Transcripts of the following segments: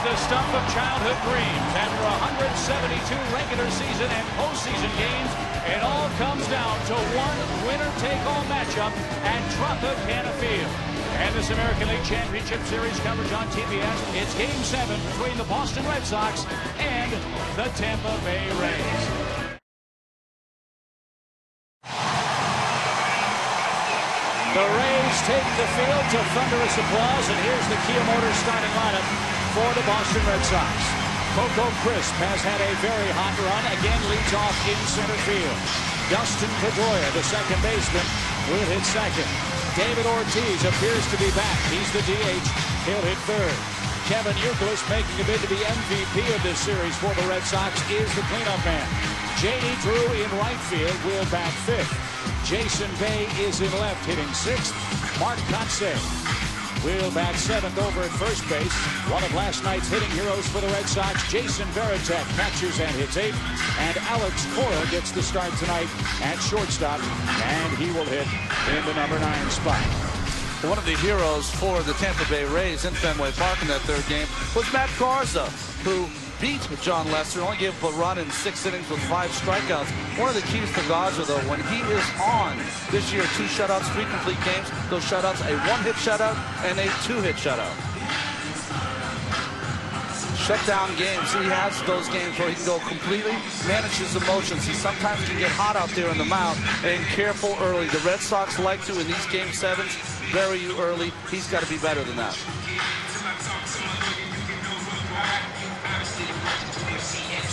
the stuff of childhood dreams. After 172 regular season and postseason games, it all comes down to one winner-take-all matchup at Tropicana Field. And this American League Championship Series coverage on TBS. It's Game 7 between the Boston Red Sox and the Tampa Bay Rays. The Rays take the field to thunderous applause, and here's the Kia Motors starting lineup for the Boston Red Sox. Coco Crisp has had a very hot run, again leads off in center field. Dustin Pedroia, the second baseman, will hit second. David Ortiz appears to be back. He's the DH. He'll hit third. Kevin Youkilis, making a bid to be MVP of this series for the Red Sox, is the cleanup man. J.D. Drew in right field will bat fifth. Jason Bay is in left, hitting sixth. Mark Kotsay will bat seventh over at first base. One of last night's hitting heroes for the Red Sox, Jason Varitek, catches and hits eighth. And Alex Cora gets the start tonight at shortstop, and he will hit in the number 9 spot. One of the heroes for the Tampa Bay Rays in Fenway Park in that third game was Matt Garza, who beat John Lester, only gave up a run in 6 innings with 5 strikeouts. One of the keys for Garza, though, when he is on this year, 2 shutouts, 3 complete games, those shutouts, a 1-hit shutout and a 2-hit shutout. Shutdown games, he has those games where he can go completely, manage his emotions. He sometimes can get hot out there in the mound and careful early. The Red Sox like to in these Game 7s, bury you early. He's got to be better than that.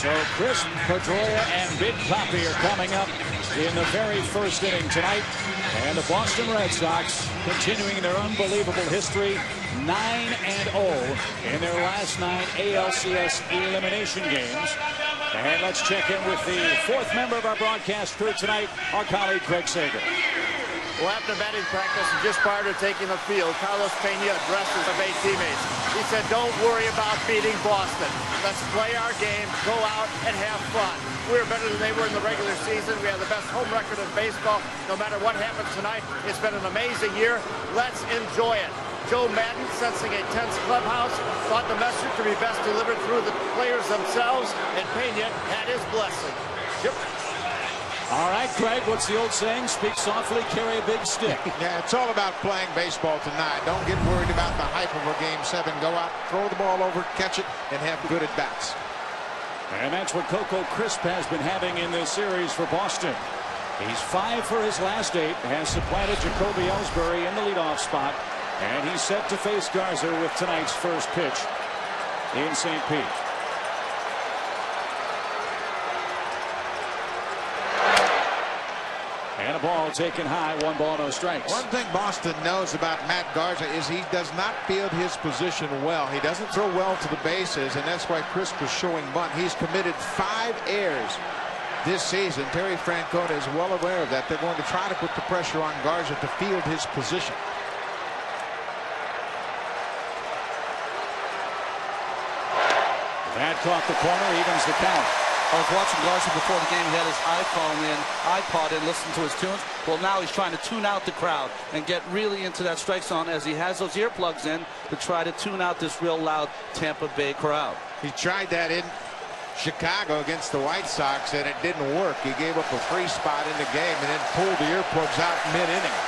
So Crisp, Pedroia, and Big Papi are coming up in the very first inning tonight. And the Boston Red Sox continuing their unbelievable history, 9-0 in their last 9 ALCS elimination games. And let's check in with the 4th member of our broadcast crew tonight, our colleague Craig Sager. Well, after batting practice and just prior to taking the field, Carlos Pena addressed his 8 teammates. He said, "Don't worry about beating Boston. Let's play our game, go out, and have fun. We're better than they were in the regular season. We have the best home record in baseball. No matter what happens tonight, it's been an amazing year. Let's enjoy it." Joe Madden, sensing a tense clubhouse, thought the message could be best delivered through the players themselves, and Pena had his blessing. Yep. All right, Craig, what's the old saying? Speak softly, carry a big stick. Yeah, it's all about playing baseball tonight. Don't get worried about the hype of a Game 7. Go out, throw the ball over, catch it, and have good at-bats. And that's what Coco Crisp has been having in this series for Boston. He's 5 for his last 8, has supplanted Jacoby Ellsbury in the leadoff spot, and he's set to face Garza with tonight's first pitch in St. Pete. And a ball taken high, 1 ball, no strikes. One thing Boston knows about Matt Garza is he does not field his position well. He doesn't throw well to the bases, and that's why Crisp was showing bunt. He's committed 5 errors this season. Terry Francona is well aware of that. They're going to try to put the pressure on Garza to field his position. That caught the corner, evens the count. I was watching Garza before the game. He had his iPod in, listening to his tunes. Well, now he's trying to tune out the crowd and get really into that strike zone as he has those earplugs in to try to tune out this real loud Tampa Bay crowd. He tried that in Chicago against the White Sox, and it didn't work. He gave up a free spot in the game and then pulled the earplugs out mid-inning.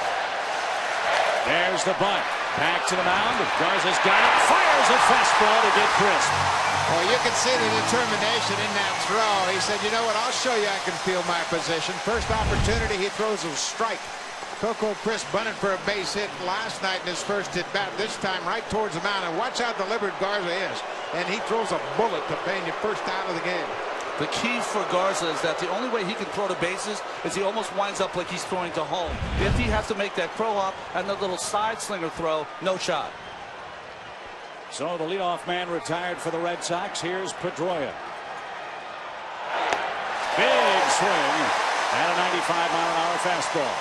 There's the bunt. Back to the mound. Garza's got it. Fires a fastball to get Crisp. Well, you can see the determination in that throw. He said, "You know what? I'll show you I can field my position." First opportunity, he throws a strike. Coco Crisp bunted for a base hit last night in his first at bat. This time right towards the mound. And watch how deliberate Garza is. And he throws a bullet to Pena first out of the game. The key for Garza is that the only way he can throw the bases is he almost winds up like he's throwing to home. If he has to make that crow hop and the little side slinger throw, no shot. So the leadoff man retired for the Red Sox. Here's Pedroia. Big swing at a 95-mile-an-hour fastball.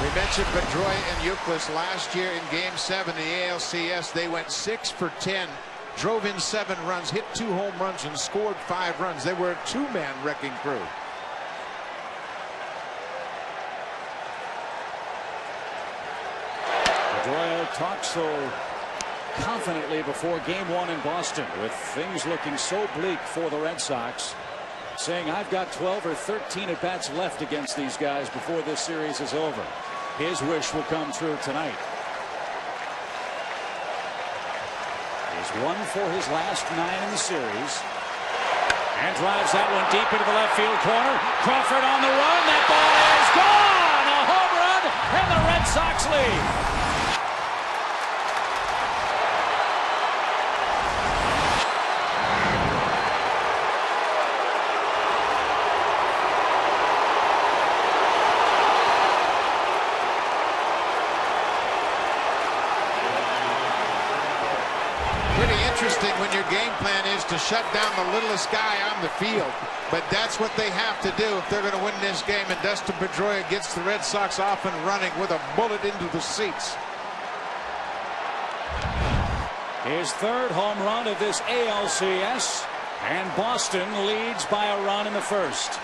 We mentioned Pedroia and Youkilis last year in Game 7 in the ALCS. They went 6 for 10, drove in 7 runs, hit 2 home runs, and scored 5 runs. They were a 2-man wrecking crew. Pedroia talks so confidently before game 1 in Boston, with things looking so bleak for the Red Sox, saying I've got 12 or 13 at bats left against these guys before this series is over. His wish will come true tonight. He's 1 for his last 9 in the series, and drives that one deep into the left field corner. Crawford on the run. That ball is gone. A home run, and the Red Sox lead. Interesting when your game plan is to shut down the littlest guy on the field, but that's what they have to do if they're going to win this game, and Dustin Pedroia gets the Red Sox off and running with a bullet into the seats. His 3rd home run of this ALCS, and Boston leads by a run in the 1st.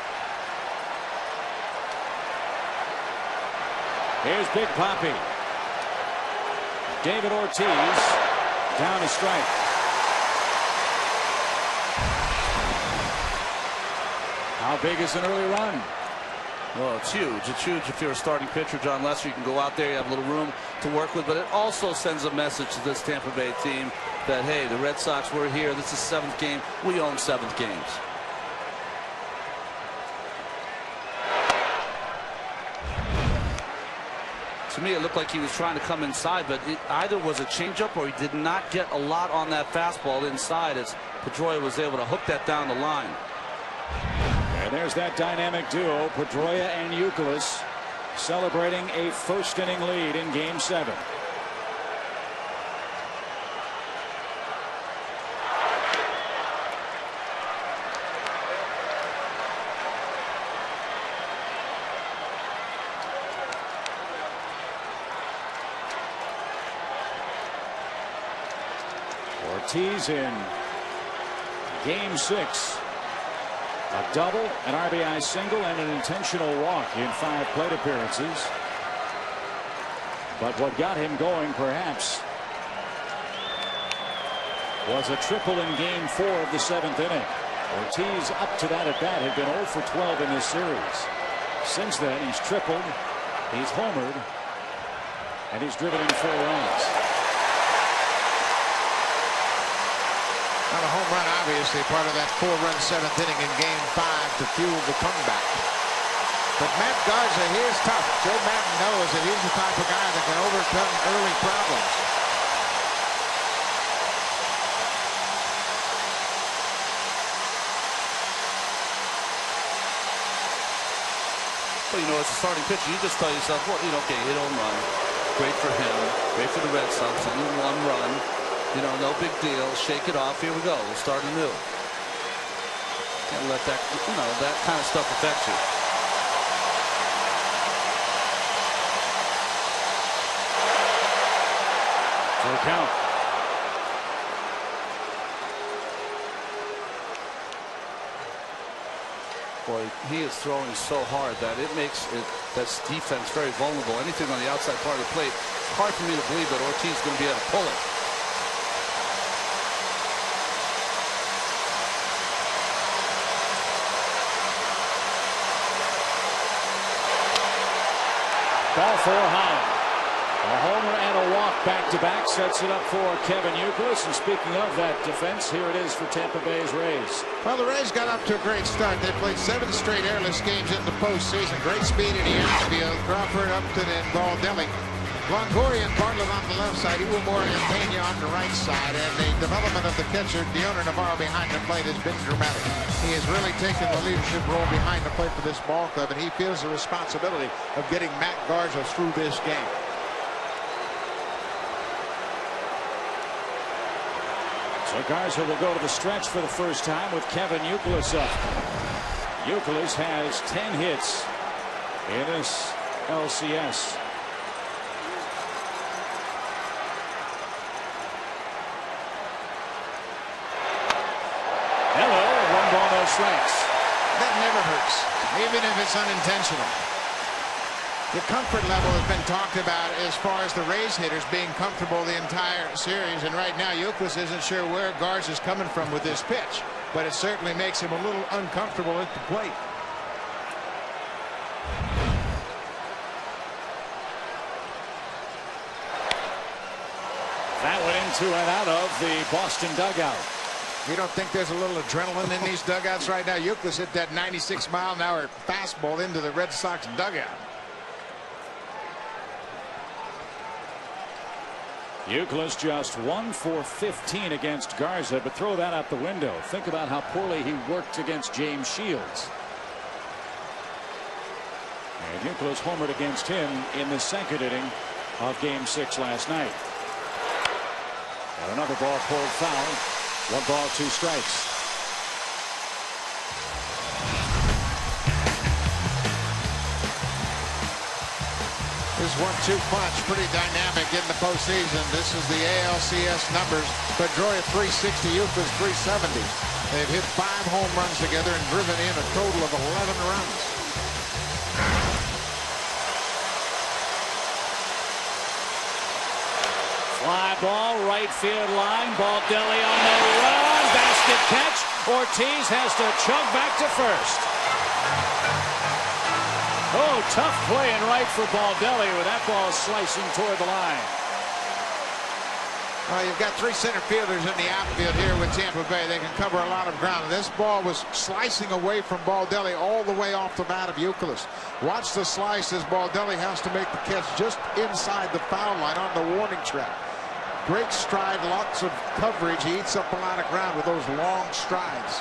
Here's Big Papi. David Ortiz down to strike. How big is an early run? Well, it's huge. It's huge if you're a starting pitcher, John Lester. You can go out there, you have a little room to work with, but it also sends a message to this Tampa Bay team that, hey, the Red Sox, we're here. This is 7th game. We own 7th games. To me, it looked like he was trying to come inside, but it either was a changeup or he did not get a lot on that fastball inside as Pedroia was able to hook that down the line. And there's that dynamic duo, Pedroia and Youkilis, celebrating a 1st inning lead in game 7. Ortiz in game 6. A double, an RBI single, and an intentional walk in 5 plate appearances. But what got him going, perhaps, was a triple in game 4 of the 7th inning. Ortiz, up to that at bat, had been 0 for 12 in this series. Since then, he's tripled, he's homered, and he's driven in 4 runs. Now, the home run, obviously, part of that 4-run 7th inning in game 5 to fuel the comeback. But Matt Garza, he is tough. Joe Madden knows that he's the type of guy that can overcome early problems. Well, you know, as a starting pitcher, you just tell yourself, well, you know, okay, hit home run. Great for him. Great for the Red Sox. Only 1 run. You know, no big deal. Shake it off. Here we go. We'll start anew. Can't let that, you know, that kind of stuff affect you. Full count. Boy, he is throwing so hard that it makes that defense very vulnerable. Anything on the outside part of the plate, it's hard for me to believe that Ortiz is going to be able to pull it. Ball 4 high. A homer and a walk back-to-back sets it up for Kevin Youkilis. And speaking of that defense, here it is for Tampa Bay's Rays. Well, the Rays got up to a great start. They played 7 straight airless games in the postseason. Great speed in the outfield. Crawford, Upton, and Baldelli. Longoria and Bartlett on the left side. Iwamori and Pena on the right side. And the development of the catcher, Deoner Navarro, behind the plate has been dramatic. He has really taken the leadership role behind the plate for this ball club, and he feels the responsibility of getting Matt Garza through this game. So Garza will go to the stretch for the first time with Kevin Youkilis up. Youkilis has 10 hits in this LCS. Hello, 1 ball, no strikes. That never hurts, even if it's unintentional. The comfort level has been talked about as far as the Rays hitters being comfortable the entire series, and right now Youkilis isn't sure where Garza's coming from with this pitch, but it certainly makes him a little uncomfortable at the plate. That went into and out of the Boston dugout. You don't think there's a little adrenaline in these dugouts right now? Youkilis hit that 96-mile-an-hour fastball into the Red Sox dugout. Youkilis just 1 for 15 against Garza, but throw that out the window. Think about how poorly he worked against James Shields. And Youkilis homered against him in the second inning of Game 6 last night. And another ball pulled foul. 1 ball, 2 strikes. His 1-2 punch pretty dynamic in the postseason. This is the ALCS numbers. Pedroia 360, Youkilis 370. They've hit 5 home runs together and driven in a total of 11 runs. Fly ball, right field line. Baldelli on the run. Basket catch. Ortiz has to chug back to first. Oh, tough play in right for Baldelli with that ball slicing toward the line. Well, you've got 3 center fielders in the outfield here with Tampa Bay. They can cover a lot of ground. This ball was slicing away from Baldelli all the way off the bat of Youkilis. Watch the slice as Baldelli has to make the catch just inside the foul line on the warning track. Great stride, lots of coverage. He eats up a lot of ground with those long strides.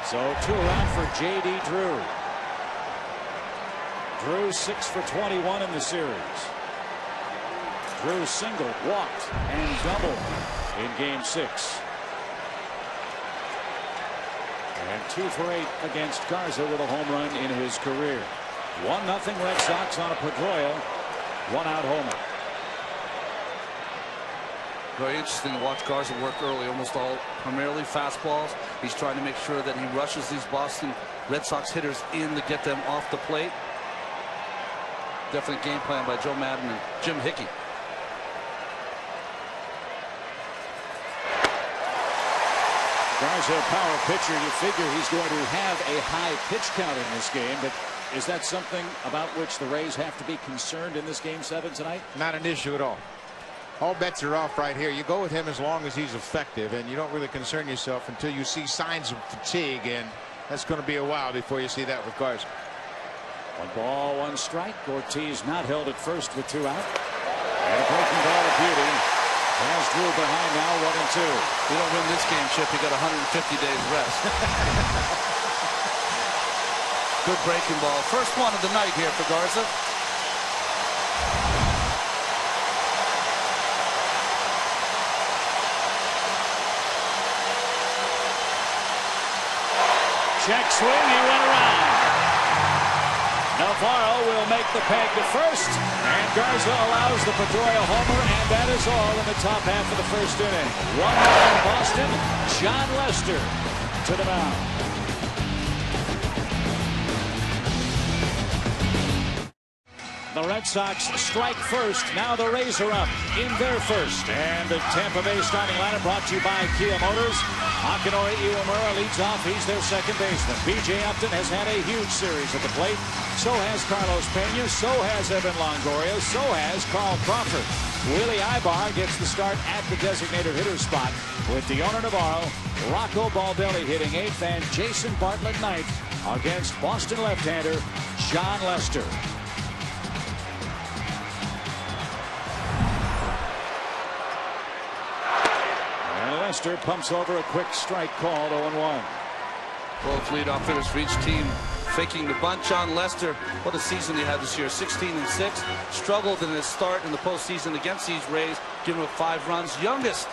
So 2 around for J.D. Drew. Drew 6 for 21 in the series. Drew singled, walked, and doubled in Game 6. And 2 for 8 against Garza with a home run in his career. 1-0 Red Sox on a Pedroia 1-out homer. Very interesting to watch Garza work early, almost all primarily fastballs. He's trying to make sure that he rushes these Boston Red Sox hitters in to get them off the plate. Definitely game plan by Joe Madden and Jim Hickey. Garza, a power pitcher. You figure he's going to have a high pitch count in this game, but is that something about which the Rays have to be concerned in this Game 7 tonight? Not an issue at all. All bets are off right here. You go with him as long as he's effective, and you don't really concern yourself until you see signs of fatigue, and that's going to be a while before you see that with Garza. 1 ball, 1 strike. Ortiz not held at first with 2 out. And a breaking ball of beauty. Has Drew behind now, 1-2. You don't win this game, Chip, you got 150 days rest. Good breaking ball. First one of the night here for Garza. Check swing, he went around. Navarro will make the peg to first, and Garza allows the Pedroia homer, and that is all in the top half of the first inning. 1-0 Boston. John Lester to the mound. The Red Sox strike first. Now the Rays are up in their first. And the Tampa Bay starting lineup brought to you by Kia Motors. Akinori Iwamura leads off. He's their second baseman. B.J. Upton has had a huge series at the plate. So has Carlos Pena. So has Evan Longoria. So has Carl Crawford. Willie Ibar gets the start at the designated hitter spot with Deona Navarro, Rocco Baldelli hitting 8th, and Jason Bartlett 9th against Boston left-hander John Lester. Lester pumps over a quick strike called 0-1. Both leadoff hitters for each team faking the bunt. John Lester, what a season he had this year, 16-6. Struggled in his start in the postseason against these Rays, giving up 5 runs. Youngest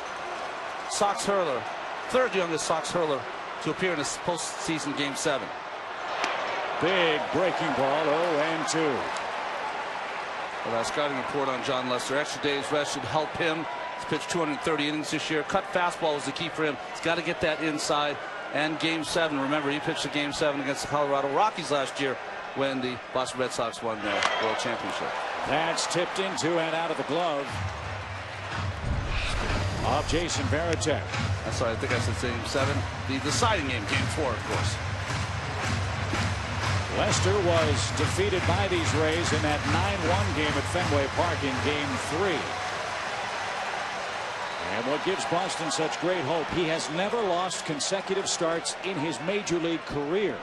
Sox hurler, 3rd youngest Sox hurler to appear in a postseason Game 7. Big breaking ball, 0-2. Well, that scouting report on John Lester. Extra days rest should help him. He's pitched 230 innings this year. Cut fastball is the key for him. He's got to get that inside. And Game 7, remember, he pitched a Game 7 against the Colorado Rockies last year when the Boston Red Sox won the World Championship. That's tipped into and out of the glove of Jason Varitek. That's why I think I said game 7. The deciding game, game 4, of course. Lester was defeated by these Rays in that 9-1 game at Fenway Park in game 3. And what gives Boston such great hope, he has never lost consecutive starts in his major league career.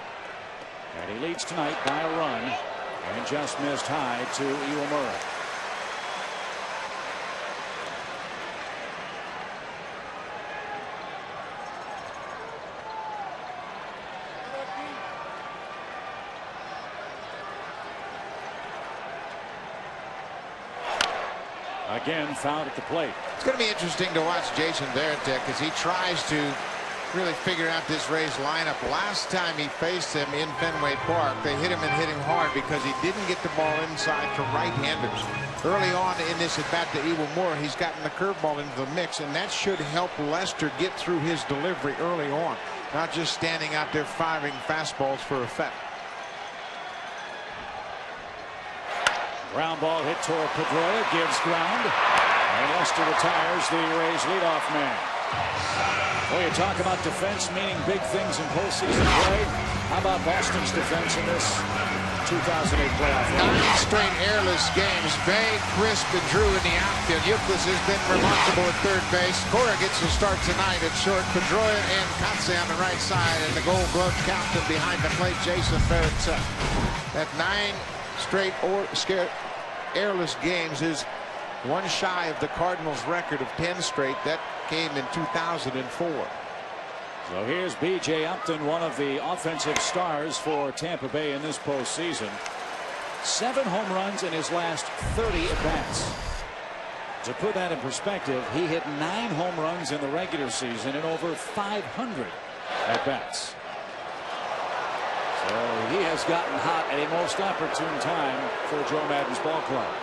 And he leads tonight by a run and just missed high to Iwamura. Again, fouled at the plate. It's going to be interesting to watch Jason Varitek as he tries to really figure out this Rays lineup. Last time he faced them in Fenway Park, they hit him and hit him hard because he didn't get the ball inside to right-handers. Early on in this at-bat to Iwamura, he's gotten the curveball into the mix, and that should help Lester get through his delivery early on, not just standing out there firing fastballs for effect. Ground ball hit toward Pedroia, gives ground, and Lester retires the Rays leadoff man. Well, you talk about defense meaning big things in postseason play. How about Boston's defense in this 2008 playoff game? 9 straight airless games. Bay, Crisp, and Drew in the outfield. Youthlis has been remarkable at third base. Cora gets a start tonight at short. Pedroia and Kotze on the right side, and the Gold Glove captain behind the plate, Jason Varitek. That 9 straight airless games is one shy of the Cardinals' record of 10 straight. That came in 2004. So here's B.J. Upton, one of the offensive stars for Tampa Bay in this postseason. 7 home runs in his last 30 at-bats. To put that in perspective, he hit 9 home runs in the regular season in over 500 at-bats. So he has gotten hot at a most opportune time for Joe Maddon's ball club.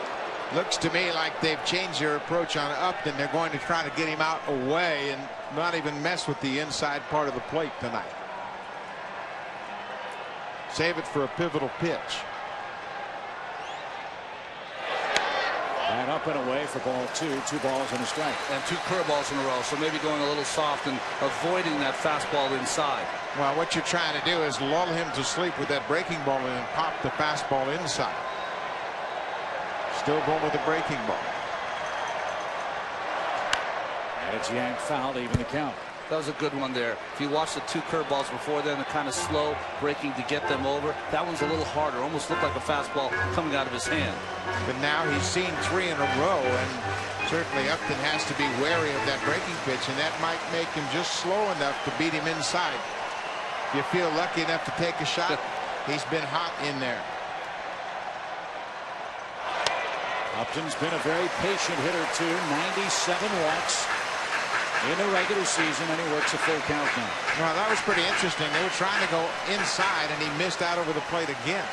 Looks to me like they've changed their approach on Upton. They're going to try to get him out away and not even mess with the inside part of the plate tonight. Save it for a pivotal pitch. And up and away for ball 2. 2 balls and a strike. And 2 curveballs in a row, so maybe going a little soft and avoiding that fastball inside. Well, what you're trying to do is lull him to sleep with that breaking ball and pop the fastball inside. Still going with the breaking ball. And it's yanked foul to even the count. That was a good one there. If you watch the 2 curveballs before then, the kind of slow breaking to get them over, that one's a little harder. Almost looked like a fastball coming out of his hand. But now he's seen 3 in a row, and certainly Upton has to be wary of that breaking pitch, and that might make him just slow enough to beat him inside. If you feel lucky enough to take a shot, he's been hot in there. Upton's been a very patient hitter too. 97 walks in the regular season, and he works a full count now. Well, that was pretty interesting. They were trying to go inside, and he missed out over the plate again.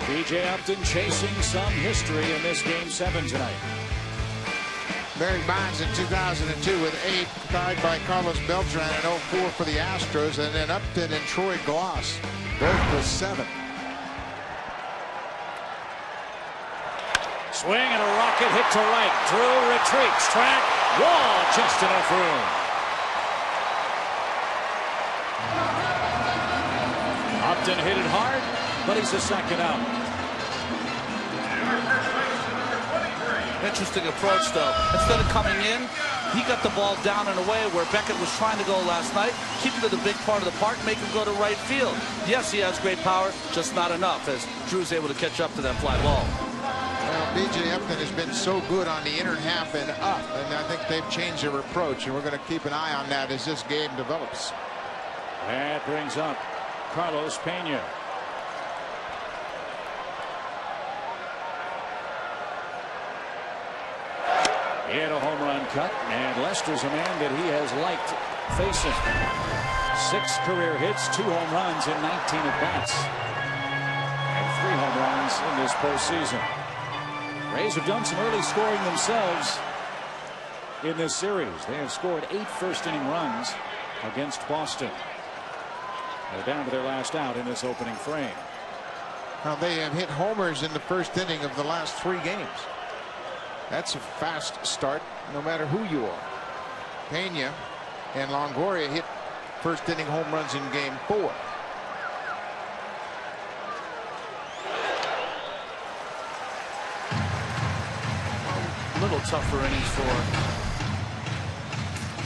B.J. Upton chasing some history in this game 7 tonight. Barry Bonds in 2002 with 8, tied by Carlos Beltran in 04 for the Astros, and then Upton and Troy Glaus both with 7. Swing and a rocket hit to right. Drew retreats. Track. Wall. Just enough room. Upton hit it hard, but he's a second out. Interesting approach, though. Instead of coming in, he got the ball down and away where Beckett was trying to go last night. Keep him to the big part of the park, make him go to right field. Yes, he has great power, just not enough as Drew's able to catch up to that fly ball. Well, B.J. Upton has been so good on the inner half and up, and I think they've changed their approach, and we're going to keep an eye on that as this game develops. That brings up Carlos Pena. He had a home run cut, and Lester's a man that he has liked facing. 6 career hits, 2 home runs in 19 at-bats, and 3 home runs in this postseason. Rays have done some early scoring themselves in this series. They have scored 8 first-inning runs against Boston. They're down to their last out in this opening frame. Now they have hit homers in the first inning of the last 3 games. That's a fast start, no matter who you are. Pena and Longoria hit first inning home runs in game 4. A little tougher innings for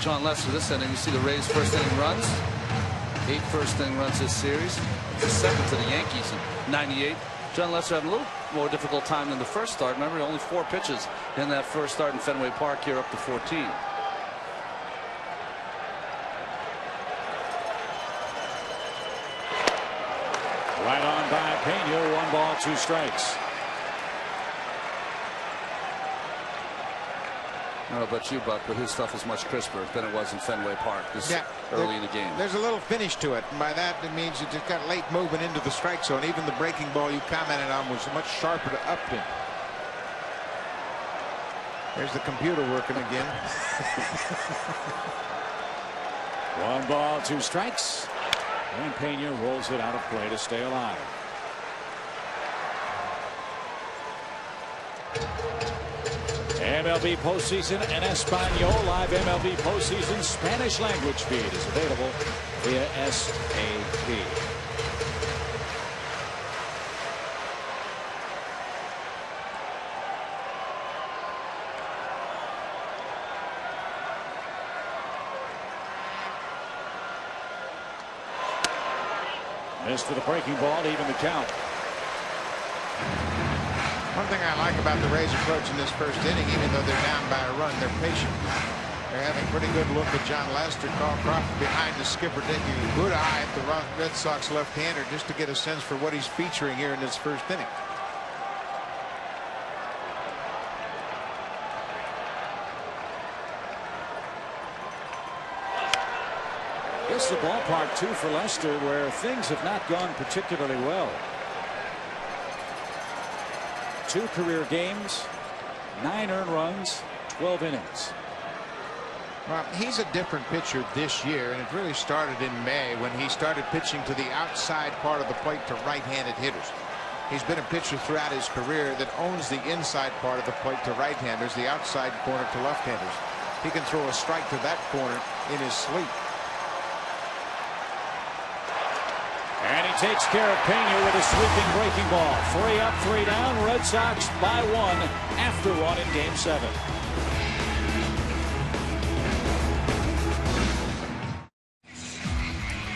John Lester this inning. You see the Rays' first inning runs. 8 first inning runs this series. Second to the Yankees in '98. John Lester had a little more difficult time than the first start. Remember, only 4 pitches in that first start in Fenway Park, here up to 14. Right on by Pena. 1 ball, 2 strikes. I don't know about you, Buck, but his stuff is much crisper than it was in Fenway Park this early in the game. There's a little finish to it, and by that it means you just got late movement into the strike zone. Even the breaking ball you commented on was much sharper to upspin. There's the computer working again. 1 ball, 2 strikes. And Pena rolls it out of play to stay alive. MLB postseason en Espanol. Live MLB postseason Spanish language feed is available via SAP. Missed with a breaking ball to even the count. One thing I like about the Rays approach in this first inning, even though they're down by a run, they're patient. They're having a pretty good look at John Lester. Carl Crawford behind the skipper, taking a good eye at the Red Sox left-hander just to get a sense for what he's featuring here in this first inning. It's the ballpark too for Lester, where things have not gone particularly well. 2 career games, 9 earned runs, 12 innings. Well, he's a different pitcher this year, and it really started in May when he started pitching to the outside part of the plate to right-handed hitters. He's been a pitcher throughout his career that owns the inside part of the plate to right-handers, the outside corner to left-handers. He can throw a strike to that corner in his sleep. And he takes care of Pena with a sweeping breaking ball. 3 up, 3 down. Red Sox by 1 after 1 in game 7.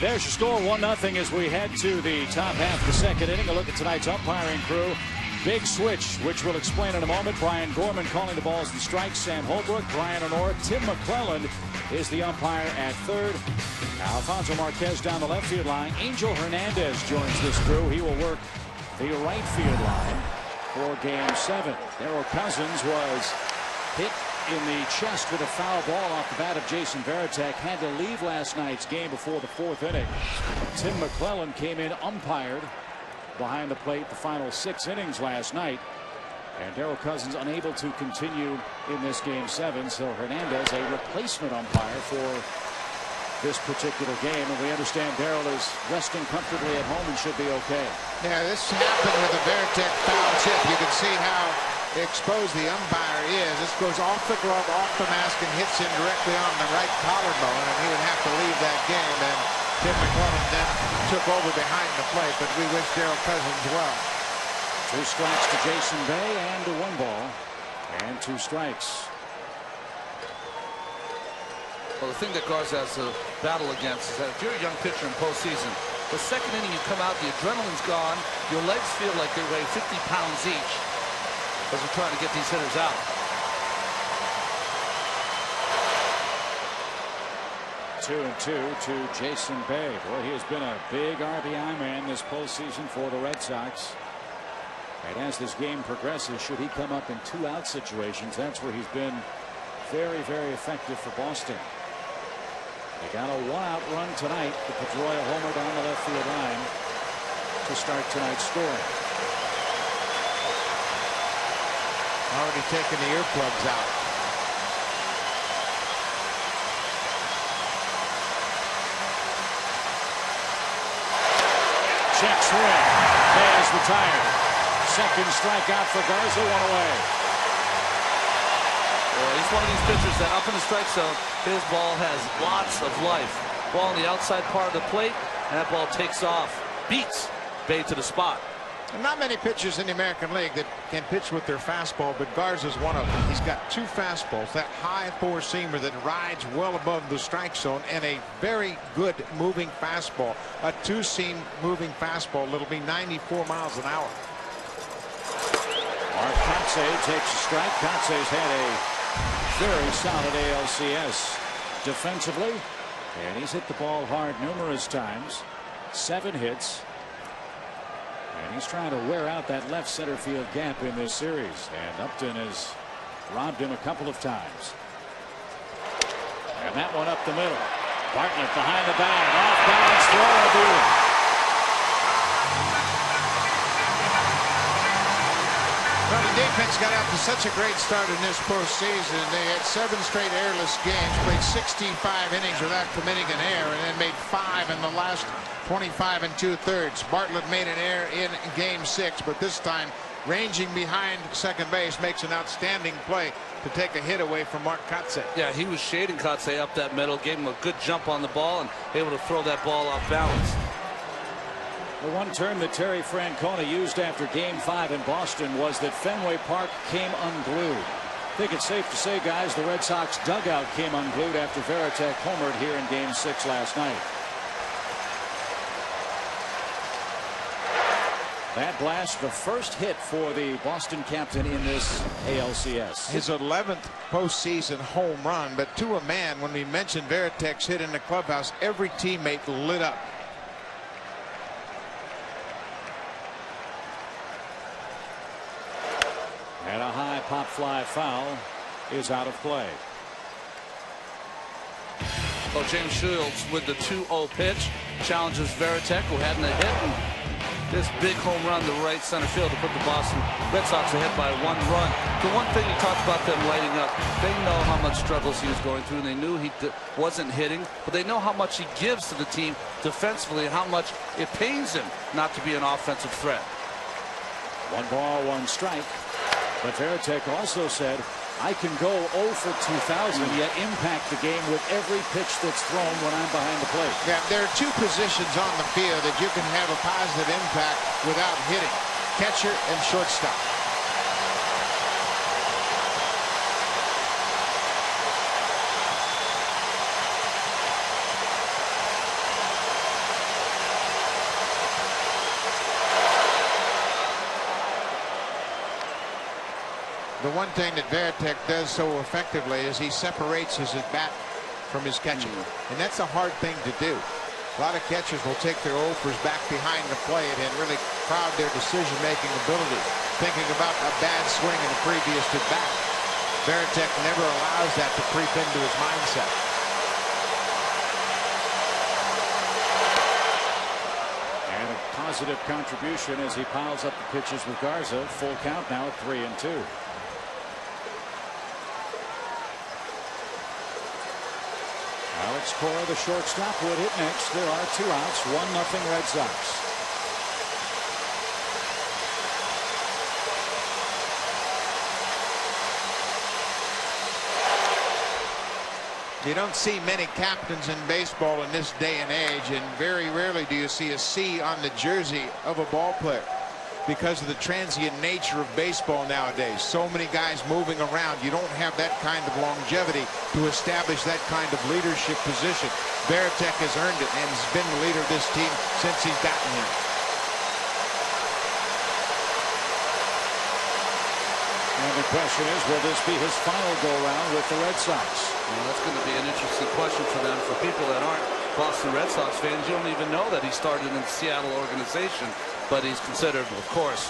There's your score, 1-0 as we head to the top half of the second inning. A look at tonight's umpiring crew. Big switch, which we'll explain in a moment. Brian Gorman calling the balls and strikes. Sam Holbrook, Brian Honora, Tim McClelland is the umpire at third. Alfonso Marquez down the left field line. Angel Hernandez joins this crew. He will work the right field line for game 7. Darryl Cousins was hit in the chest with a foul ball off the bat of Jason Varitek. Had to leave last night's game before the 4th inning. Tim McClelland came in umpired behind the plate the final 6 innings last night. And Darryl Cousins unable to continue in this game 7. So Hernandez a replacement umpire for this particular game. And we understand Darryl is resting comfortably at home and should be okay. Yeah, this happened with the Varitek foul tip. You can see how exposed the umpire is. This goes off the glove, off the mask, and hits him directly on the right collarbone. And he would have to leave that game. And Tim McClelland then took over behind the plate. But we wish Darryl Cousins well. 2 strikes to Jason Bay and 1 ball and 2 strikes. Well, the thing that Garza has to battle against is that if you're a young pitcher in postseason, the second inning you come out, the adrenaline's gone, your legs feel like they weigh 50 pounds each as we're trying to get these hitters out. 2-2 to Jason Bay. Boy, he has been a big RBI man this postseason for the Red Sox. And as this game progresses, should he come up in 2-out situations, that's where he's been very, very effective for Boston. They got a one-out run tonight. The Pedroia homer down the left field line to start tonight's scoring. Already taking the earplugs out. Check swing. Hayes retired. Second strikeout for Garza, one away. Well, he's one of these pitchers that up in the strike zone, his ball has lots of life. Ball on the outside part of the plate, and that ball takes off, beats Bay to the spot. And not many pitchers in the American League that can pitch with their fastball, but Garza's one of them. He's got two fastballs, that high four-seamer that rides well above the strike zone, and a very good moving fastball, a two-seam moving fastball that'll be 94 miles an hour. Mark Kotsay takes a strike. Kotsay's had a very solid ALCS defensively, and he's hit the ball hard numerous times. 7 hits. And he's trying to wear out that left center field gap in this series. And Upton has robbed him a couple of times. And that one up the middle. Bartlett behind the bat. Off balance throw. Well, the defense got out to such a great start in this postseason. They had 7 straight airless games, played 65 innings without committing an error, and then made 5 in the last 25 2/3. Bartlett made an error in Game 6, but this time ranging behind second base makes an outstanding play to take a hit away from Mark Kotsay. Yeah, he was shading Kotsay up that middle, gave him a good jump on the ball, and able to throw that ball off balance. The one term that Terry Francona used after Game 5 in Boston was that Fenway Park came unglued. I think it's safe to say, guys, the Red Sox dugout came unglued after Varitek homered here in Game 6 last night. That blast, the first hit for the Boston captain in this ALCS. His 11th postseason home run, but to a man, when we mentioned Varitek's hit in the clubhouse, every teammate lit up. And a high pop fly foul is out of play. Well, James Shields with the 2-0 pitch challenges Varitek, who hadn't a hit, and this big home run to right center field to put the Boston Red Sox ahead by 1 run. The one thing you talked about them lighting up, they know how much struggles he was going through, and they knew he wasn't hitting, but they know how much he gives to the team defensively and how much it pains him not to be an offensive threat. 1 ball, 1 strike. But Varitek also said, I can go 0 for 2,000 yet impact the game with every pitch that's thrown when I'm behind the plate. Yeah, there are 2 positions on the field that you can have a positive impact without hitting: catcher and shortstop. The one thing that Varitek does so effectively is he separates his bat from his catching. And that's a hard thing to do. A lot of catchers will take their offers back behind the plate and really crowd their decision-making ability, thinking about a bad swing in the previous at bat. Varitek never allows that to creep into his mindset. And a positive contribution as he piles up the pitches with Garza. Full count now at 3-2. Alex Cora, the shortstop, would hit next. There are 2 outs, 1-0 Red Sox. You don't see many captains in baseball in this day and age, and very rarely do you see a C on the jersey of a ball player because of the transient nature of baseball nowadays. So many guys moving around. You don't have that kind of longevity to establish that kind of leadership position. Varitek has earned it and has been the leader of this team since he's gotten here. And the question is, will this be his final go-round with the Red Sox? Well, that's going to be an interesting question for them. For people that aren't Boston Red Sox fans, you don't even know that he started in the Seattle organization, but he's considered, of course,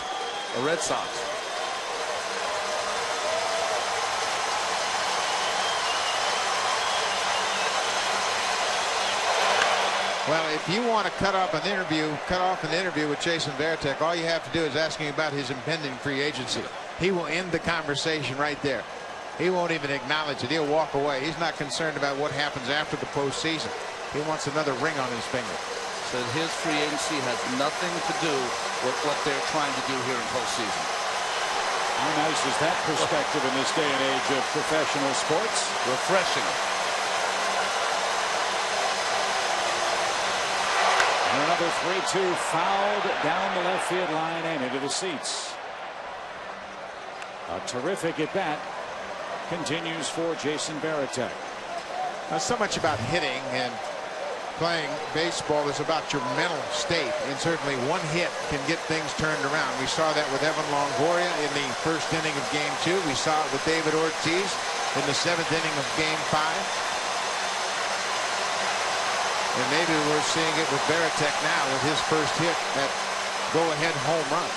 a Red Sox. Well, if you want to cut off an interview with Jason Varitek, all you have to do is ask him about his impending free agency. He will end the conversation right there. He won't even acknowledge it. He'll walk away. He's not concerned about what happens after the postseason. He wants another ring on his finger. So his free agency has nothing to do with what they're trying to do here in postseason. How nice is that perspective in this day and age of professional sports? Refreshing. And another 3-2 fouled down the left field line and into the seats. A terrific at bat continues for Jason Varitek. Not so much about hitting and playing baseball is about your mental state, and certainly one hit can get things turned around. We saw that with Evan Longoria in the first inning of Game 2. We saw it with David Ortiz in the 7th inning of Game 5. And maybe we're seeing it with Varitek now with his first hit, that go-ahead home run.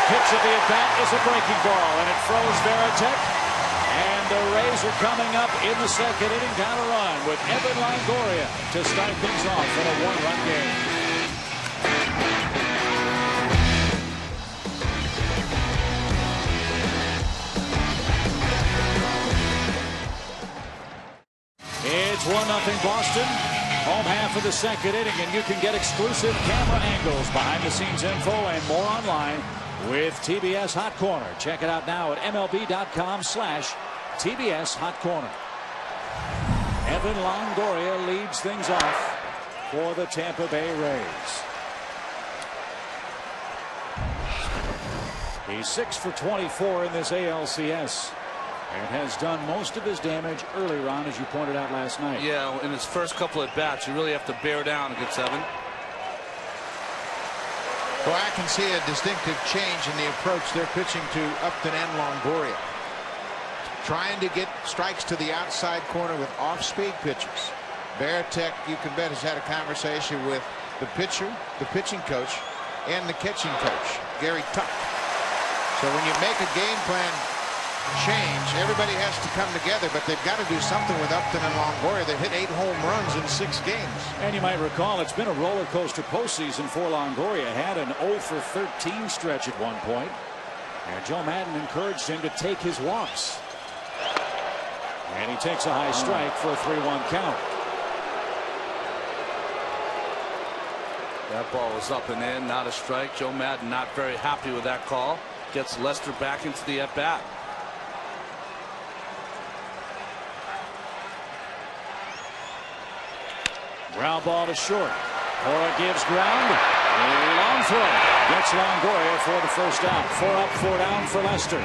Pitch of the at-bat is a breaking ball, and it throws Varitek. And the Rays are coming up in the 2nd inning down a run with Evan Longoria to start things off in a 1-run game. It's 1-0 Boston. Home half of the 2nd inning, and you can get exclusive camera angles, behind-the-scenes info, and more online with TBS Hot Corner. Check it out now at MLB.com/TBS Hot Corner. Evan Longoria leads things off for the Tampa Bay Rays. He's 6 for 24 in this ALCS and has done most of his damage early, Ron, as you pointed out last night. Yeah, in his first couple at bats, you really have to bear down against Evan. Well, I can see a distinctive change in the approach they're pitching to Upton and Longoria. Trying to get strikes to the outside corner with off-speed pitches. Varitek, you can bet, has had a conversation with the pitcher, the pitching coach, and the catching coach, Gary Tuck. So when you make a game plan change, everybody has to come together, but they've got to do something with Upton and Longoria. They've hit 8 home runs in 6 games. And you might recall it's been a roller coaster postseason for Longoria. Had an 0 for 13 stretch at one point, and Joe Madden encouraged him to take his walks. And he takes a high strike for a 3-1 count. That ball was up and in, not a strike. Joe Madden not very happy with that call. Gets Lester back into the at-bat. Ground ball to short. Cora gives ground. Long throw. Gets Longoria for the first out. 4 up, 4 down for Lester.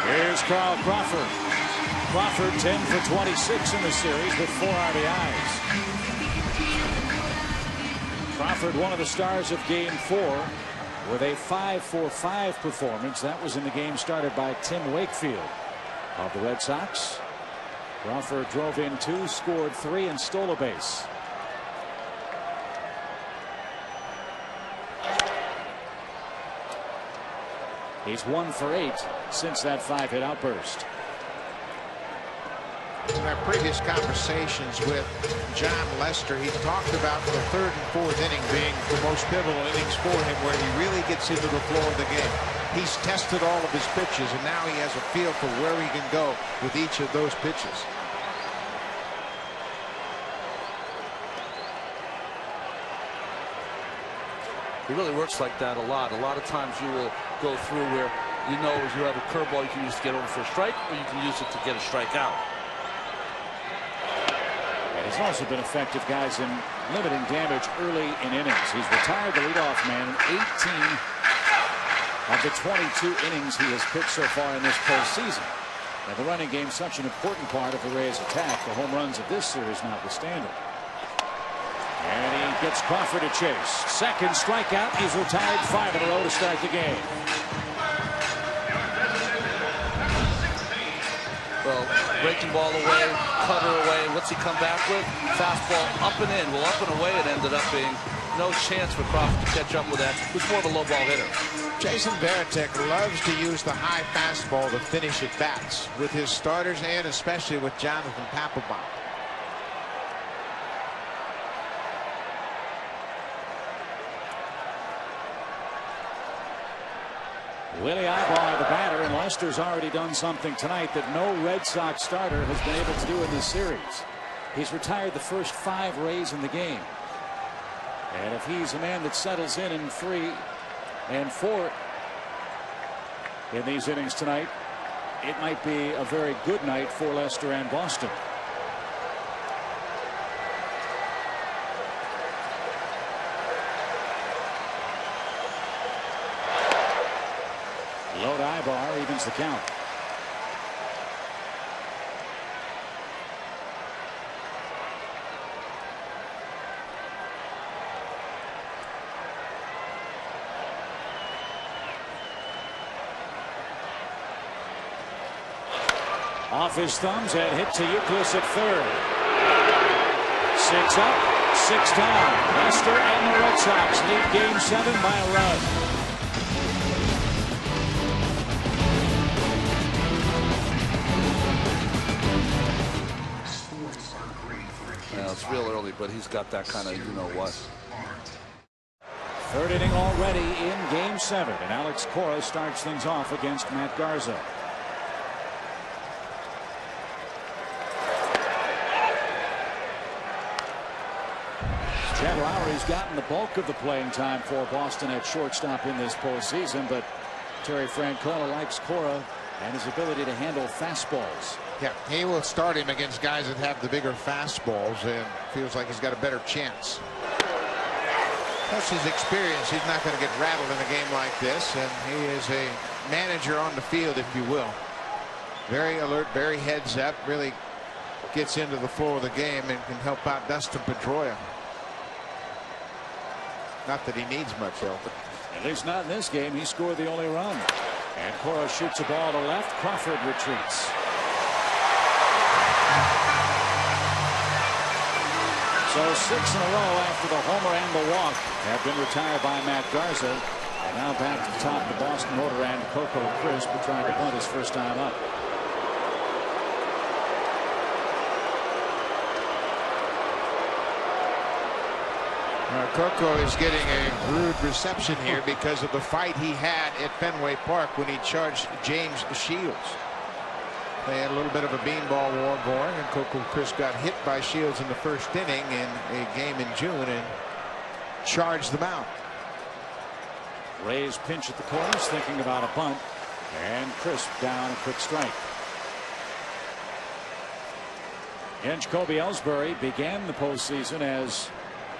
Here's Carl Crawford. Crawford 10 for 26 in the series with 4 RBIs. Crawford, one of the stars of Game 4. With a 5-for-5 performance. That was in the game started by Tim Wakefield of the Red Sox. Crawford drove in 2, scored 3, and stole a base. He's 1 for 8 since that 5-hit outburst. In our previous conversations with John Lester, he talked about the 3rd and 4th inning being the most pivotal innings for him, where he really gets into the flow of the game. He's tested all of his pitches, and now he has a feel for where he can go with each of those pitches. He really works like that a lot. A lot of times you will go through where you know you have a curveball you can use to get over for a strike, or you can use it to get a strikeout. He's also been effective, guys, in limiting damage early in innings. He's retired the leadoff man in 18 of the 22 innings he has pitched so far in this postseason. Now, the running game is such an important part of the Rays' attack, the home runs of this series notwithstanding. And he gets Crawford to chase. Second strikeout. He's retired 5 in a row to start the game. Well, breaking ball away, cutter away. What's he come back with? Fastball up and in. Well, up and away it ended up being. No chance for Crawford to catch up with that. Who's more of a low ball hitter. Jason Varitek loves to use the high fastball to finish at bats with his starters and especially with Jonathan Papelbon. Willie Ibar, the batter, and Lester's already done something tonight that no Red Sox starter has been able to do in this series. He's retired the first 5 Rays in the game. And if he's a man that settles in 3 and 4 in these innings tonight, it might be a very good night for Lester and Boston. Low to Ibar evens the count. Off his thumbs and hit to Euclid at third. 6 up, 6 down. Lester and the Red Sox lead Game 7 by a run. Yeah, it's real early, but he's got that kind of you-know-what. 3rd inning already in Game 7, and Alex Cora starts things off against Matt Garza. Chad Lowry's gotten the bulk of the playing time for Boston at shortstop in this postseason, but Terry Francona likes Cora and his ability to handle fastballs. Yeah, he will start him against guys that have the bigger fastballs and feels like he's got a better chance. Plus his experience, he's not going to get rattled in a game like this, and he is a manager on the field, if you will. Very alert, very heads up, really gets into the flow of the game and can help out Dustin Pedroia. Not that he needs much help. At least not in this game. He scored the only run. And Cora shoots a ball to left. Crawford retreats. So 6 in a row after the homer and the walk have been retired by Matt Garza. And now back to the top of the Boston order, and Coco Crisp trying to punt his first time up. Coco is getting a rude reception here because of the fight he had at Fenway Park when he charged James Shields. They had a little bit of a beanball war going, and Coco Crisp got hit by Shields in the 1st inning in a game in June and charged them out. Rays pinch at the corners, thinking about a bunt, and Crisp down a quick strike. Inch Kobe Ellsbury began the postseason as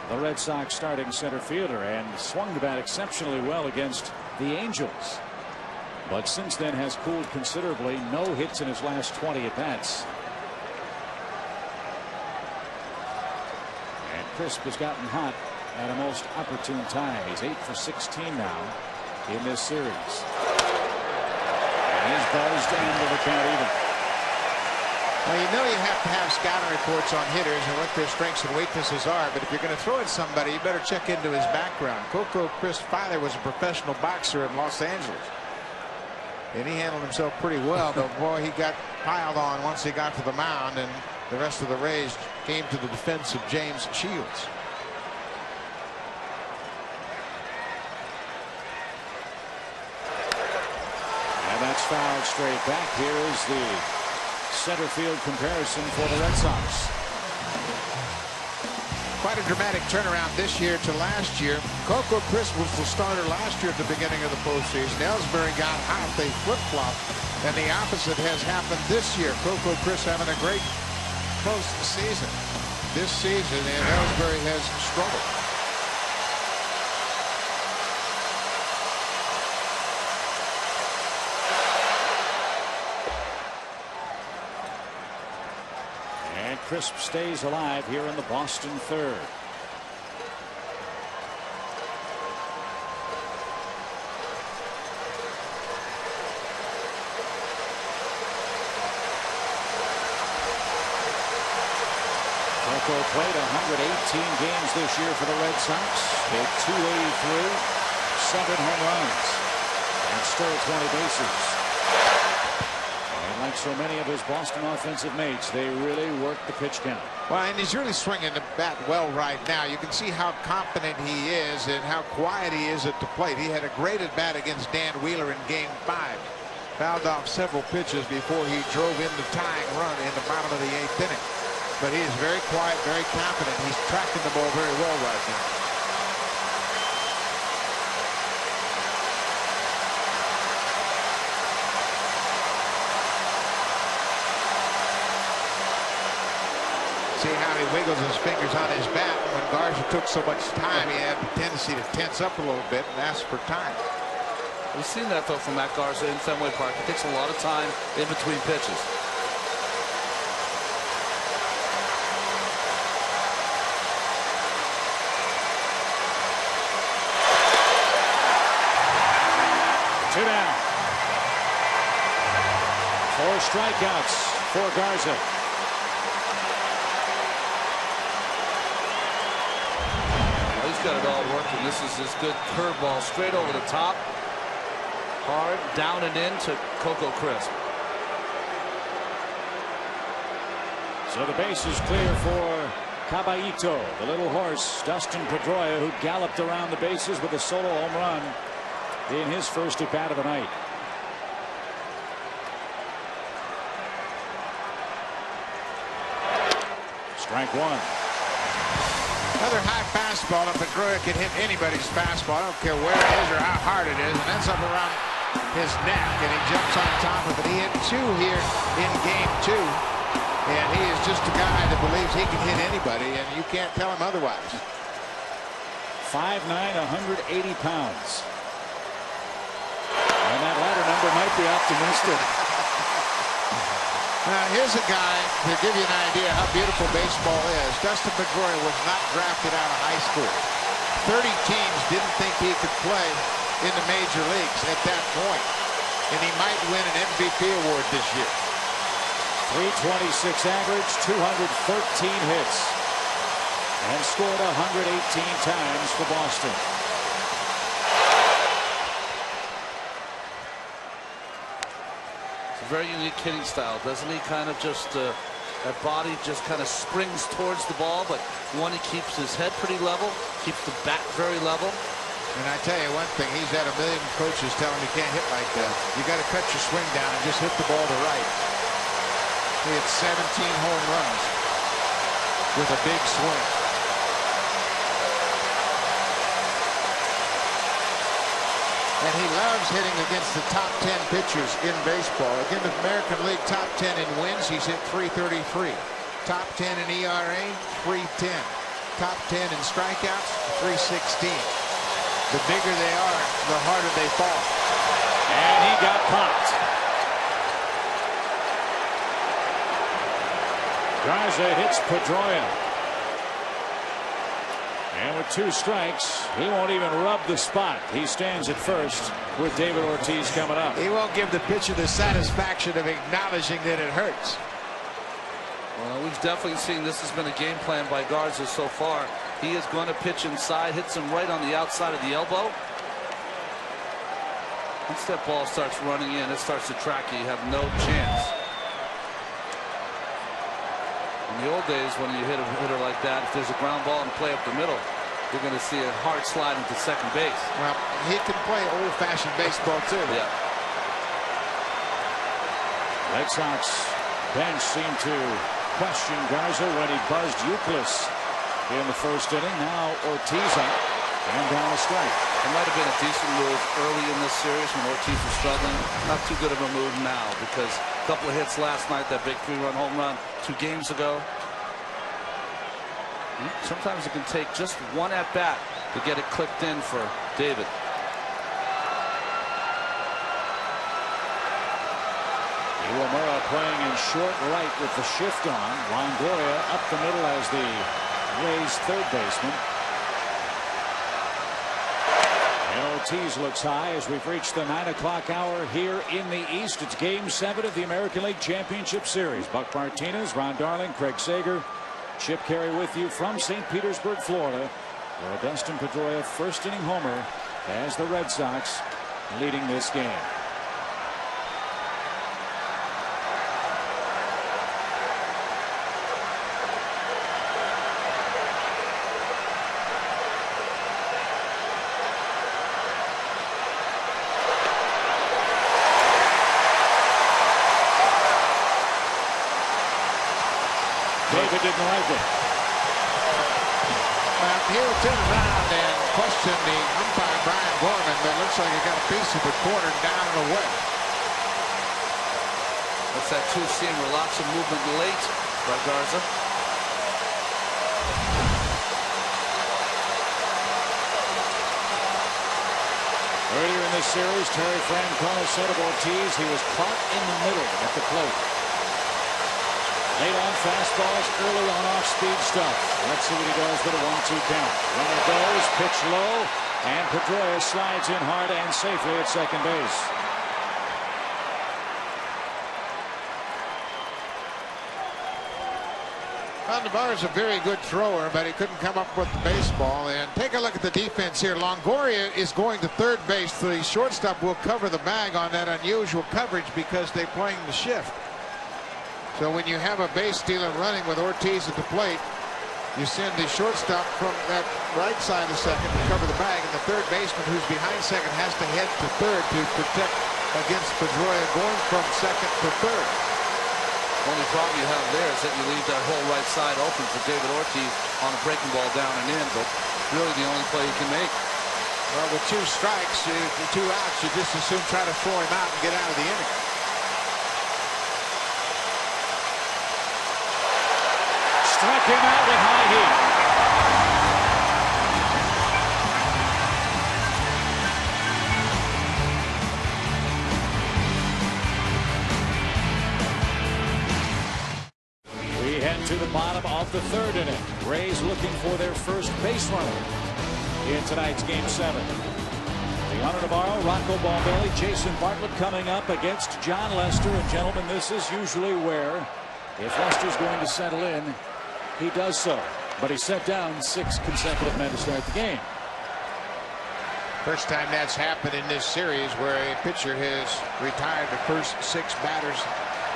the Red Sox starting center fielder and swung the bat exceptionally well against the Angels. But since then has cooled considerably. No hits in his last 20 at bats. And Crisp has gotten hot at a most opportune time. He's 8 for 16 now in this series. And he's buzzed and with the count even. Well, you know you have to have scouting reports on hitters and what their strengths and weaknesses are, but if you're going to throw at somebody, you better check into his background. Coco Crisp father was a professional boxer in Los Angeles, and he handled himself pretty well, but boy, he got piled on once he got to the mound, and the rest of the Rays came to the defense of James Shields. And that's fouled straight back. Here is the center field comparison for the Red Sox. Quite a dramatic turnaround this year to last year. Coco Crisp was the starter last year at the beginning of the postseason. Ellsbury got hot. They flip-flopped. And the opposite has happened this year. Coco Crisp having a great postseason this season, and Ellsbury has struggled. And Crisp stays alive here in the Boston 3rd. Coco played 118 games this year for the Red Sox. Hit .283, 7 home runs, and stole 20 bases. And like so many of his Boston offensive mates, they really work the pitch count. Well, and he's really swinging the bat well right now. You can see how confident he is and how quiet he is at the plate. He had a great at bat against Dan Wheeler in Game 5. Fouled off several pitches before he drove in the tying run in the bottom of the 8th inning. But he is very quiet, very confident. He's tracking the ball very well right now. See how he wiggles his fingers on his bat. When Garza took so much time, he had a tendency to tense up a little bit and ask for time. We've seen that, though, from Matt Garza in Fenway Park. It takes a lot of time in between pitches. Two down. 4 strikeouts for Garza. Well, he's got it all working. This is his good curveball straight over the top. Hard, down and in to Coco Crisp. So the base is clear for Caballito, the little horse, Dustin Pedroia, who galloped around the bases with a solo home run in his first at bat of the night. Strike 1. Another high fastball, and Pedroia can hit anybody's fastball. I don't care where it is or how hard it is, and that's up around his neck, and he jumps on top of it. He hit 2 here in Game 2, and he is just a guy that believes he can hit anybody, and you can't tell him otherwise. 5'9", 180 pounds. And that latter number might be optimistic. Now, here's a guy to give you an idea how beautiful baseball is. Dustin Pedroia was not drafted out of high school. 30 teams didn't think he could play in the major leagues at that point, and he might win an MVP award this year. 326 average, 213 hits, and scored 118 times for Boston. It's a very unique hitting style, doesn't he? Kind of just that body just kind of springs towards the ball, but he keeps his head pretty level, keeps the bat very level. And I tell you one thing, he's had a million coaches tell him you can't hit like that. You got to cut your swing down and just hit the ball to right. He had 17 home runs with a big swing. And he loves hitting against the top 10 pitchers in baseball. Again, the American League top 10 in wins, he's hit .333. Top 10 in ERA, .310. Top 10 in strikeouts, .316. The bigger they are, the harder they fall. And he got popped. Garza hits Pedroia. And with 2 strikes, he won't even rub the spot. He stands at first with David Ortiz coming up. He won't give the pitcher the satisfaction of acknowledging that it hurts. Well, we've definitely seen this has been a game plan by Garza so far. He is going to pitch inside, hits him right on the outside of the elbow. Once that ball starts running in, it starts to track you. You have no chance. In the old days, when you hit a hitter like that, if there's a ground ball and play up the middle, you're going to see a hard slide into second base. Well, he can play old-fashioned baseball, too. Yeah. Red Sox bench seemed to question Garza when he buzzed Euclid in the first inning. Now Ortiz up and down a strike. It might have been a decent move early in this series when Ortiz was struggling. Not too good of a move now because a couple of hits last night, that big 3-run home run 2 games ago. Sometimes it can take just one at bat to get it clicked in for David. Iwamura playing in short right with the shift on. Longoria up the middle as the Rays third baseman. And Ortiz looks high as we've reached the 9 o'clock hour here in the East. It's Game 7 of the American League Championship Series. Buck Martinez, Ron Darling, Craig Sager, Chip Carey with you from St. Petersburg, Florida, where Dustin Pedroia, first inning homer, has the Red Sox leading this game. David didn't like it. He'll turn around and question the umpire, Brian Gorman, but it looks like he got a piece of the corner down and away. That's that two-seamer, lots of movement late by Garza. Earlier in this series, Terry Francona said of Ortiz he was caught in the middle at the plate. Late on fastballs, early on off-speed stuff. Let's see what he does with a 1-2 count. Runner goes, pitch low, and Pedroia slides in hard and safely at second base. Well, Navarro's a very good thrower, but he couldn't come up with the baseball. And take a look at the defense here. Longoria is going to third base. The shortstop will cover the bag on that unusual coverage because they're playing the shift. So when you have a base stealer running with Ortiz at the plate, you send the shortstop from that right side of second to cover the bag, and the third baseman who's behind second has to head to third to protect against Pedroia going from second to third. Only problem you have there is that you leave that whole right side open for David Ortiz on a breaking ball down and in, but really the only play you can make. Well, with 2 strikes, 2 outs, you just as soon try to throw him out and get out of the inning. Struck him out with high heat. We head to the bottom of the 3rd inning. Rays looking for their first base runner in tonight's Game 7. Leonard Navarro, Rocco Baldelli, Jason Bartlett coming up against John Lester. And gentlemen, this is usually where, if Lester's going to settle in, he does so, but he set down 6 consecutive men to start the game. First time that's happened in this series where a pitcher has retired the first 6 batters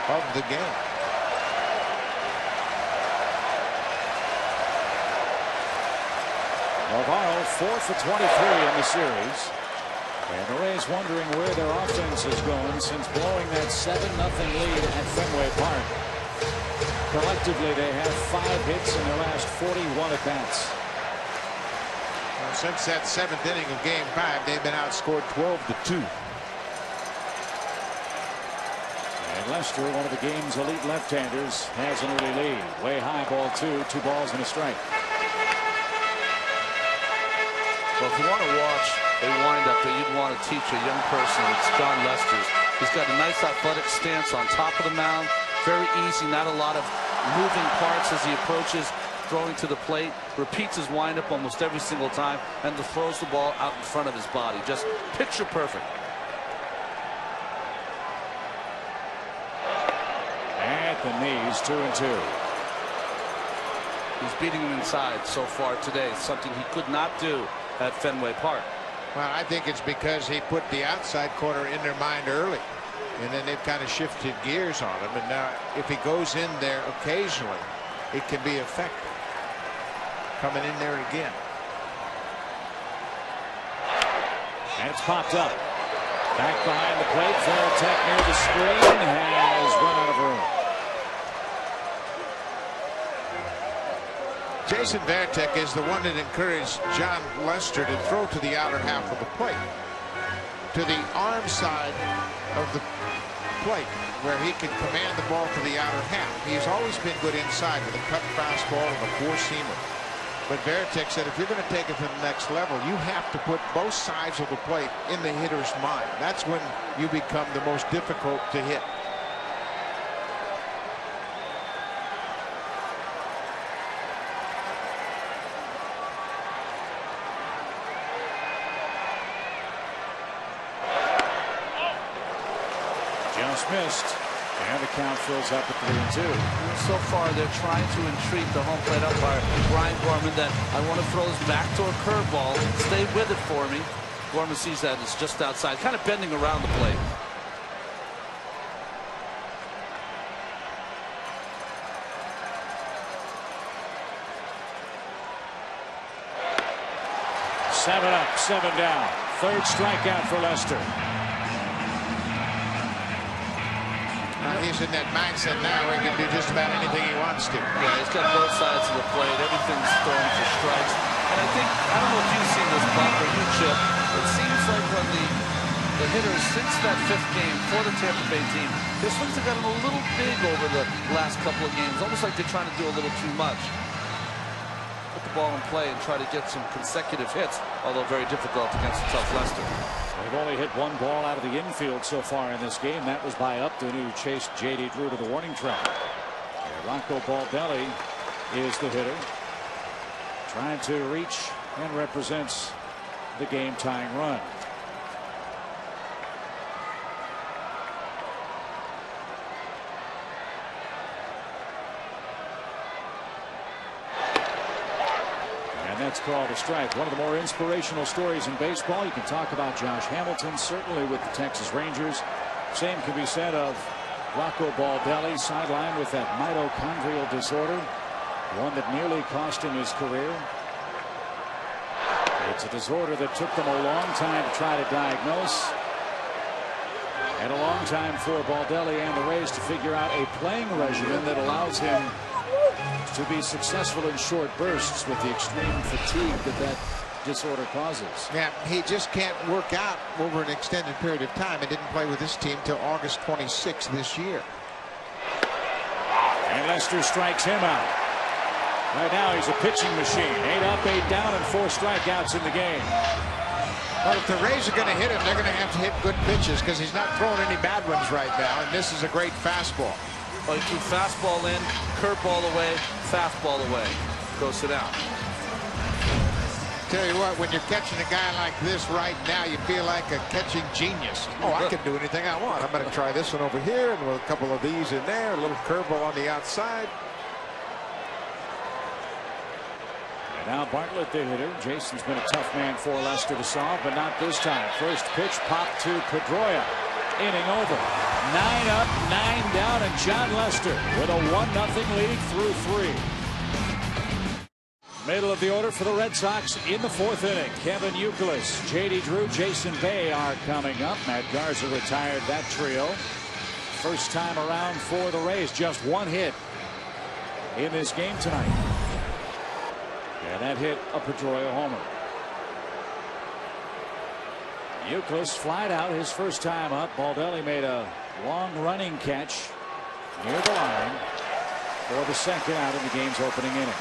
of the game. Navarro 4 for 23 in the series. And the Rays wondering where their offense is going since blowing that 7-0 lead at Fenway Park. Collectively, they have 5 hits in their last 41 at-bats. Well, since that 7th inning of Game 5, they've been outscored 12-2. And Lester, one of the game's elite left-handers, has an early lead. Way high, ball 2, 2 balls and a strike. Well, if you want to watch a windup that you'd want to teach a young person, it's John Lester's. He's got a nice athletic stance on top of the mound. Very easy, not a lot of moving parts as he approaches throwing to the plate. Repeats his windup almost every single time and throws the ball out in front of his body. Just picture perfect. At the knees, 2-2. He's beating him inside so far today, something he could not do at Fenway Park. Well, I think it's because he put the outside corner in their mind early. And then they've kind of shifted gears on him. And now if he goes in there occasionally, it can be effective. Coming in there again. And it's popped up. Back behind the plate. Veritek near the screen has run out of room. Jason Veritek is the one that encouraged John Lester to throw to the outer half of the plate. To the arm side of the plate where he can command the ball to the outer half. He's always been good inside with a cut fastball and a 4-seamer. But Veritek said if you're going to take it to the next level, you have to put both sides of the plate in the hitter's mind. That's when you become the most difficult to hit. Just missed. And the count fills up at 3-2. So far, they're trying to entreat the home plate umpire, Brian Gorman, that I want to throw this back to a curveball. Stay with it for me. Gorman sees that it's just outside, kind of bending around the plate. Seven up, 7 down. Third strikeout for Lester. He's in that mindset now where he can do just about anything he wants to. Yeah, he's got both sides of the plate. Everything's thrown for strikes. And I think, I don't know if you've seen this, Buck, or you, Chip. It seems like when the hitters, since that 5th game for the Tampa Bay team, their swings have gotten a little big over the last couple of games. Almost like they're trying to do a little too much. Put the ball in play and try to get some consecutive hits, although very difficult against a tough Lester. They've only hit 1 ball out of the infield so far in this game. That was by Upton, who chased J.D. Drew to the warning track. Rocco Baldelli is the hitter, trying to reach and represents the game-tying run. That's called a strike. One of the more inspirational stories in baseball. You can talk about Josh Hamilton, certainly with the Texas Rangers. Same can be said of Rocco Baldelli, sidelined with that mitochondrial disorder, one that nearly cost him his career. It's a disorder that took them a long time to try to diagnose, and a long time for Baldelli and the Rays to figure out a playing regimen that allows him to be successful in short bursts with the extreme fatigue that disorder causes. Yeah, he just can't work out over an extended period of time. He didn't play with this team till August 26th this year. And Lester strikes him out. Right now he's a pitching machine. 8 up, 8 down, and 4 strikeouts in the game. But if the Rays are going to hit him, they're going to have to hit good pitches because he's not throwing any bad ones right now, and this is a great fastball. Oh, he threw fastball in, curveball away, fastball away. Go sit down. Tell you what, when you're catching a guy like this right now, you feel like a catching genius. Oh, I can do anything I want. I'm going to try this one over here, and with a couple of these in there, a little curveball on the outside. And now Bartlett, the hitter. Jason's been a tough man for Lester to solve, but not this time. First pitch popped to Pedroia. Inning over. 9 up, 9 down, and John Lester with a 1-0 lead through 3. Middle of the order for the Red Sox in the 4th inning. Kevin Youkilis, J.D. Drew, Jason Bay are coming up. Matt Garza retired that trio. First time around for the Rays. Just 1 hit in this game tonight. And that hit a Pedroia homer. Youkilis flied out his first time up. Baldelli made a long running catch near the line for the 2nd out in the game's opening inning.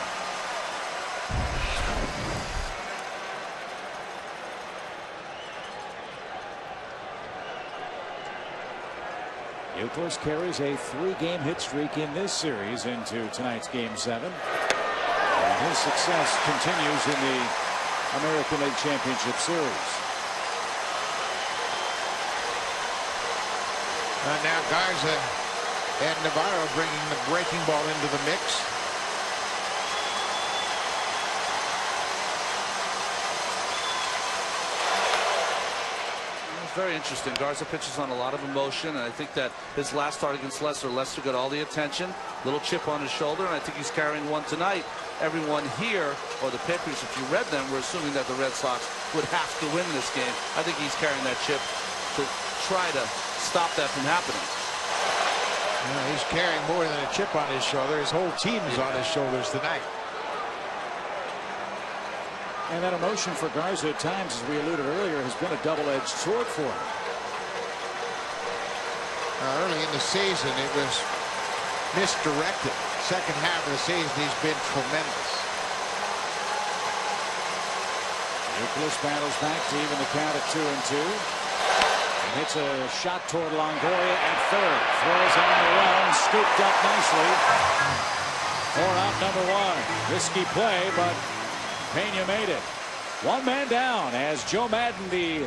Youkilis carries a 3-game hit streak in this series into tonight's Game 7. And his success continues in the American League Championship Series. Now Garza and Navarro bringing the breaking ball into the mix. It's very interesting. Garza pitches on a lot of emotion, and I think that his last start against Lester got all the attention. Little chip on his shoulder, and I think he's carrying one tonight. Everyone here, or the Patriots, if you read them, were assuming that the Red Sox would have to win this game. I think he's carrying that chip to try to stop that from happening. Yeah, he's carrying more than a chip on his shoulder. His whole team is on his shoulders tonight. And that emotion for Garza at times, as we alluded earlier, has been a double-edged sword for him. Early in the season, it was misdirected. Second half of the season, he's been tremendous. Youkilis battles back to even the count at 2-2. Hits a shot toward Longoria at third. Throws on the run, scooped up nicely. For out number 1. Risky play, but Pena made it. 1 man down as Joe Madden, the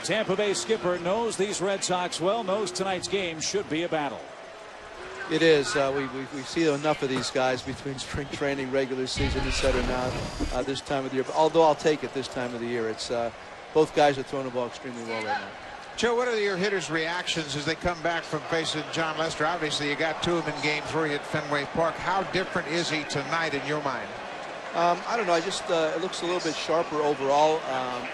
Tampa Bay skipper knows these Red Sox well, knows tonight's game should be a battle. It is. We see enough of these guys between spring training, regular season, etc. now this time of the year. But although I'll take it this time of the year, it's both guys are throwing the ball extremely well right now. Joe, what are your hitters' reactions as they come back from facing John Lester? Obviously, you got two of them in Game 3 at Fenway Park. How different is he tonight in your mind? I don't know. It looks a little bit sharper overall.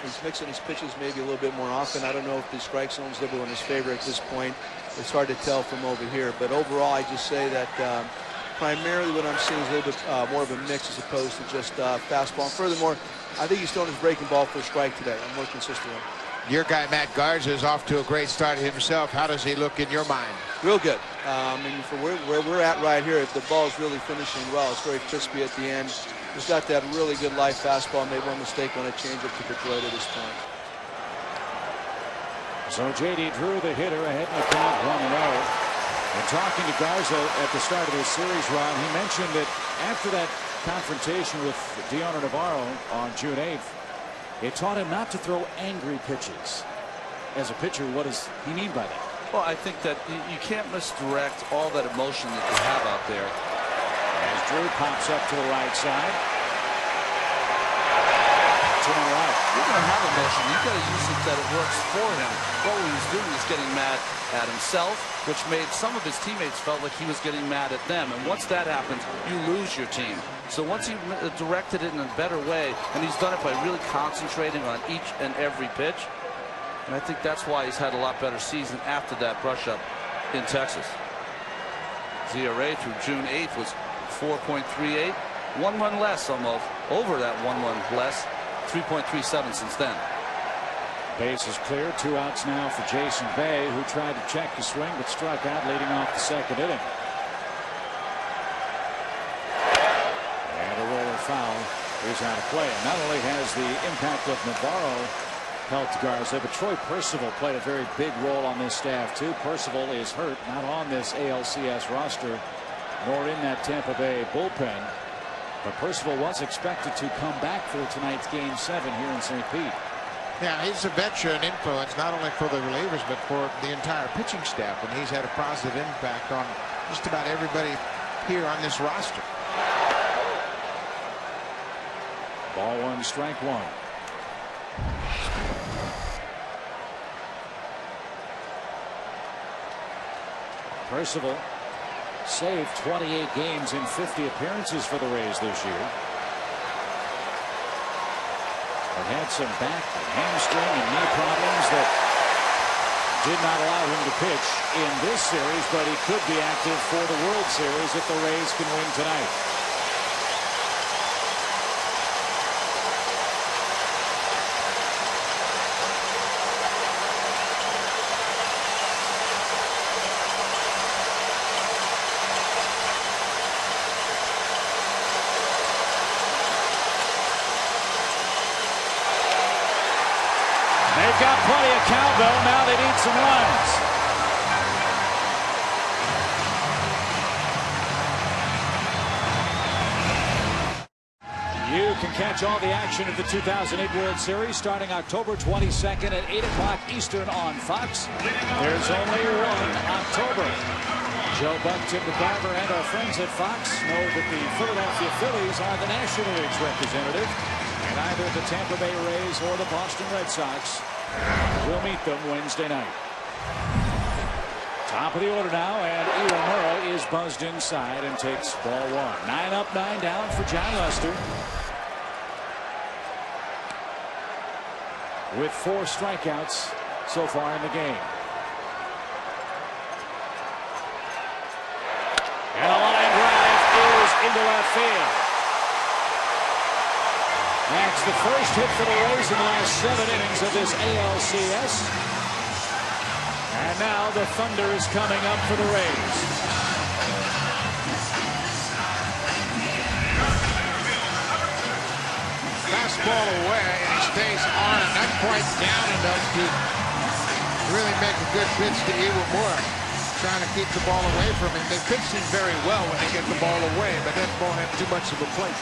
He's mixing his pitches maybe a little bit more often. I don't know if the strike zone's liberal in his favor at this point. It's hard to tell from over here. But overall, I just say that primarily what I'm seeing is a little bit more of a mix as opposed to just fastball. And furthermore, I think he's throwing his breaking ball for a strike today. I'm more consistent with him. Your guy, Matt Garza, is off to a great start himself. How does he look in your mind? Real good. And for where we're at right here, if the ball is really finishing well, it's very crispy at the end. He's got that really good live fastball. Made one mistake on a changeup to get right at this point. So J.D. Drew, the hitter, ahead in the count 1-0. And talking to Garza at the start of this series, Ron, he mentioned that after that confrontation with Deoner Navarro on June 8th, it taught him not to throw angry pitches. As a pitcher, what does he mean by that? Well, I think that you can't misdirect all that emotion that you have out there. As Drew pops up to the right side. 2 on the right. You're going to have emotion. You've got to use it that it works for him. What he was doing is getting mad at himself, which made some of his teammates felt like he was getting mad at them. And once that happens, you lose your team. So once he directed it in a better way, and he's done it by really concentrating on each and every pitch, and I think that's why he's had a lot better season after that brush up in Texas. ZRA through June 8th was 4.38, 1 run less almost, over that 1 run less, 3.37 since then. Base is clear. 2 outs now for Jason Bay, who tried to check the swing but struck out leading off the second inning. And a roller foul is out of play. And not only has the impact of Navarro helped Garza, but Troy Percival played a very big role on this staff too. Percival is hurt, not on this ALCS roster, nor in that Tampa Bay bullpen. But Percival was expected to come back for tonight's Game 7 here in St. Pete. Yeah, he's a veteran influence, not only for the relievers, but for the entire pitching staff. And he's had a positive impact on just about everybody here on this roster. Ball 1, strike 1. Percival saved 28 games in 50 appearances for the Rays this year. But had some back and hamstring and knee problems that did not allow him to pitch in this series, but he could be active for the World Series if the Rays can win tonight. They've got plenty of cowbell. Now they need some runs. You can catch all the action of the 2008 World Series starting October 22nd at 8 o'clock Eastern on Fox. There's only one October. Joe Buck, Tim McCarver, and our friends at Fox know that the Philadelphia Phillies are the National League's representative, and either the Tampa Bay Rays or the Boston Red Sox will meet them Wednesday night. Top of the order now, and Iwamura is buzzed inside and takes ball 1. 9 up, 9 down for John Lester, with 4 strikeouts so far in the game. And a line drive is into left field. That's the first hit for the Rays in the last 7 innings of this ALCS. And now the thunder is coming up for the Rays. Fastball away, and he stays on it, not quite down enough to really make a good pitch to Iwamura. Trying to keep the ball away from him. They pitch him very well when they get the ball away, but that ball had too much of a plate.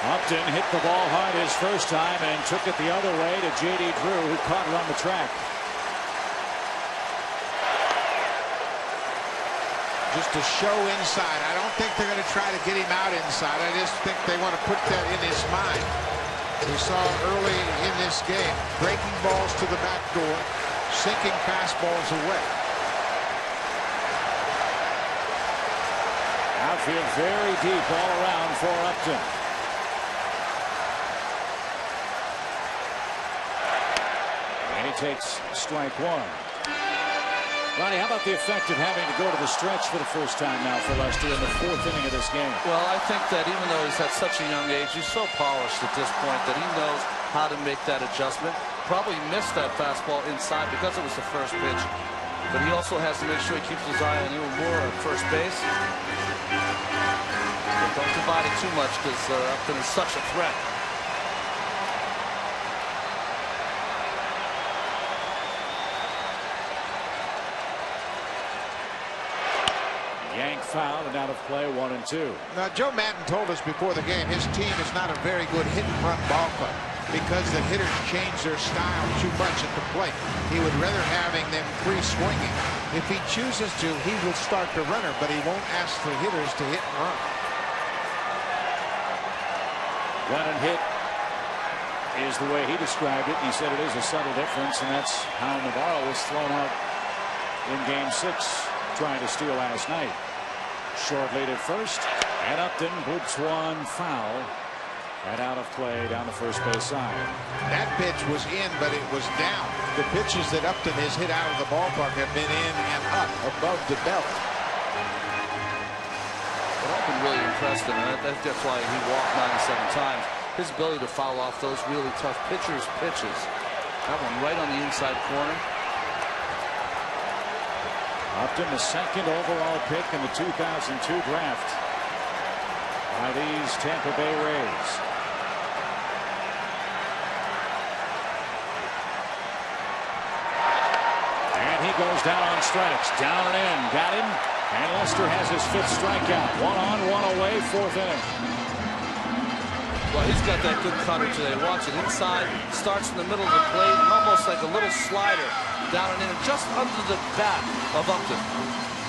Upton hit the ball hard his first time and took it the other way to J.D. Drew, who caught it on the track. Just to show inside. I don't think they're going to try to get him out inside. I just think they want to put that in his mind. We saw early in this game, breaking balls to the back door, sinking fastballs away. Outfield very deep all around for Upton. And he takes strike one. Ronnie, how about the effect of having to go to the stretch for the first time now for Lester in the 4th inning of this game? Well, I think that even though he's at such a young age, he's so polished at this point that he knows how to make that adjustment. Probably missed that fastball inside because it was the first pitch. But he also has to make sure he keeps his eye on even more at first base. But don't divide it too much because Upton is such a threat. Yank foul and out of play, 1-2. Now, Joe Madden told us before the game his team is not a very good hit-and-run ball club because the hitters change their style too much at the plate. He would rather having them free swinging. If he chooses to, he will start the runner, but he won't ask the hitters to hit and run. Run and hit is the way he described it. He said it is a subtle difference, and that's how Navarro was thrown out in Game 6 trying to steal last night. Short lead at first, and Upton boots one foul and out of play down the first base side. That pitch was in, but it was down. The pitches that Upton has hit out of the ballpark have been in and up above the belt. But I've been really impressed, and that's why he walked 97 times. His ability to foul off those really tough pitchers' pitches. That one right on the inside corner. Upton, the 2nd overall pick in the 2002 draft by these Tampa Bay Rays. And he goes down on strikes. Down and in. Got him. And Lester has his 5th strikeout. 1 on, 1 away, 4th inning. Well, he's got that good cutter today. Watch it inside. Starts in the middle of the plate. Almost like a little slider. Down and in, just under the bat of Upton.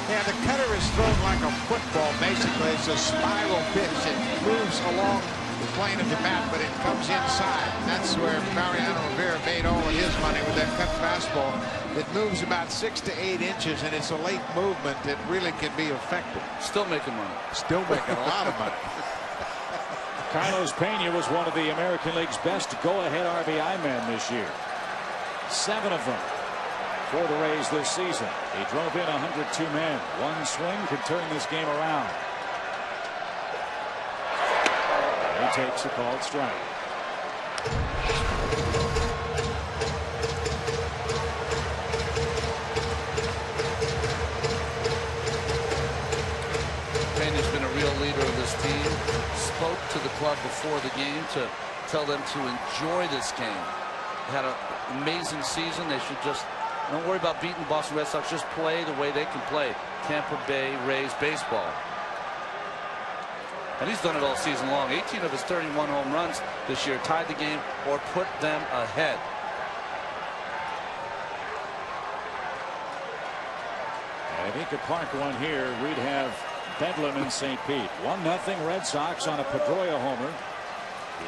Yeah, the cutter is thrown like a football, basically. It's a spiral pitch. It moves along the plane of the bat, but it comes inside. That's where Mariano Rivera made all of his money with that cut fastball. It moves about 6 to 8 inches, and it's a late movement that really can be effective. Still making money. Still making a lot of money. Carlos Pena was one of the American League's best go-ahead RBI men this year. 7 of them for the Rays this season. He drove in 102 men. One swing could turn this game around. He takes a called strike. Pena's been a real leader of this team. Spoke to the club before the game to tell them to enjoy this game. Had an amazing season. They should just don't worry about beating the Boston Red Sox. Just play the way they can play Tampa Bay Rays baseball. And he's done it all season long. 18 of his 31 home runs this year tied the game or put them ahead. And if he could park one here, we'd have Bedlam in St. Pete. 1-0 Red Sox on a Pedroia homer.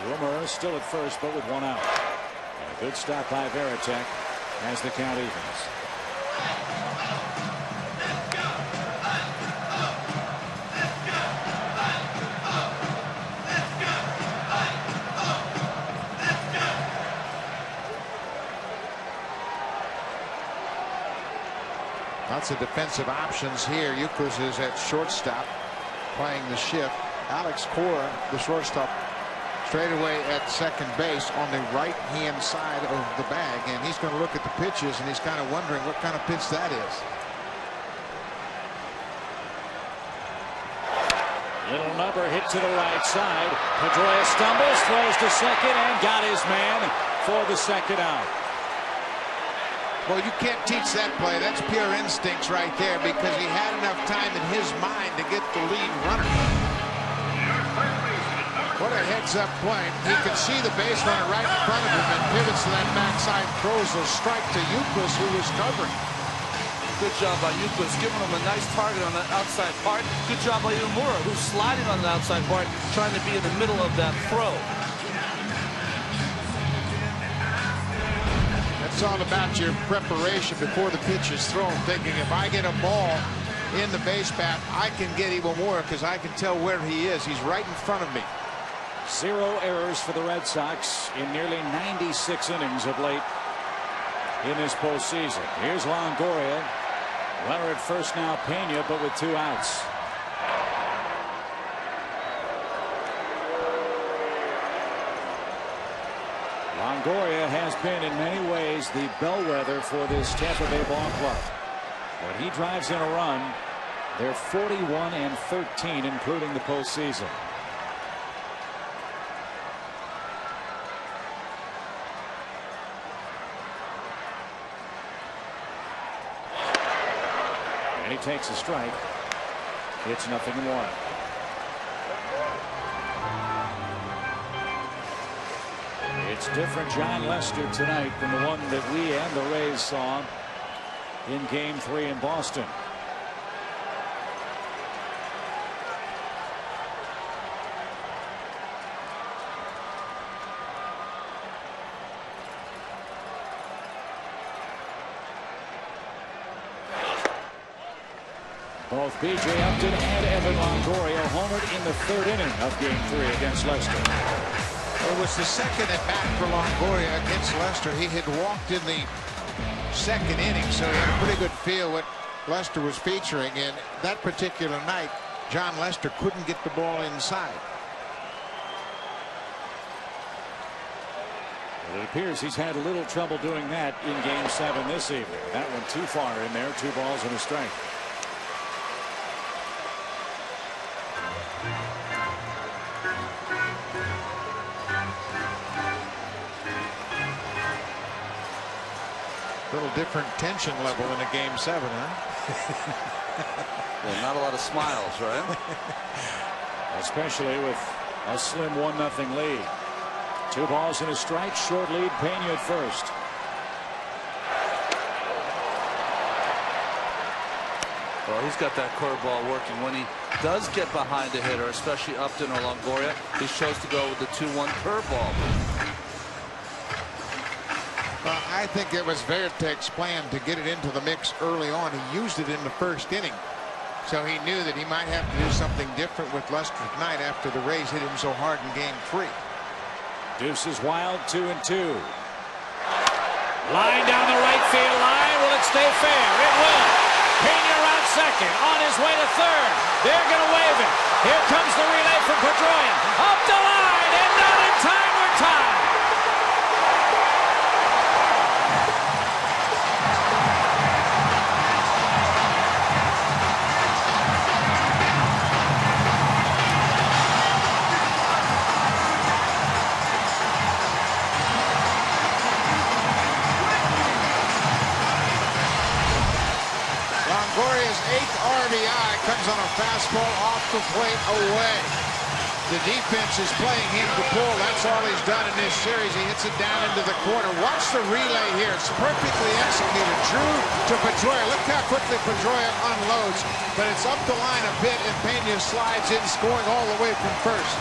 Rumor is still at first, but with 1 out. And a good stop by Varitek as the count evens. Lots of defensive options here. Euchers is at shortstop playing the shift. Alex Cora, the shortstop, straight away at second base on the right-hand side of the bag. And he's going to look at the pitches, and he's kind of wondering what kind of pitch that is. Little number hit to the right side. Pedroia stumbles, throws to second, and got his man for the second out. Well, you can't teach that play. That's pure instincts right there because he had enough time in his mind to get the lead runner. What a heads-up play. He can see the base runner right in front of him and pivots to that backside, throws a strike to Euclid, who was covering. Good job by Euclid, giving him a nice target on that outside part. Good job by Imura, who's sliding on the outside part, trying to be in the middle of that throw. It's all about your preparation before the pitch is thrown, thinking if I get a ball in the base path, I can get even more because I can tell where he is. He's right in front of me. 0 errors for the Red Sox in nearly 96 innings of late in this postseason. Here's Longoria. Runner at first now, Pena, but with 2 outs. Longoria has been in many ways the bellwether for this Tampa Bay ball club. When he drives in a run, they're 41-13, including the postseason. And he takes a strike. It's 0-1. It's different John Lester tonight than the one that we and the Rays saw in Game 3 in Boston. Both B.J. Upton and Evan Longoria homered in the 3rd inning of Game 3 against Lester. It was the second at bat for Longoria against Lester. He had walked in the 2nd inning, so he had a pretty good feel what Lester was featuring. And that particular night, John Lester couldn't get the ball inside. Well, it appears he's had a little trouble doing that in Game 7 this evening. That one too far in there. 2 balls and a strike. Little different tension level in a Game 7, huh? Well, not a lot of smiles, right? Especially with a slim 1-0 lead. 2 balls and a strike. Short lead. Pena at first. Well, he's got that curveball working. When he does get behind a hitter, especially Upton or Longoria, he chose to go with the 2-1 curveball. Well, I think it was Vertek's plan to get it into the mix early on. He used it in the 1st inning. So he knew that he might have to do something different with Lester tonight after the Rays hit him so hard in Game 3. Deuce is wild. 2-2. Line down the right field line. Will it stay fair? It will. Pena around second. On his way to 3rd. They're going to wave it. Here comes the relay from Pedroia. Up the line and not in time. We're tied. Longoria's 8th RBI comes on a fastball off the plate away. The defense is playing him to pull. That's all he's done in this series. He hits it down into the corner. Watch the relay here. It's perfectly executed. Drew to Pedroia. Look how quickly Pedroia unloads. But it's up the line a bit, and Pena slides in, scoring all the way from first.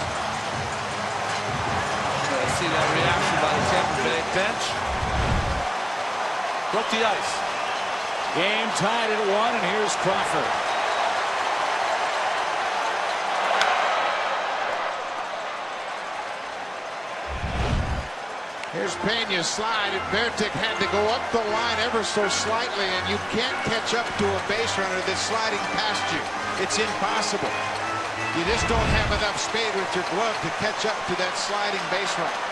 I see that reaction by the Tampa Bay bench. Broke the ice. Game tied at 1, and here's Crawford. Here's Pena's slide, and Vertek had to go up the line ever so slightly, and you can't catch up to a base runner that's sliding past you. It's impossible. You just don't have enough speed with your glove to catch up to that sliding base runner.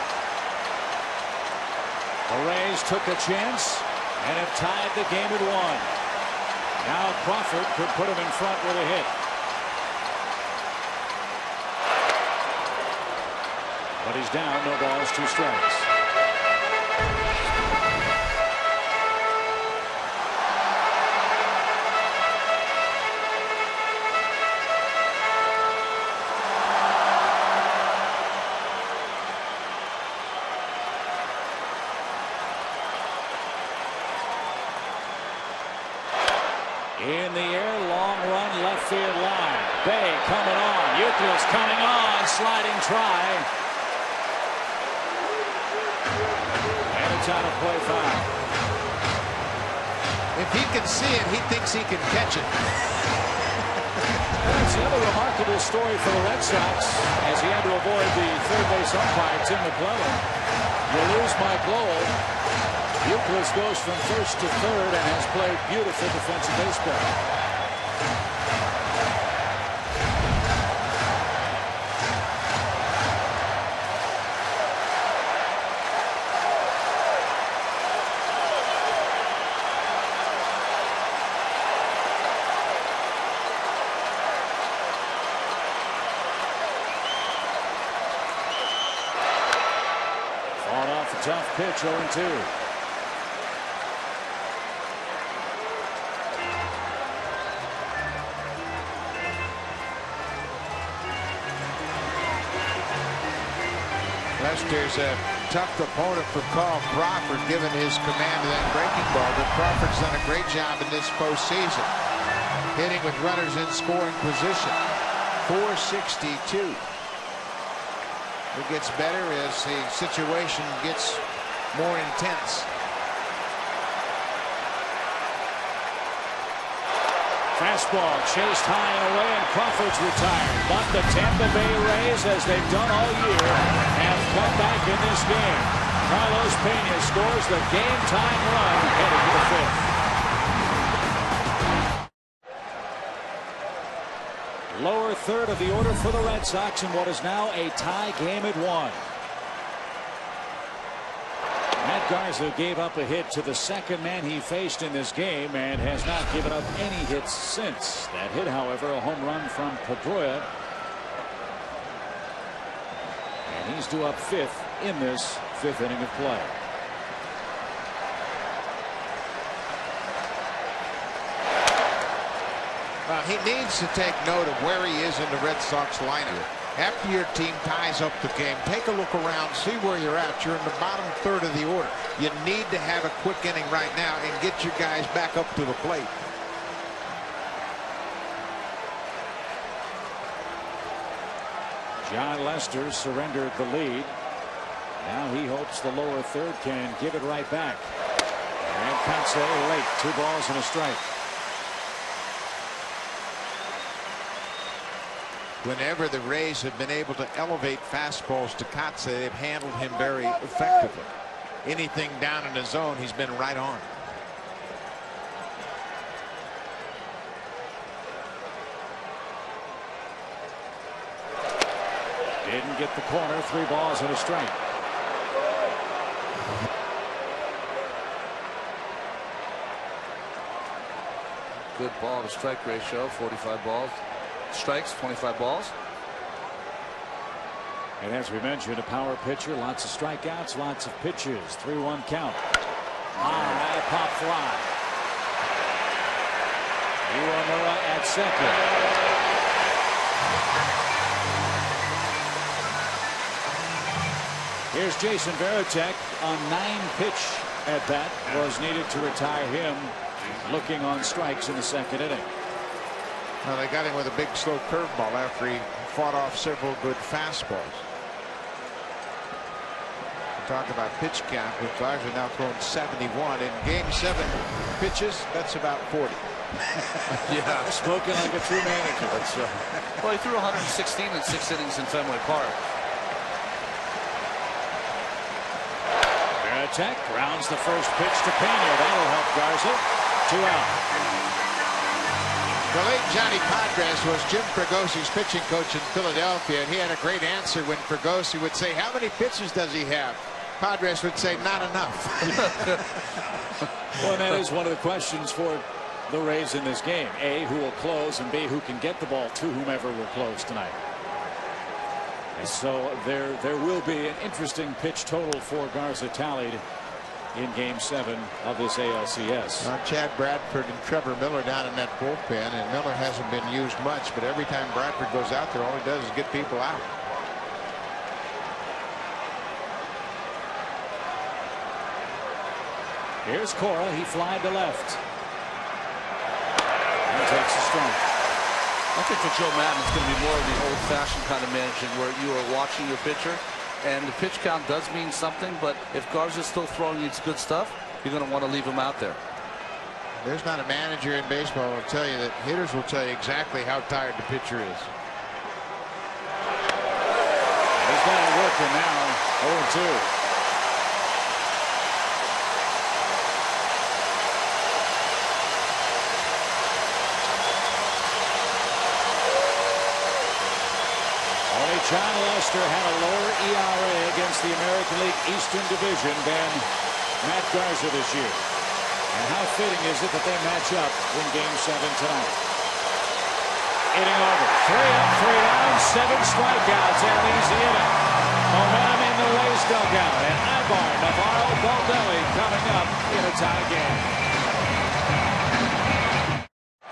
The Rays took a chance and have tied the game at 1. Now Crawford could put him in front with a hit. But he's down. No balls, 2 strikes. In the air, long run, left field line. Bay coming on. Euclid's coming on. Sliding try. And it's out of play foul. If he can see it, he thinks he can catch it. That's another remarkable story for the Red Sox, as he had to avoid the third base umpire, Tim McClellan. You lose Mike Lowell. Euclid goes from first to third and has played beautiful defensive baseball. Fought off a tough pitch, 0-2. Lester's a tough opponent for Carl Crawford, given his command of that breaking ball. But Crawford's done a great job in this postseason, hitting with runners in scoring position. 462. It gets better as the situation gets more intense. Fastball chased high and away, and Crawford's retired. But the Tampa Bay Rays, as they've done all year, have come back in this game. Carlos Pena scores the game-time run heading to the fifth. Lower third of the order for the Red Sox in what is now a tie game at 1. Matt Garza gave up a hit to the second man he faced in this game and has not given up any hits since. That hit, however, a home run from Pedroia. And he's due up fifth in this fifth inning of play. He needs to take note of where he is in the Red Sox lineup. After your team ties up the game, take a look around, see where you're at. You're in the bottom third of the order. You need to have a quick inning right now and get your guys back up to the plate. John Lester surrendered the lead. Now he hopes the lower third can give it right back. And Kontze late, 2 balls and a strike. Whenever the Rays have been able to elevate fastballs to Kontze, they've handled him very effectively. Anything down in the zone, he's been right on. Didn't get the corner, 3 balls and a strike. Good ball to strike ratio, 45 balls. Strikes, 25 balls. And as we mentioned, a power pitcher, lots of strikeouts, lots of pitches. 3-1 count. High pop fly. Iwamura at second. Here's Jason Varitek on 9-pitch at bat. Was needed to retire him, looking on strikes in the second inning. Well, they got him with a big slow curveball after he fought off several good fastballs. Talk about pitch count, with Garza now throwing 71 in game 7 pitches. That's about 40. Yeah, Spoken like a true manager. That's well, he threw 116 in 6 innings in Fenway Park. Varitek grounds the first pitch to Pena. That'll help Garza. 2 out. The late Johnny Padres was Jim Fragosi's pitching coach in Philadelphia, and he had a great answer when Fragosi would say, "How many pitches does he have?" Padres would say, "Not enough." Well, that is one of the questions for the Rays in this game. A, who will close, and B, who can get the ball to whomever will close tonight. And so there will be an interesting pitch total for Garza tallied in game 7 of this ALCS. Chad Bradford and Trevor Miller down in that bullpen, and Miller hasn't been used much, but every time Bradford goes out there, all he does is get people out. Here's Cora. He flied to left. And takes a strike. I think for Joe Madden, it's going to be more of the old-fashioned kind of managing where you are watching your pitcher, and the pitch count does mean something, but if Garza's still throwing you good stuff, you're going to want to leave him out there. There's not a manager in baseball who will tell you that hitters will tell you exactly how tired the pitcher is. He's got it working now. 0-2. John Lester had a lower ERA against the American League Eastern Division than Matt Garza this year. And how fitting is it that they match up in Game 7 tonight? Inning over. 3 up, 3 down, 7 strikeouts, and an easy inning. Momentum in the Rays dugout, and Ibar, Navarro, Baldelli coming up in a tie game.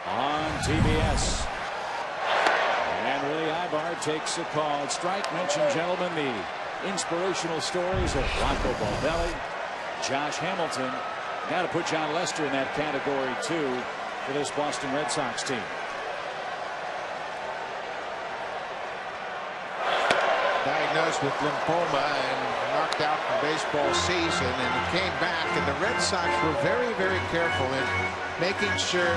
On TBS. Takes a call. Strike. Mentioned, gentlemen, the inspirational stories of Rocco Baldelli, Josh Hamilton. Got to put John Lester in that category too for this Boston Red Sox team. Diagnosed with lymphoma and knocked out the baseball season, and he came back, and the Red Sox were very, very careful in making sure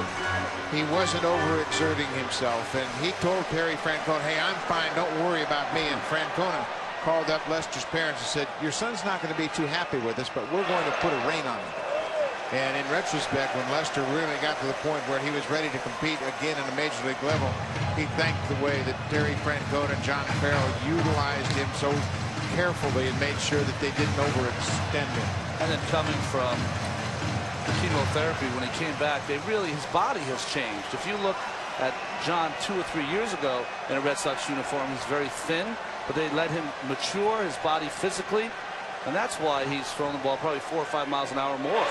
he wasn't overexerting himself. And he told Terry Francona, hey, I'm fine, don't worry about me. And Francona called up Lester's parents and said, your son's not going to be too happy with us, but we're going to put a rein on him. And in retrospect, when Lester really got to the point where he was ready to compete again at a major league level, he thanked the way that Terry Francona and John Farrell utilized him so carefully and made sure that they didn't overextend him. And then coming from chemotherapy, when he came back, his body has changed. If you look at John 2 or 3 years ago in a Red Sox uniform, he's very thin, but they let him mature his body physically, and that's why he's throwing the ball probably 4 or 5 miles an hour more.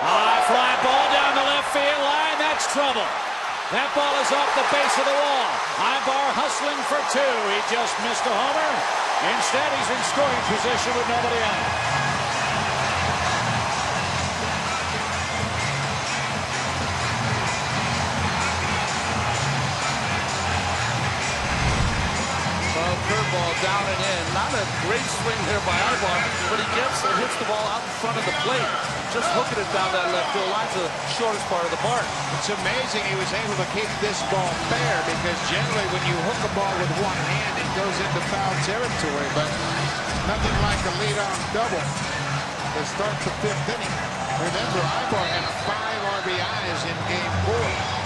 High fly ball down the left field line. That's trouble. That ball is off the base of the wall. Ibar hustling for 2. He just missed a homer. Instead, he's in scoring position with nobody out. Curveball down and in. Not a great swing here by Ibar, but he gets and hits the ball out in front of the plate. Just hooking it down that left field line to the shortest part of the park. It's amazing he was able to keep this ball fair, because generally when you hook a ball with one hand, it goes into foul territory, but nothing like a leadoff double to start the 5th inning. Remember, Ibar had 5 RBIs in Game 4.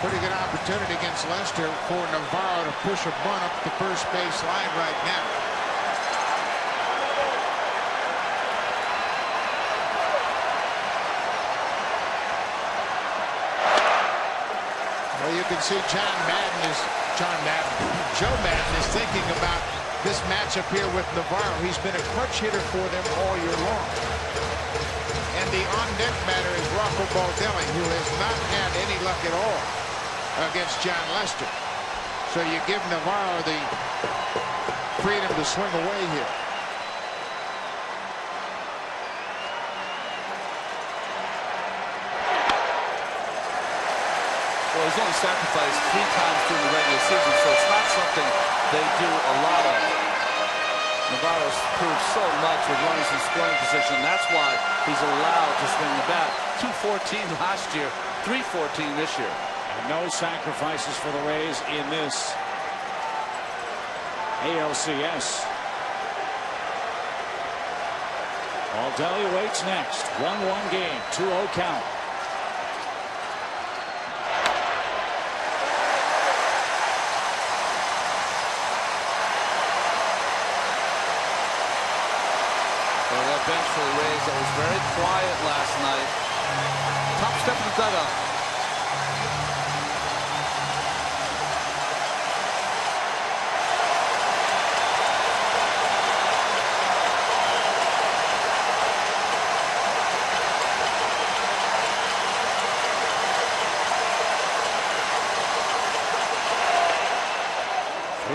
Pretty good opportunity against Lester for Navarro to push a bunt up the first base line right now. Well, you can see Joe Madden is thinking about this matchup here with Navarro. He's been a clutch hitter for them all year long. And the on-deck batter is Rocco Baldelli, who has not had any luck at all against John Lester. So you give Navarro the freedom to swing away here. Well, he's only sacrificed 3 times during the regular season, so it's not something they do a lot of. Navarro's proved so much with runners in scoring position. That's why he's allowed to swing the bat. 214 last year, 314 this year. And no sacrifices for the Rays in this ALCS. Baldelli waits next. 1-1 game. 2-0 count. Well, that bench for the Rays that was very quiet last night. Top step of the dugout.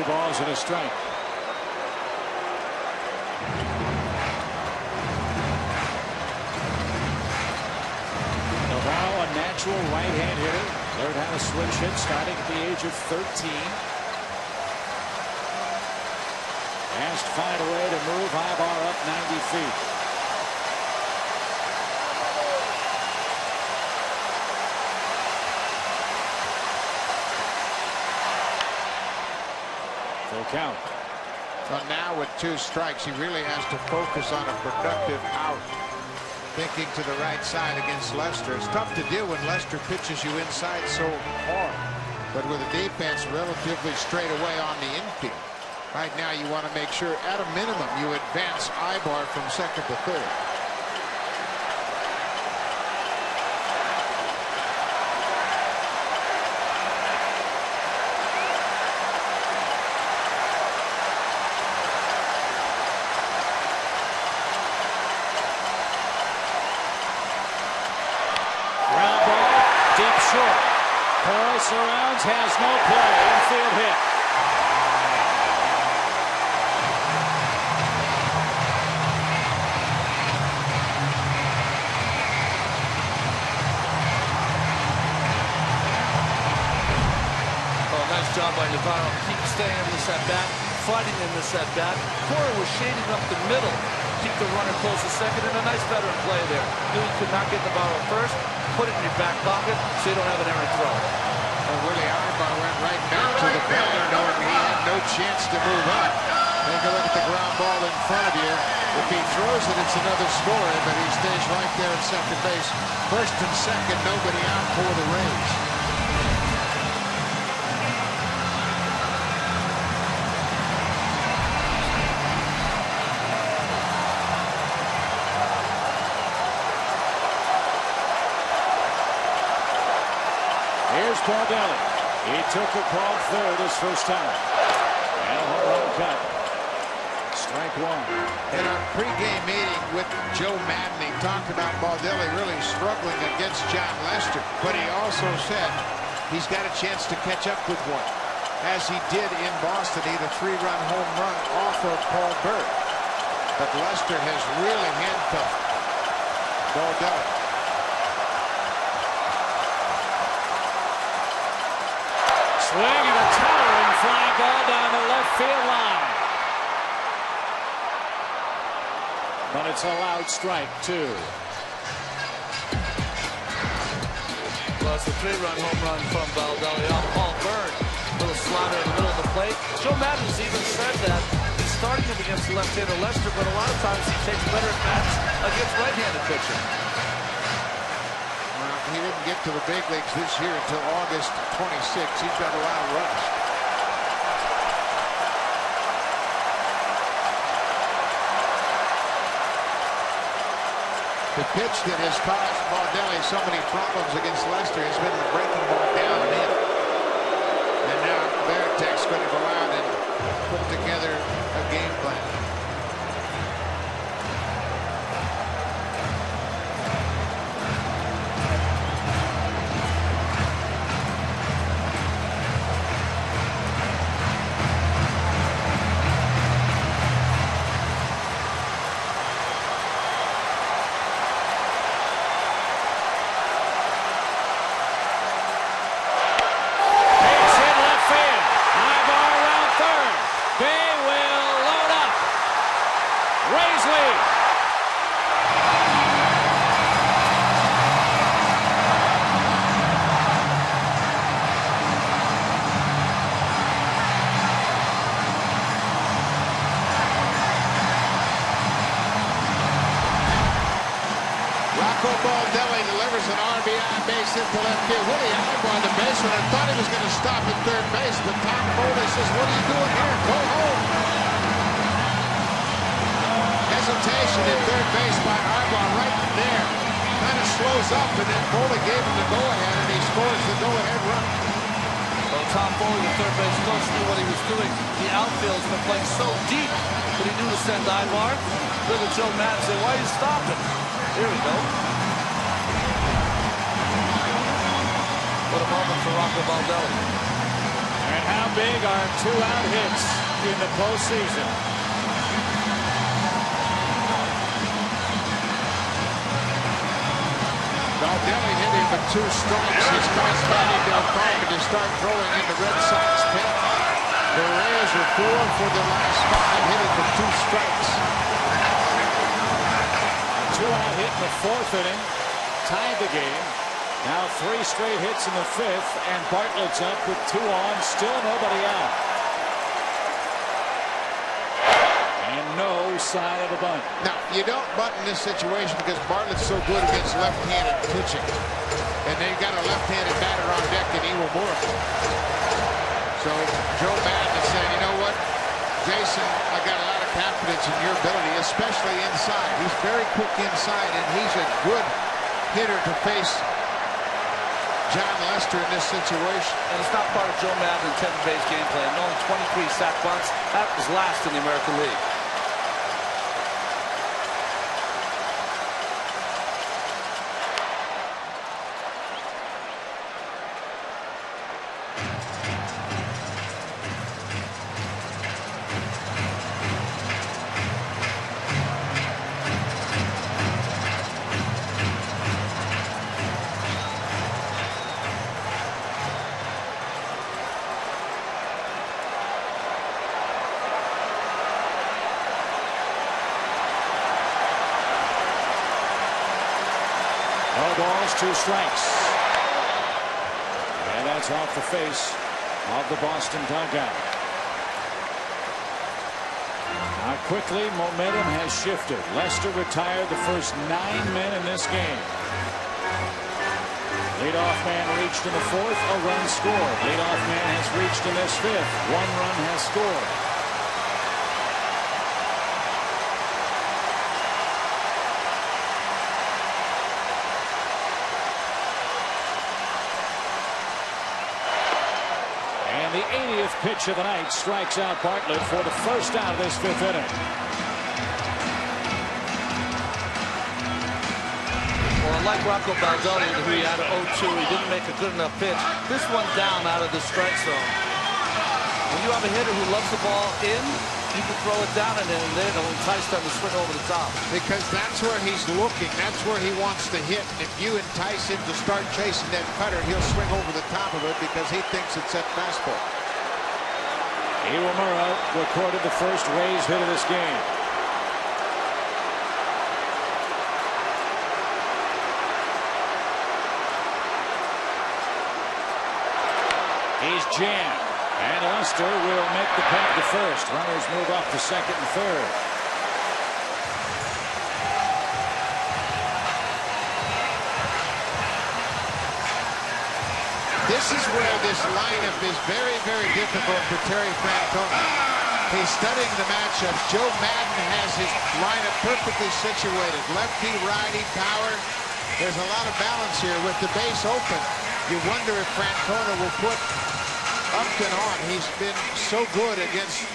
Balls and a strike. Navarro, a natural right right-hand hitter. Learned how to switch hit starting at the age of 13. Has to find a way to move Ibar up 90 feet. Full count. Well, now with 2 strikes, he really has to focus on a productive out. Thinking to the right side against Lester. It's tough to deal when Lester pitches you inside so hard. But with the defense relatively straight away on the infield. Right now you want to make sure at a minimum you advance Ibar from second to third. Short. Pearl surrounds, has no play. Infield hit. Oh, nice job by Navarro. Keep staying in this at bat, fighting in this at bat. Cora was shading up the middle. Keep the runner close to second, and a nice veteran play there. Knew he could not get Navarro first. Put it in your back pocket so you don't have an errant throw. Well, Willie Ibar went right back to the batter, knowing he had no chance to move up. Take a look at the ground ball in front of you. If he throws it, it's another story, but he stays right there at second base. First and second, nobody out for the Rays. Here's Baldelli. He took a call third his first time. And a home run cut. Strike 1. In our pregame meeting with Joe Madden, he talked about Baldelli really struggling against John Lester, but he also said he's got a chance to catch up with one, as he did in Boston. He had a 3-run home run off of Paul Byrd, but Lester has really handcuffed Baldelli. Swing and a towering fly ball down the left field line. But it's a loud strike, 2. Well, it's a 3-run home run from Baldelli off Paul Byrd. Little slider in the middle of the plate. Joe Madden's even said that he's starting him against left-hander Lester, but a lot of times he takes better bats against right-handed pitching. He didn't get to the big leagues this year until August 26. He's got a lot of rust. The pitch that has caused Baldelli so many problems against Lester has been the breaking ball down and in. And now Veritek's going to go out and put together a game plan. Baldelli delivers an RBI base hit to left field. Willie Ibar, the baseman, I thought he was going to stop at third base, but Tom Foley says, "What are you doing here? Go home." Hesitation at third base by Ibar right there. Kind of slows up, and then Foley gave him the go-ahead, and he scores the go-ahead run. Well, Tom Foley, the third base coach, knew what he was doing. The outfield's been playing so deep that he knew to send Ibar. Look at Joe Madden say, "Why are you stopping?" Here we go. What a moment for Rocco Baldelli. And how big are 2-out hits in the postseason? Baldelli hit him a 2 strikes. It's caused Manny Delcarmen to start throwing in the Red Sox pen. The Rays are 4 for the last 5, hitting with 2 strikes. A 2-out hit in the 4th inning tied the game. Now 3 straight hits in the 5th, and Bartlett's up with 2 on, still nobody out. And no sign of a bunt. Now, you don't bunt in this situation because Bartlett's so good against left-handed pitching. And they've got a left-handed batter on deck in Iwamura. So Joe Madden is saying, you know what, Jason, I got a lot of confidence in your ability, especially inside. He's very quick inside, and he's a good hitter to face John Lester in this situation. And it's not part of Joe Madden and Tampa Bay's game plan. Only 23 sack bunts. That was last in the American League. No balls, 2 strikes. And that's off the face of the Boston dugout. Now quickly, momentum has shifted. Lester retired the first 9 men in this game. Leadoff man reached in the 4th, a run scored. Leadoff man has reached in this 5th. 1 run has scored. The 80th pitch of the night strikes out Bartlett for the first out of this 5th inning. Well, like Rocco Baldelli, who he had an 0-2, he didn't make a good enough pitch. This one down out of the strike zone. When you have a hitter who loves the ball in, you can throw it down and then it'll entice them to swing over the top. Because that's where he's looking. That's where he wants to hit. And if you entice him to start chasing that cutter, he'll swing over the top of it because he thinks it's that fastball. Iwamura recorded the first Rays hit of this game. He's jammed. And Lester will make the path to first. Runners move off to 2nd and 3rd. This is where this lineup is very, very difficult for Terry Francona. He's studying the matchups. Joe Madden has his lineup perfectly situated. Lefty, righty, power. There's a lot of balance here with the base open. You wonder if Francona will put Upton on. He's been so good against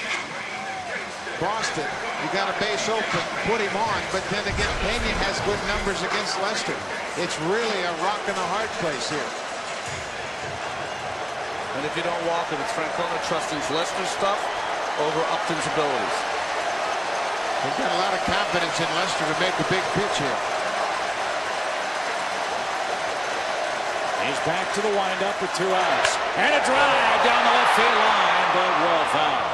Boston. You got a base open, put him on, but then again, Pena has good numbers against Lester. It's really a rock and a hard place here. And if you don't walk it, it's Francona trusting Lester's stuff over Upton's abilities. They've got a lot of confidence in Lester to make a big pitch here. He's back to the windup with 2 outs. And a drive down the left field line, but well fouled.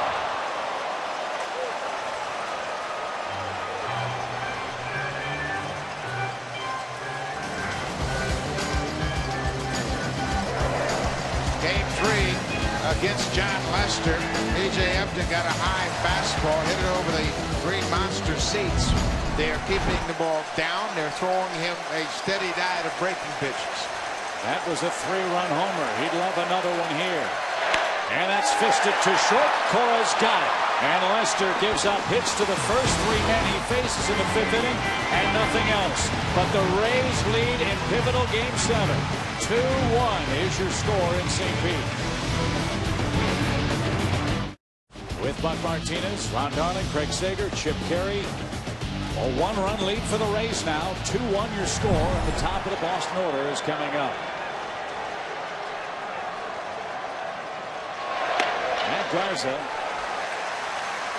Game 3 against John Lester. A.J. Upton got a high fastball, hit it over the Green Monster seats. They are keeping the ball down. They're throwing him a steady diet of breaking pitches. That was a 3-run homer. He'd love another one here. And that's fisted to short. Cora's got it. And Lester gives up hits to the first 3 men he faces in the 5th inning and nothing else. But the Rays lead in pivotal Game 7. 2-1 is your score in St. Pete. With Buck Martinez, Ron Darling, Craig Sager, Chip Carey. A 1-run lead for the Rays now. 2-1 your score. At the top of the Boston order is coming up. Matt Garza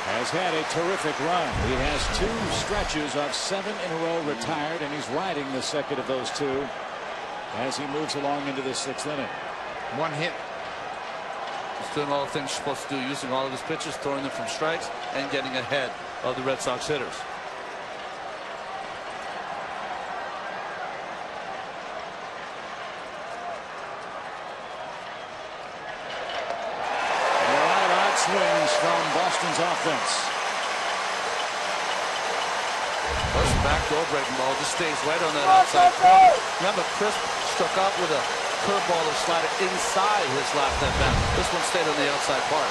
has had a terrific run. He has 2 stretches of 7 in a row retired, and he's riding the second of those 2. as he moves along into the 6th inning. 1 hit. He's doing all the things you're supposed to do, using all of his pitches, throwing them from strikes, and getting ahead of the Red Sox hitters. Swings from Boston's offense. First backdoor breaking ball just stays right on that outside corner. Remember, Chris struck out with a curveball or slider inside his last at bat. This one stayed on the outside part.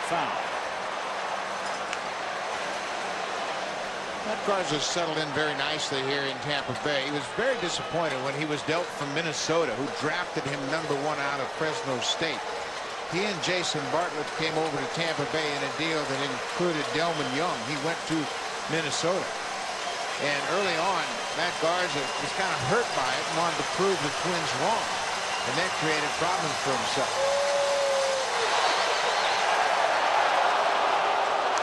Foul. Matt Garza settled in very nicely here in Tampa Bay. He was very disappointed when he was dealt from Minnesota, who drafted him #1 out of Fresno State. He and Jason Bartlett came over to Tampa Bay in a deal that included Delman Young. He went to Minnesota. And early on, Matt Garza was kind of hurt by it and wanted to prove the Twins wrong. And that created problems for himself.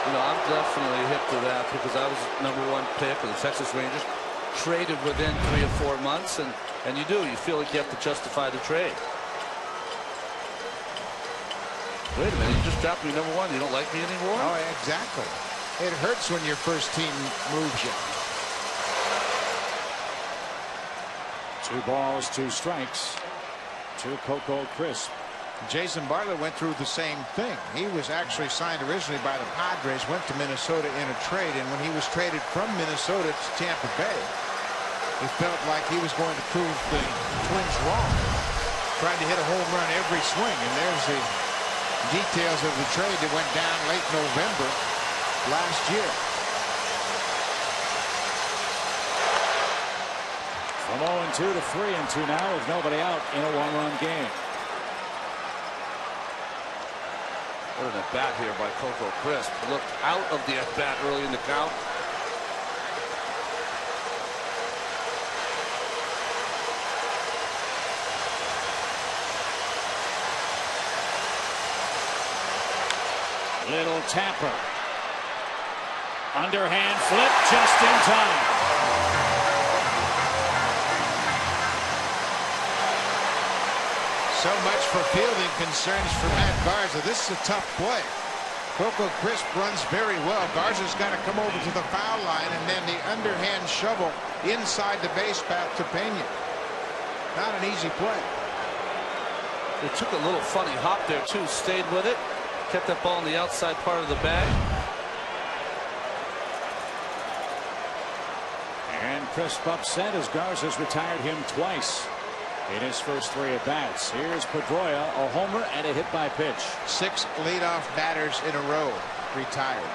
You know, I'm definitely hip to that because I was #1 pick of the Texas Rangers, traded within 3 or 4 months, and you feel like you have to justify the trade. Wait a minute, you just dropped me #1. You don't like me anymore? Oh, exactly. It hurts when your first team moves you. 2 balls, 2 strikes to Coco Crisp. Jason Bartlett went through the same thing. He was actually signed originally by the Padres, went to Minnesota in a trade, and when he was traded from Minnesota to Tampa Bay, he felt like he was going to prove the Twins wrong. Tried to hit a home run every swing, and there's the details of the trade that went down late November last year. From 0-2 to 3-2 now with nobody out in a 1-run game. What an at-bat here by Coco Crisp. Looked out of the at-bat early in the count. Little tapper. Underhand flip just in time. So much for fielding concerns for Matt Garza. This is a tough play. Coco Crisp runs very well. Garza's got to come over to the foul line, and then the underhand shovel inside the base path to Pena. Not an easy play. It took a little funny hop there too. Stayed with it. Kept that ball on the outside part of the bag. And Crisp upset as Garza's retired him twice in his first 3 at-bats. Here's Pedroia, a homer and a hit by pitch. 6 leadoff batters in a row retired.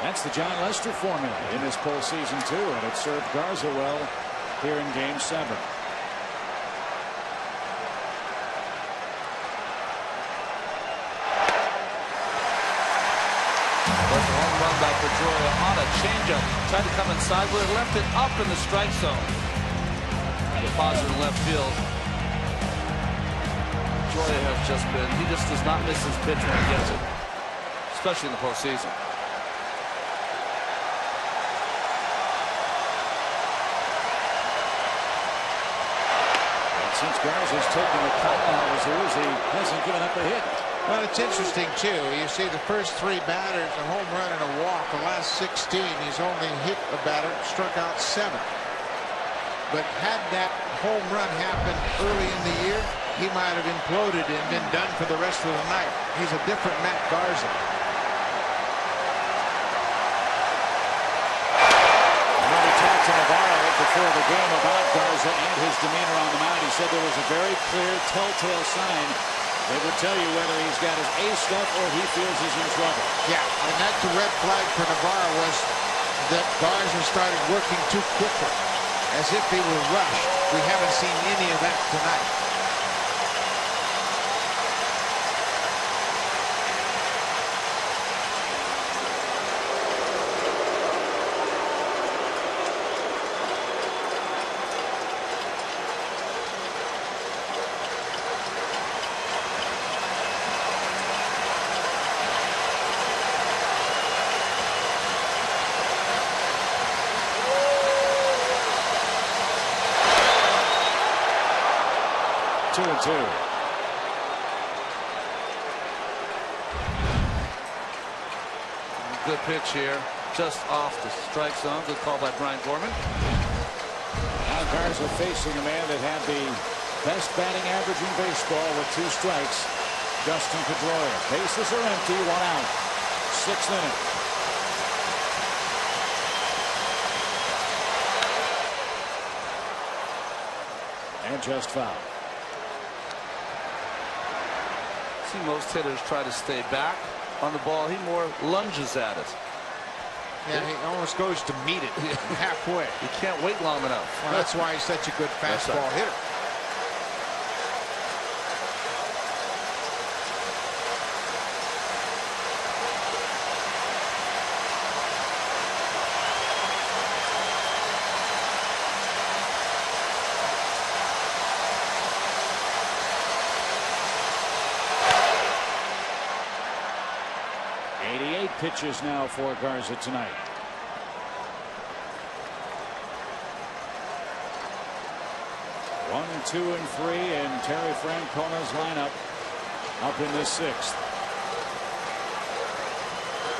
That's the John Lester formula in this postseason too, and it served Garza well here in Game 7. Was a home run by Pedroia on a changeup. Tried to come inside with it, left it up in the strike zone. Deposit in left field. Pedroia has just been, he just does not miss his pitch when he gets it, especially in the postseason. And since Garza's taken the cut out of his ears, he hasn't given up a hit. Well, it's interesting too. You see the first 3 batters, a home run and a walk. The last 16, he's only hit a batter, struck out 7. But had that home run happened early in the year, he might have imploded and been done for the rest of the night. He's a different Matt Garza. When we talked to Navarro before the game about Garza and his demeanor on the mound, he said there was a very clear telltale sign that would tell you whether he's got his A stuff or he feels he's in trouble. Yeah, and that's the red flag for Navarro, was that Garza started working too quickly, as if he were rushed. We haven't seen any of that tonight. 2-2. Good pitch here, just off the strike zone. Good call by Brian Gorman. Now Garza facing a man that had the best batting average in baseball with 2 strikes. Justin Pedroia. Bases are empty, 1 out. 6th inning. And just foul. See most hitters try to stay back on the ball. He more lunges at it. Yeah, he almost goes to meet it halfway. You can't wait long enough. Well, that's why he's such a good fastball hitter. Pitches now for Garza tonight. One, 2, and 3 in Terry Francona's lineup up in the 6th.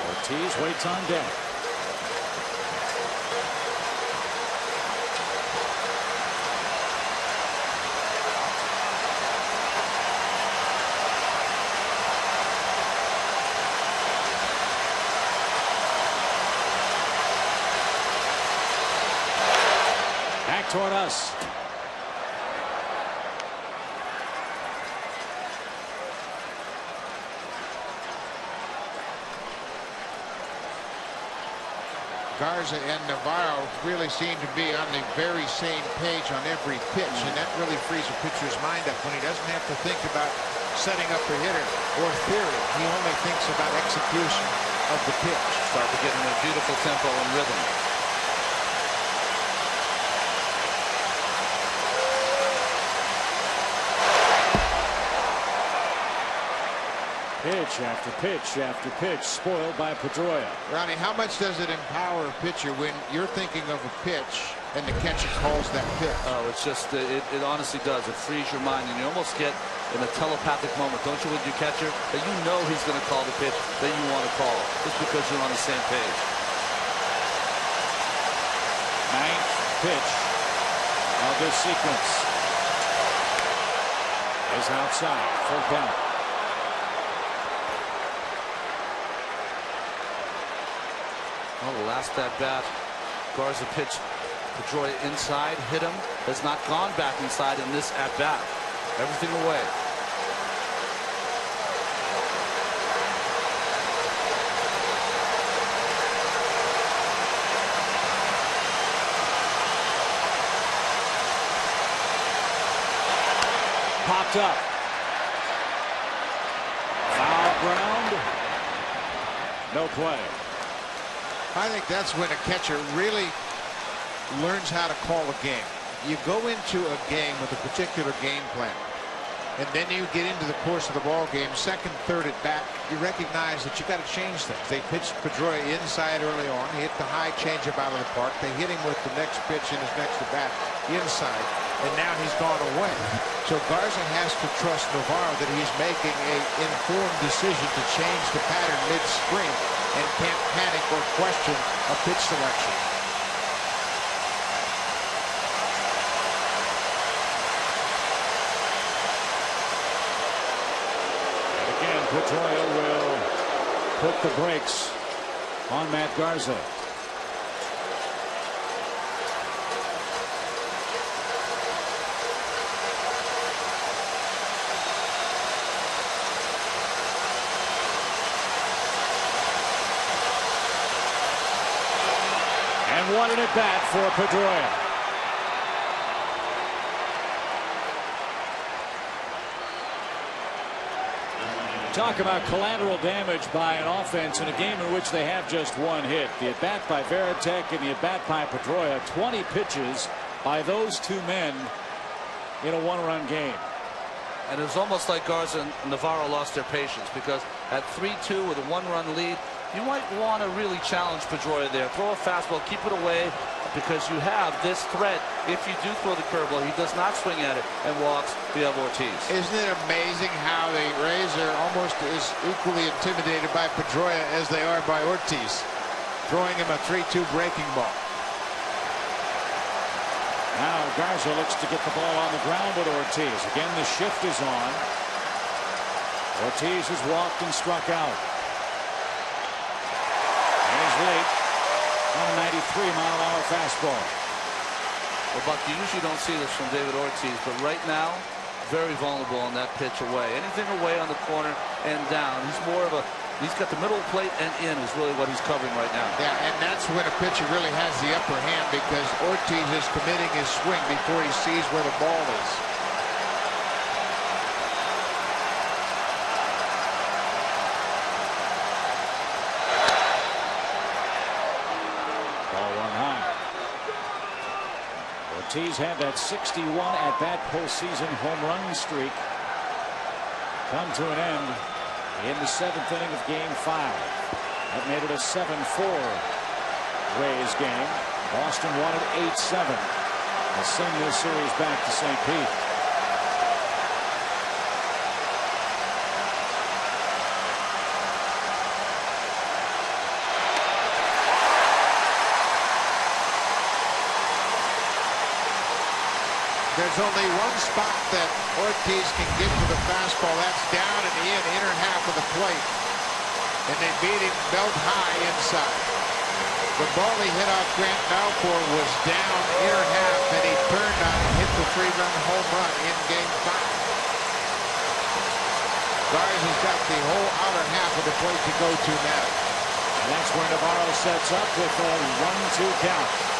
Ortiz waits on deck. Toward us. Garza and Navarro really seem to be on the very same page on every pitch, and that really frees a pitcher's mind up when he doesn't have to think about setting up a hitter or theory. He only thinks about execution of the pitch. Start to get in a beautiful tempo and rhythm. Pitch after pitch after pitch, spoiled by Pedroia. Ronnie, how much does it empower a pitcher when you're thinking of a pitch and the catcher calls that pitch? Oh, it's just, it honestly does. It frees your mind, and you almost get in a telepathic moment, don't you, with your catcher, that you know he's going to call the pitch that you want to call, just because you're on the same page. 9th pitch of this sequence is outside. Full count. Well, the last at bat, Garza pitched Pedroia inside, hit him, has not gone back inside in this at bat. Everything away. Popped up. Foul ground. No play. I think that's when a catcher really learns how to call a game. You go into a game with a particular game plan, and then you get into the course of the ball game, second, third at bat, you recognize that you got to change things. They pitched Pedroia inside early on. He hit the high changeup out of the park. They hit him with the next pitch in his next at bat inside, and now he's gone away. So Garza has to trust Navarro that he's making an informed decision to change the pattern midstream and can't panic or question a pitch selection. Again, Pedroia will put the brakes on Matt Garza. And one at bat for Pedroia. Talk about collateral damage by an offense in a game in which they have just one hit. The at bat by Varitek and the at bat by Pedroia. 20 pitches by those two men in a one-run game. And it was almost like Garza and Navarro lost their patience, because at 3-2 with a one-run lead, you might want to really challenge Pedroia there. Throw a fastball, keep it away, because you have this threat. If you do throw the curveball, he does not swing at it and walks. You have Ortiz. Isn't it amazing how the Rays are almost as equally intimidated by Pedroia as they are by Ortiz, throwing him a 3-2 breaking ball. Now Garza looks to get the ball on the ground with Ortiz. Again, the shift is on. Ortiz has walked and struck out. And he's late on a 93-mile-an-hour fastball. Well, Buck, you usually don't see this from David Ortiz, but right now, very vulnerable on that pitch away. Anything away on the corner and down. He's more of a, he's got the middle plate and in is really what he's covering right now. Yeah, and that's when a pitcher really has the upper hand, because Ortiz is committing his swing before he sees where the ball is. Ortiz had that 61 at-bat postseason home run streak come to an end in the 7th inning of Game 5. That made it a 7-4 Rays game. Boston won it 8-7 to send this series back to St. Pete. There's only one spot that Ortiz can get to the fastball. That's down in the inner half of the plate. And they beat him belt high inside. The ball he hit off Grant Balfour was down inner half, and he turned on and hit the 3-run home run in Game 5. Garza's got the whole outer half of the plate to go to now. And that's where Navarro sets up with a 1-2 count.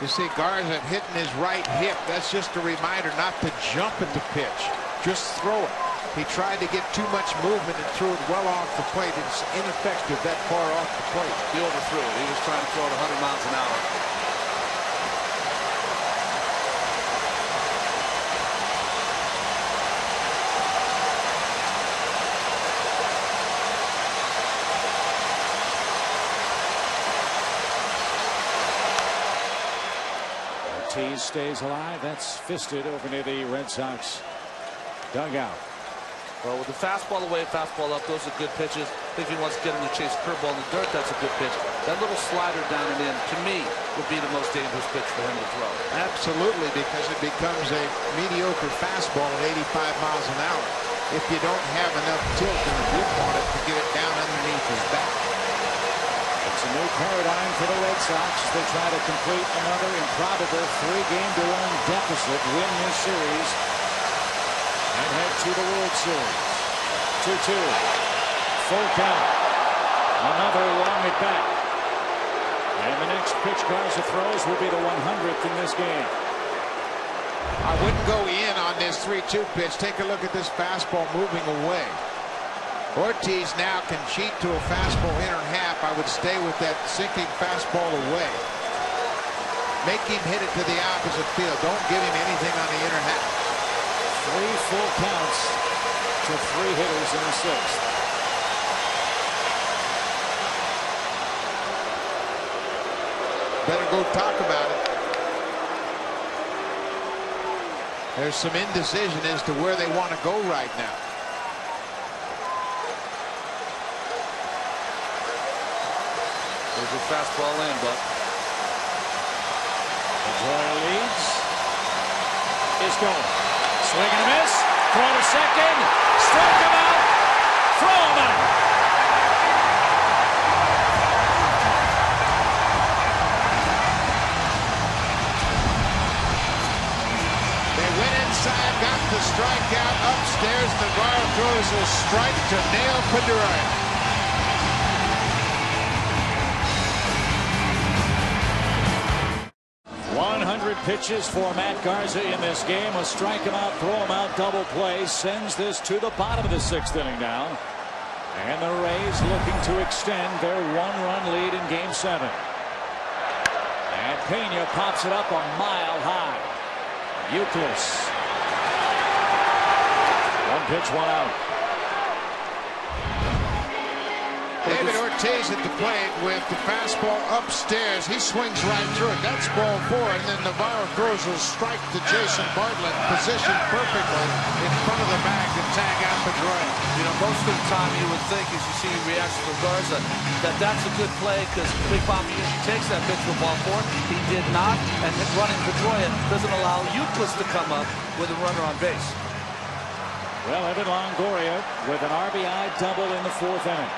You see Garza hitting his right hip. That's just a reminder not to jump at the pitch. Just throw it. He tried to get too much movement and threw it well off the plate. It's ineffective that far off the plate. He overthrew it. He was trying to throw it 100 miles an hour. Ortiz stays alive. That's fisted over near the Red Sox dugout. Well, with the fastball away, fastball up, those are good pitches. I think he wants to get him to chase curveball in the dirt. That's a good pitch. That little slider down and in, to me, would be the most dangerous pitch for him to throw. Absolutely, because it becomes a mediocre fastball at 85 miles an hour if you don't have enough tilt in the grip on it to get it down underneath his back. It's a new paradigm for the Red Sox as they try to complete another improbable 3-game-to-1 deficit, win this series, and head to the World Series. 2-2. Full count. Another long at bat. And the next pitch Garza throws will be the 100th in this game. I wouldn't go in on this 3-2 pitch. Take a look at this fastball moving away. Ortiz now can cheat to a fastball inner half. I would stay with that sinking fastball away. Make him hit it to the opposite field. Don't give him anything on the inner half. 3 full counts to 3 hitters in the 6th. Better go talk about it. There's some indecision as to where they want to go right now. There's a fastball in, but Pedroia leads. Is going. Swing and a miss. Throw to second. Strike him out. Throw him out. They went inside, got the strikeout. Upstairs, Navarro throws a strike to nail Pedroia. 100 pitches for Matt Garza in this game. A strike him out, throw him out, double play sends this to the bottom of the 6th inning now. And the Rays looking to extend their 1-run lead in Game 7. And Pena pops it up a mile high. Euclid. 1 pitch, 1 out. David Ortiz at the plate with the fastball upstairs. He swings right through it. That's ball 4. And then Navarro throws a strike to Jason Bartlett, positioned perfectly in front of the bag to tag out Pedroia. You know, most of the time you would think, as you see the reaction from Garza, that that's a good play because Big Papa usually takes that pitch for ball 4. He did not, and running Pedroia doesn't allow Euclid to come up with a runner on base. Well, Evan Longoria with an RBI double in the 4th inning.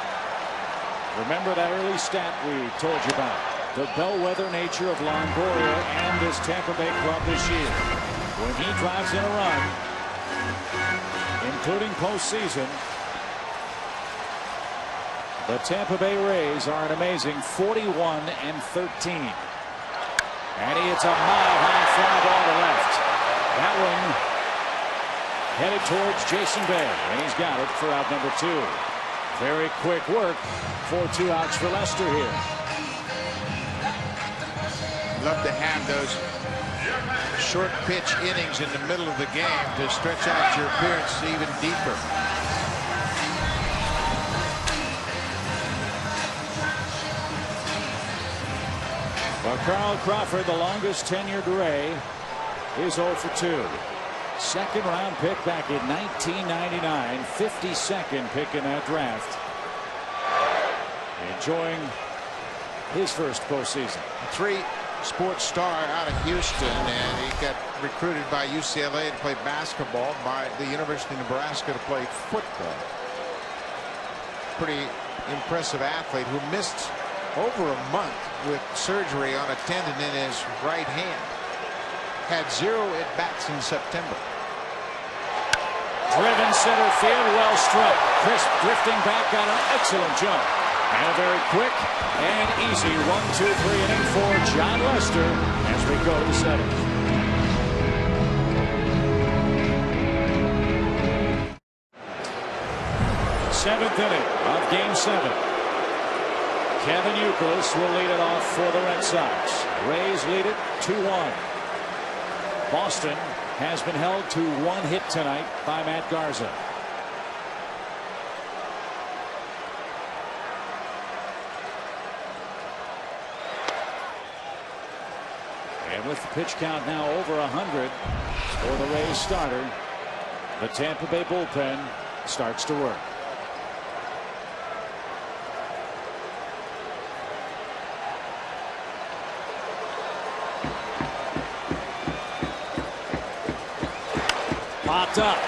Remember that early stat we told you about. The bellwether nature of Longoria and this Tampa Bay club this year. When he drives in a run, including postseason, the Tampa Bay Rays are an amazing 41-13. And he hits a mile-high fly ball to left. That one headed towards Jason Bay, and he's got it for out number 2. Very quick work for 2 outs for Lester here. Love to have those short pitch innings in the middle of the game to stretch out your appearance even deeper. Well, Carl Crawford, the longest tenured Ray, is 0 for 2. Second round pick back in 1999, 52nd pick in that draft. Enjoying his first postseason. 3 sports star out of Houston, and he got recruited by UCLA to play basketball, by the University of Nebraska to play football. Pretty impressive athlete who missed over a month with surgery on a tendon in his right hand. Had 0 at-bats in September. Driven center field, well struck. Crisp drifting back, got an excellent jump. And a very quick and easy 1-2-3 inning for John Lester as we go to the 7th. Seventh inning of Game 7. Kevin Euclid will lead it off for the Red Sox. Rays lead it 2-1. Boston has been held to 1 hit tonight by Matt Garza. And with the pitch count now over 100 for the Rays starter, the Tampa Bay bullpen starts to work. Popped up.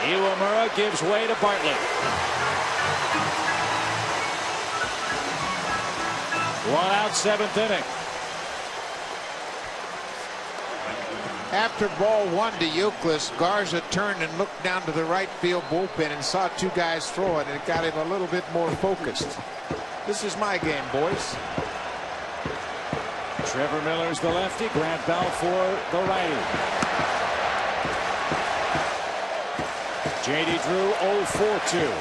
Iwamura gives way to Bartlett. 1 out, 7th inning. After ball 1 to Euclid, Garza turned and looked down to the right field bullpen and saw 2 guys throw it, and it got him a little bit more focused. This is my game, boys. Trevor Miller's the lefty. Grant Bell for the righty. J.D. Drew 0 for 2.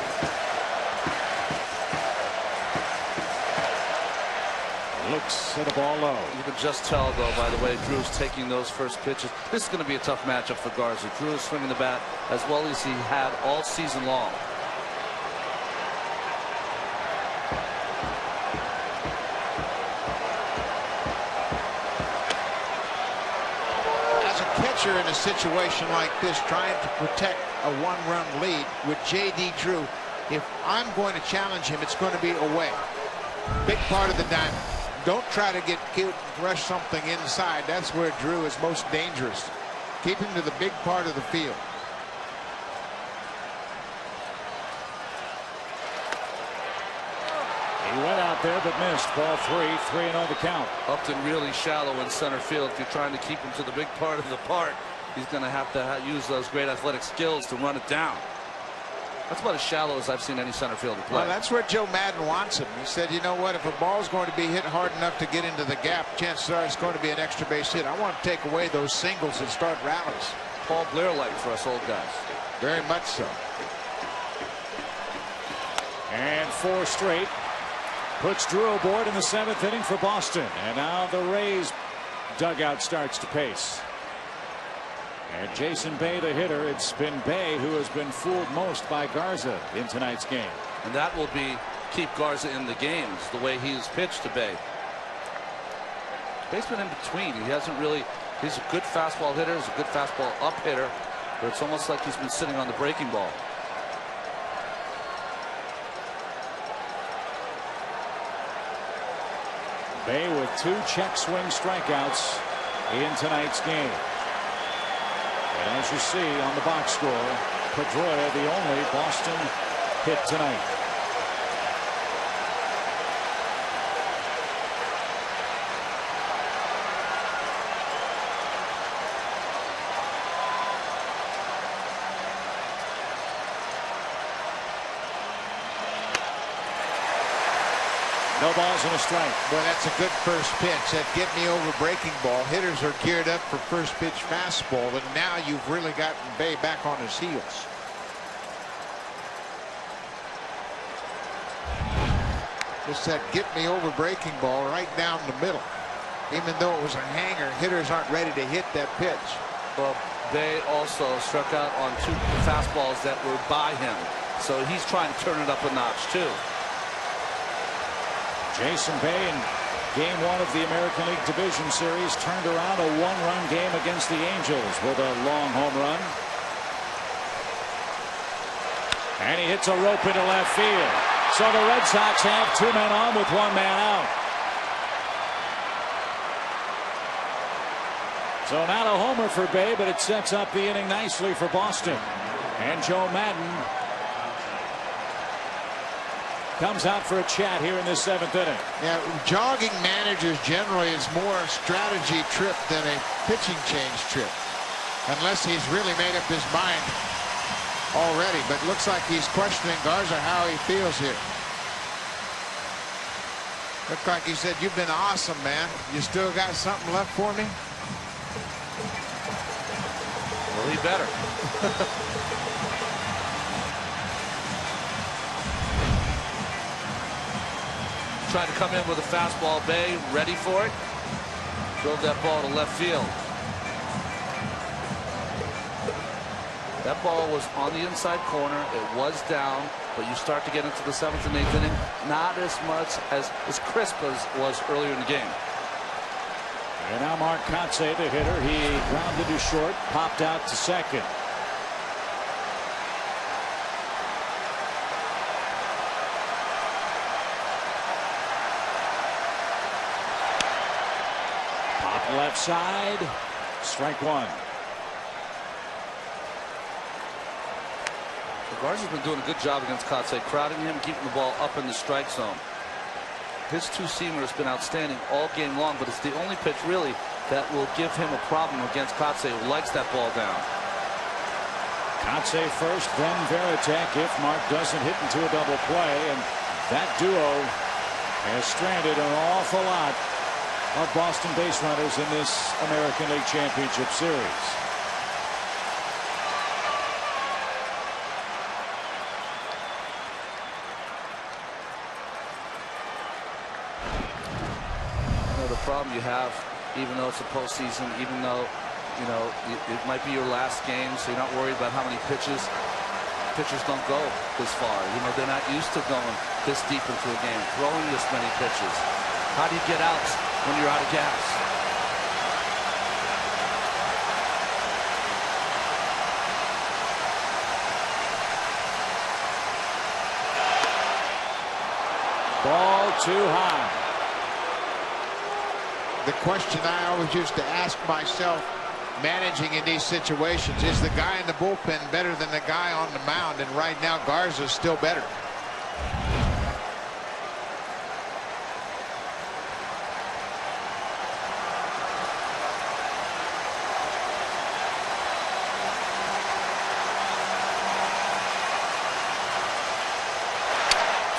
Looks at a ball low. You can just tell, though, by the way Drew's taking those first pitches. This is going to be a tough matchup for Garza. Drew is swinging the bat as well as he had all season long. In a situation like this, trying to protect a 1-run lead with J.D. Drew, if I'm going to challenge him, it's going to be away. Big part of the diamond. Don't try to get cute and rush something inside. That's where Drew is most dangerous. Keep him to the big part of the field. He went out there but missed. Ball 3-0 the count. Upton really shallow in center field. If you're trying to keep him to the big part of the park, he's going to have to use those great athletic skills to run it down. That's about as shallow as I've seen any center fielder play. Well, that's where Joe Madden wants him. He said, you know what, if a ball's going to be hit hard enough to get into the gap, chances are it's going to be an extra base hit. I want to take away those singles and start rallies. Paul Blair-like for us old guys. Very much so. And 4 straight. Puts Drew aboard in the 7th inning for Boston. And now the Rays dugout starts to pace. And Jason Bay, the hitter. It's been Bay who has been fooled most by Garza in tonight's game. And that will keep Garza in the games, the way he's pitched to Bay. Bay's been in between. He hasn't really. He's a good fastball hitter. He's a good fastball up hitter. But it's almost like he's been sitting on the breaking ball. Bay with 2 check swing strikeouts in tonight's game. And as you see on the box score, Pedroia the only Boston hit tonight. No balls and a strike. Boy, that's a good first pitch. That get me over breaking ball. Hitters are geared up for first pitch fastball, and now you've really gotten Bay back on his heels. Just that get me over breaking ball right down the middle. Even though it was a hanger, hitters aren't ready to hit that pitch. Well, Bay also struck out on 2 fastballs that were by him, so he's trying to turn it up a notch too. Jason Bay in game 1 of the American League Division Series turned around a 1-run game against the Angels with a long home run. And he hits a rope into left field. So the Red Sox have 2 men on with 1 man out. So not a homer for Bay, but it sets up the inning nicely for Boston. And Joe Madden comes out for a chat here in this 7th inning. Yeah, jogging managers generally is more a strategy trip than a pitching change trip, unless he's really made up his mind already. But looks like he's questioning Garza how he feels here. Looked like he said, "You've been awesome, man. You still got something left for me?" Well, he better. Trying to come in with a fastball. Bay ready for it. Drove that ball to left field. That ball was on the inside corner. It was down, but you start to get into the 7th and 8th inning, not as much as crisp as was earlier in the game. And now Mark Kotsay, the hitter, he grounded to short, popped out to second. Left side, strike 1. Garza's been doing a good job against Kotsay, crowding him, keeping the ball up in the strike zone. His 2-seamer has been outstanding all game long, but it's the only pitch really that will give him a problem against Kotsay, who likes that ball down. Kotsay first, then Veritek if Mark doesn't hit into a double play, and that duo has stranded an awful lot of Boston base runners in this American League Championship Series. You know, the problem you have, even though it's a postseason, even though, you know, it might be your last game, so you're not worried about how many pitches. Pitchers don't go this far. You know, they're not used to going this deep into a game, throwing this many pitches. How do you get out when you're out of gas? Ball too high. The question I always used to ask myself managing in these situations, is the guy in the bullpen better than the guy on the mound? And right now Garza's still better.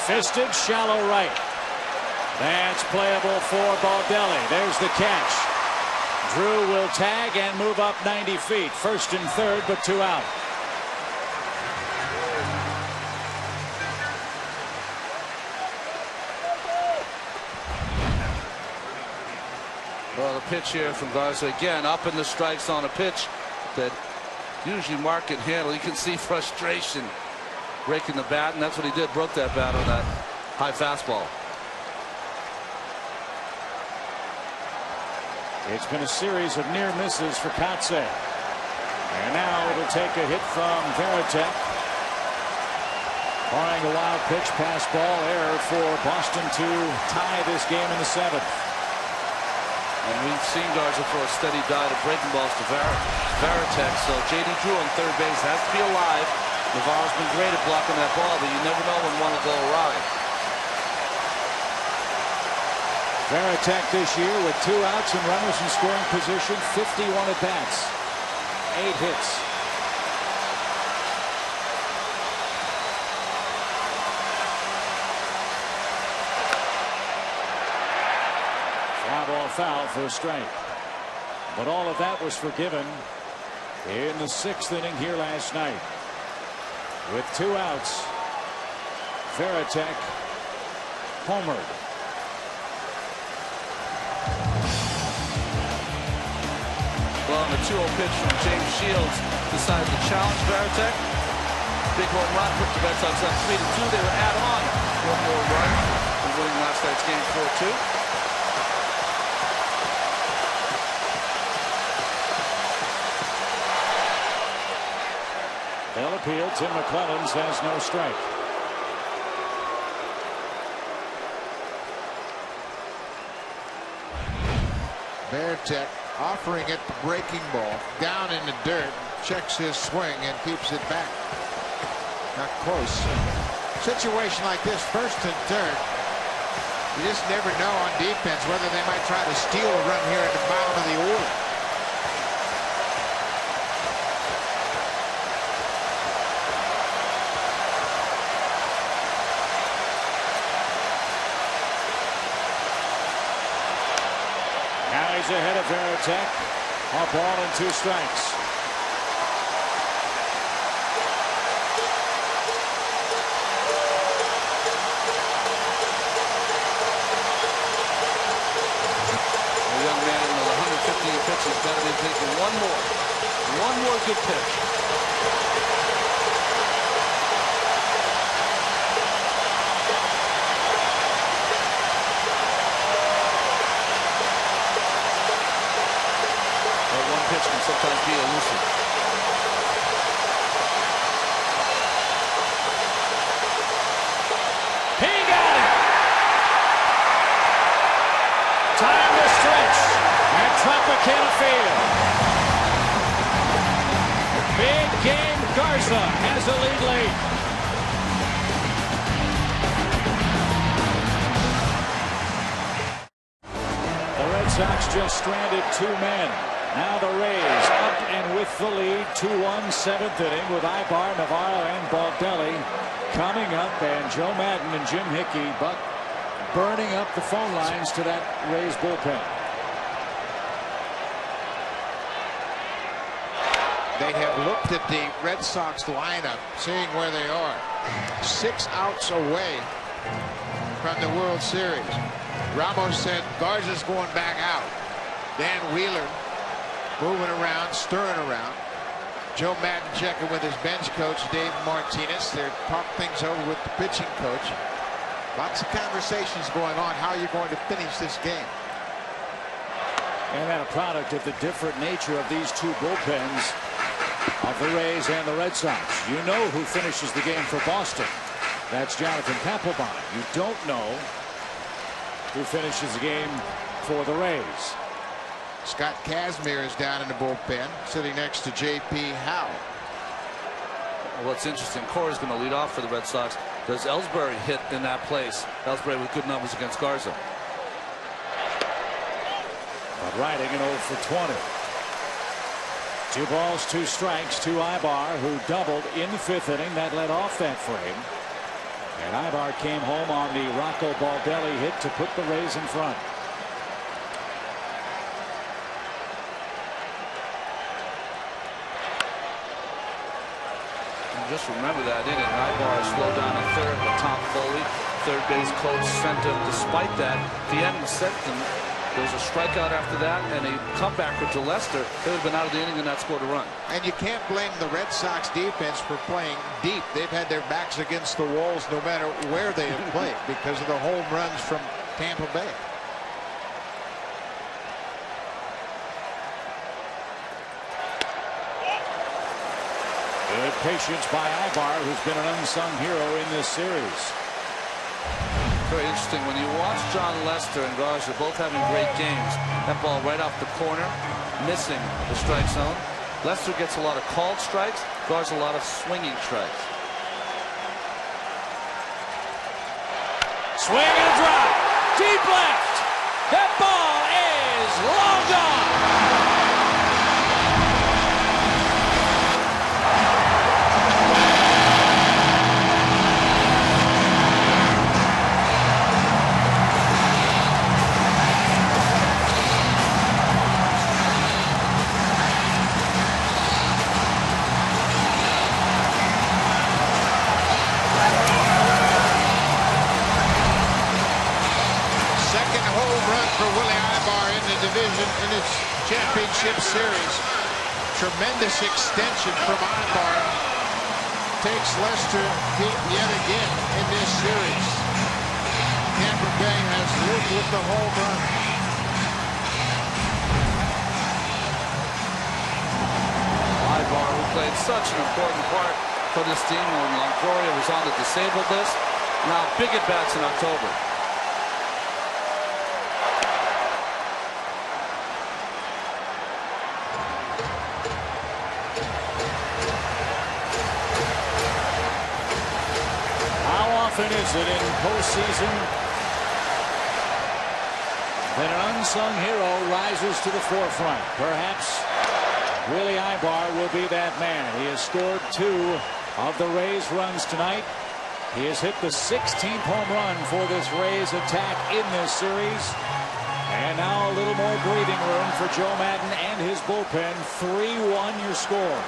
Fisted, shallow right. That's playable for Baldelli. There's the catch. Drew will tag and move up 90 feet. First and third, but 2 out. Well, the pitch here from Garza again up in the strike zone. A pitch that usually Mark can handle. You can see frustration breaking the bat, and that's what he did. Broke that bat on that high fastball. It's been a series of near misses for Kotze. And now it'll take a hit from Varitek. Barring a wild pitch, pass ball, error for Boston to tie this game in the 7th. And we've seen Garza throw a steady dive of breaking balls to Varitek. So J.D. Drew on third base has to be alive. Navarro's been great at blocking that ball, but you never know when one will go awry. Varitek this year with 2 outs and runners in scoring position, 51 at bats, 8 hits. Fly ball foul for a strike. But all of that was forgiven in the 6th inning here last night. With 2 outs, Varitek homered. Well, the 2-0 pitch from James Shields decided to challenge Varitek. Big home run put the Red Sox up 3-2. They would add on 1 more run in winning last night's game 4-2. They'll appeal. Tim McClellan says no strike. Varitek offering it the breaking ball down in the dirt, checks his swing and keeps it back. Not close. Situation like this, first and third, you just never know on defense whether they might try to steal a run here at the bottom of the order. He's ahead of Varitek. A ball and 2 strikes. A young man with 115 pitches got to be taking one more good pitch. Can sometimes be elusive. He got it. Time to stretch at Tropicana Field. Big game. Garza has a lead. The Red Sox just stranded 2 men. Now the Rays up and with the lead, 2-1, 7th inning with Ibar, Navarro, and Baldelli coming up, and Joe Madden and Jim Hickey burning up the phone lines to that Rays bullpen. They have looked at the Red Sox lineup, seeing where they are. 6 outs away from the World Series. Ramos said Garza's going back out. Dan Wheeler moving around, stirring around. Joe Madden checking with his bench coach, Dave Martinez. They're talking things over with the pitching coach. Lots of conversations going on. How you're going to finish this game. And that a product of the different nature of these 2 bullpens of the Rays and the Red Sox. You know who finishes the game for Boston. That's Jonathan Papelbon. You don't know who finishes the game for the Rays. Scott Kazmir is down in the bullpen, sitting next to J.P. Howe. Well, what's interesting, Corey's going to lead off for the Red Sox. Does Ellsbury hit in that place? Ellsbury with good numbers against Garza. But riding an 0 for 20. 2 balls, 2 strikes to Ibar, who doubled in the 5th inning. That led off that frame. And Ibar came home on the Rocco Baldelli hit to put the Rays in front. Just remember that inning. Ibar slowed down at third with Tom Foley. Third base coach sent him. Despite that, the end sent him There's a strikeout after that and a comeback to Lester. They would have been out of the inning and not scored a run. And you can't blame the Red Sox defense for playing deep. They've had their backs against the walls no matter where they have played because of the home runs from Tampa Bay. Good patience by Ibar, who's been an unsung hero in this series. Very interesting. When you watch John Lester and Garza both having great games, that ball right off the corner, missing the strike zone. Lester gets a lot of called strikes, Garza a lot of swinging strikes. Swing and a drive. Deep left. That ball is long gone. In its championship series. Tremendous extension from Ibar. Takes Lester deep yet again in this series. Tampa Bay has lived with the home run. Ibar, who played such an important part for this team when Longoria was on the disabled list. Now big at bats in October. Often is it in postseason that an unsung hero rises to the forefront? Perhaps Willie Ibar will be that man. He has scored 2 of the Rays' runs tonight. He has hit the 16th home run for this Rays attack in this series. And now a little more breathing room for Joe Madden and his bullpen. 3-1 your score.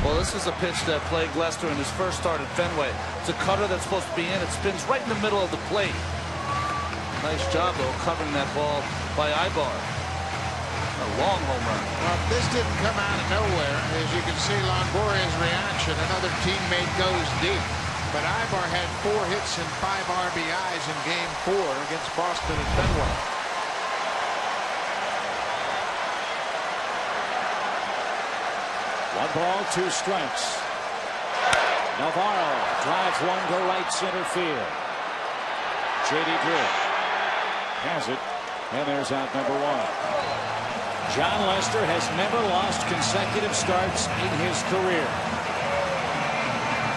Well, this is a pitch that plagued Lester in his first start at Fenway. It's a cutter that's supposed to be in. It spins right in the middle of the plate. Nice job, though, covering that ball by Ibar. A long home run. Well, this didn't come out of nowhere. As you can see, Longoria's reaction. Another teammate goes deep. But Ibar had 4 hits and 5 RBIs in Game 4 against Boston at Fenway. 1 ball, 2 strikes. Navarro drives one to right center field. J.D. Drew has it, and there's out number 1. John Lester has never lost consecutive starts in his career.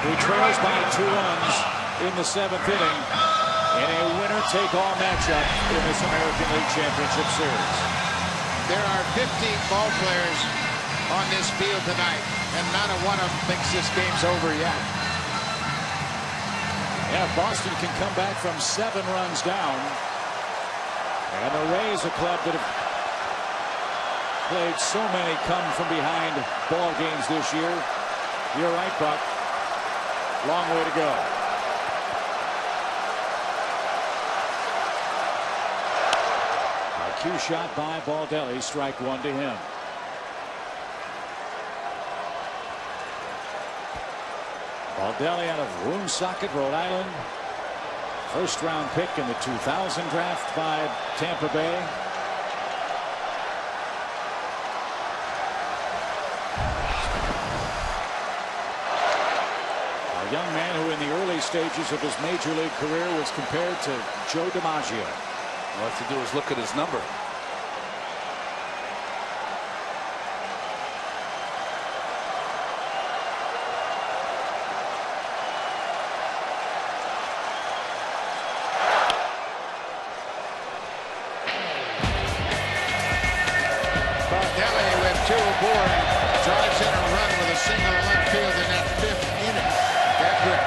He trails by 2 runs in the 7th inning in a winner-take-all matchup in this American League Championship Series. There are 15 ball players on this field tonight, and not a one of them thinks this game's over yet. Yeah, Boston can come back from 7 runs down, and the Rays, a club that have played so many come from behind ball games this year. You're right, Buck. Long way to go. A cue shot by Baldelli, strike 1 to him. Baldelli out of Woonsocket, Rhode Island. First round pick in the 2000 draft by Tampa Bay. A young man who in the early stages of his major league career was compared to Joe DiMaggio. All I have to do is look at his number. Drives in a run with a single in left field in that 5th inning. That would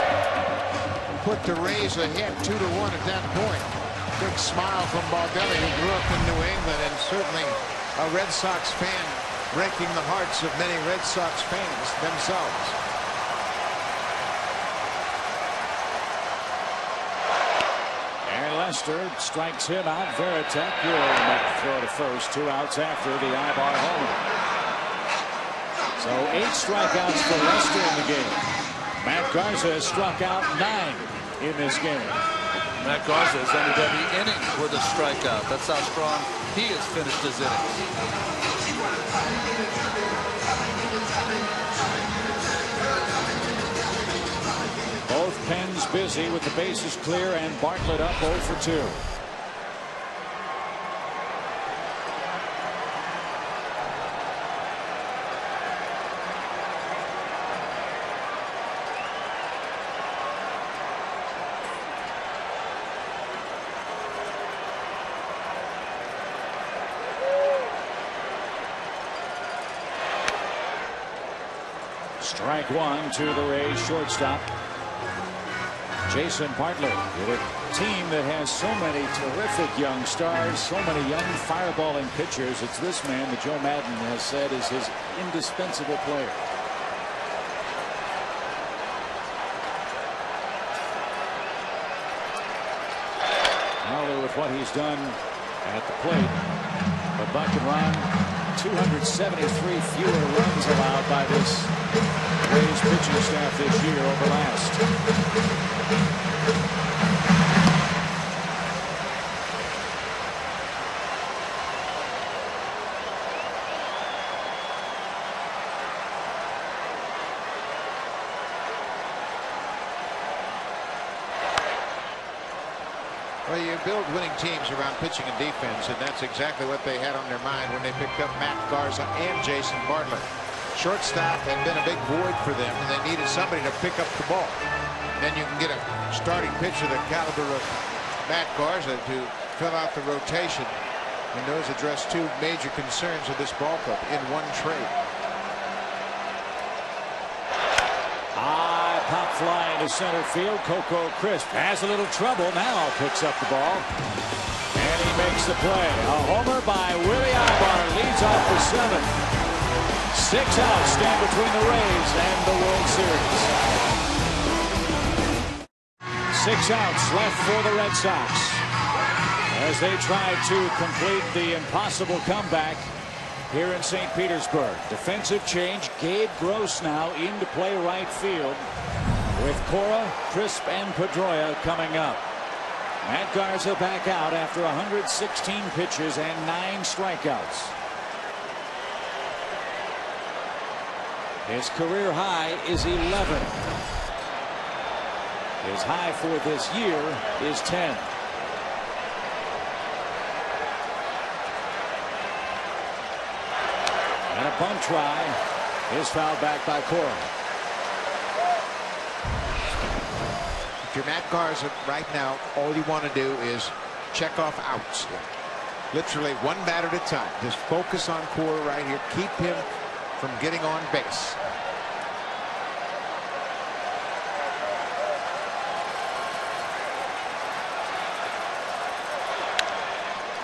put the Rays ahead 2-1 at that point. Big smile from Baldelli, who grew up in New England and certainly a Red Sox fan breaking the hearts of many Red Sox fans themselves. And Lester strikes him out. Veritek will make the throw to first. 2 outs after the Ibar homer. So 8 strikeouts for Lester in the game. Matt Garza has struck out 9 in this game. Matt Garza has ended every inning with a strikeout. That's how strong he has finished his innings. Both pens busy with the bases clear and Bartlett up 0 for 2. Strike 1 to the Rays shortstop Jason Bartlett, with a team that has so many terrific young stars, so many young fireballing pitchers. It's this man that Joe Madden has said is his indispensable player. Not only with what he's done at the plate, but Buck and Ron, 273 fewer runs allowed by this Rays pitching staff this year over last. Well, you build winning teams around pitching and defense, and that's exactly what they had on their mind when they picked up Matt Garza and Jason Bartlett. Shortstop had been a big void for them, and they needed somebody to pick up the ball. Then you can get a starting pitcher the caliber of Matt Garza to fill out the rotation, and those address 2 major concerns of this ball club in one trade. High pop fly into center field. Coco Crisp has a little trouble. Now picks up the ball, and he makes the play. A homer by Willie Ibar leads off the 7th. 6 outs stand between the Rays and the World Series. 6 outs left for the Red Sox as they try to complete the impossible comeback here in St. Petersburg. Defensive change. Gabe Gross now into play right field with Cora, Crisp, and Pedroia coming up. Matt Garza back out after 116 pitches and 9 strikeouts. His career high is 11. His high for this year is 10. And a bunt try is fouled back by Cora. If you're Matt Garza right now, all you want to do is check off outs. Literally one bat at a time. Just focus on Cora right here. Keep him from getting on base.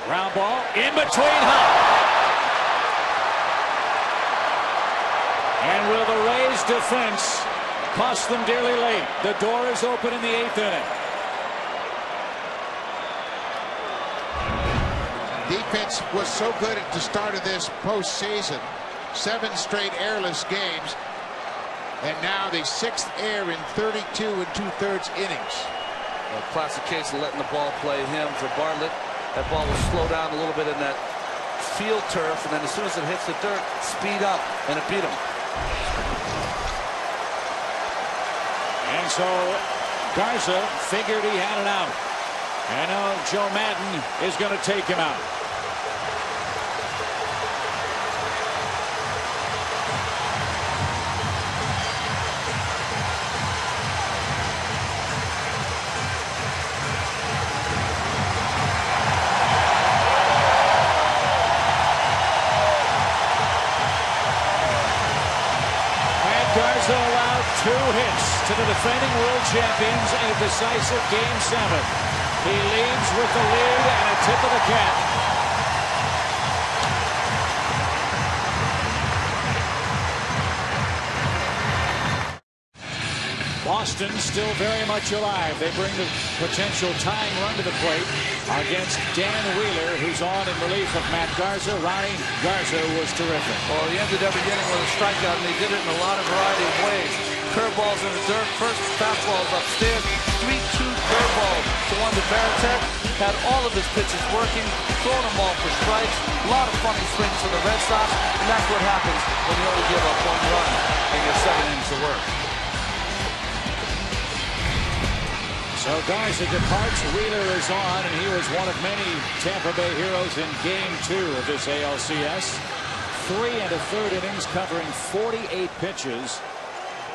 Ground ball in between high. And will the Rays defense cost them dearly late? The door is open in the 8th inning. Defense was so good at the start of this postseason. 7 straight airless games, and now the 6th air in 32 2/3 innings. A classic case of letting the ball play him for Bartlett. That ball will slow down a little bit in that field turf, and then as soon as it hits the dirt, speed up, and it beat him. And so Garza figured he had it out, and now Joe Madden is going to take him out. Garza allowed 2 hits to the defending world champions in a decisive Game 7. He leads with the lead and a tip of the cap. Boston still very much alive. They bring the potential tying run to the plate against Dan Wheeler, who's on in relief of Matt Garza. Ronnie Garza was terrific. Well, he ended every inning with a strikeout, and they did it in a lot of variety of ways. Curveballs in the dirt, first fastballs upstairs, 3-2 curveball to one to Baratek. Had all of his pitches working, throwing them all for strikes. A lot of funny swings for the Red Sox, and that's what happens when you only give up one run in your 7 innings of work. So Garza departs, Wheeler is on, and he was one of many Tampa Bay heroes in Game 2 of this ALCS. 3 1/3 innings covering 48 pitches.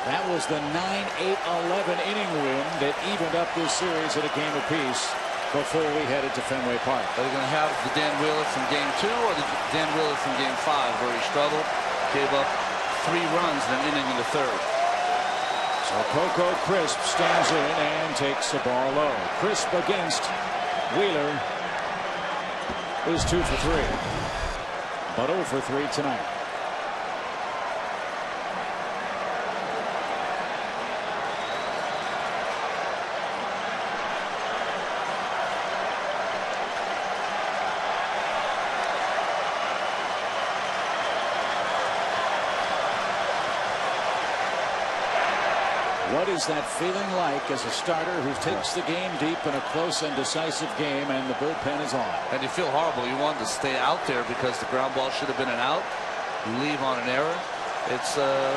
That was the 9-8-11 inning win that evened up this series at a game apiece before we headed to Fenway Park. Are they going to have the Dan Wheeler from Game 2 or the Dan Wheeler from Game 5 where he struggled, gave up 3 runs in an inning in the 3rd? So Coco Crisp stands in and takes the ball low. Crisp against Wheeler is 2 for 3, but 0 for 3 tonight. What is that feeling like as a starter who takes the game deep in a close and decisive game, and the bullpen is on? And you feel horrible. You wanted to stay out there because the ground ball should have been an out. You leave on an error. It's a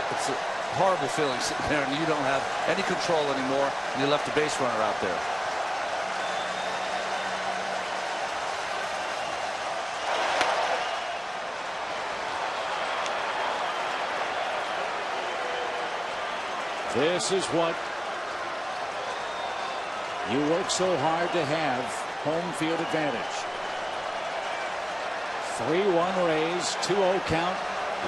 horrible feeling sitting there, and you don't have any control anymore, and you left the base runner out there. This is what you work so hard to have, home field advantage. 3-1 Rays, 2-0 count,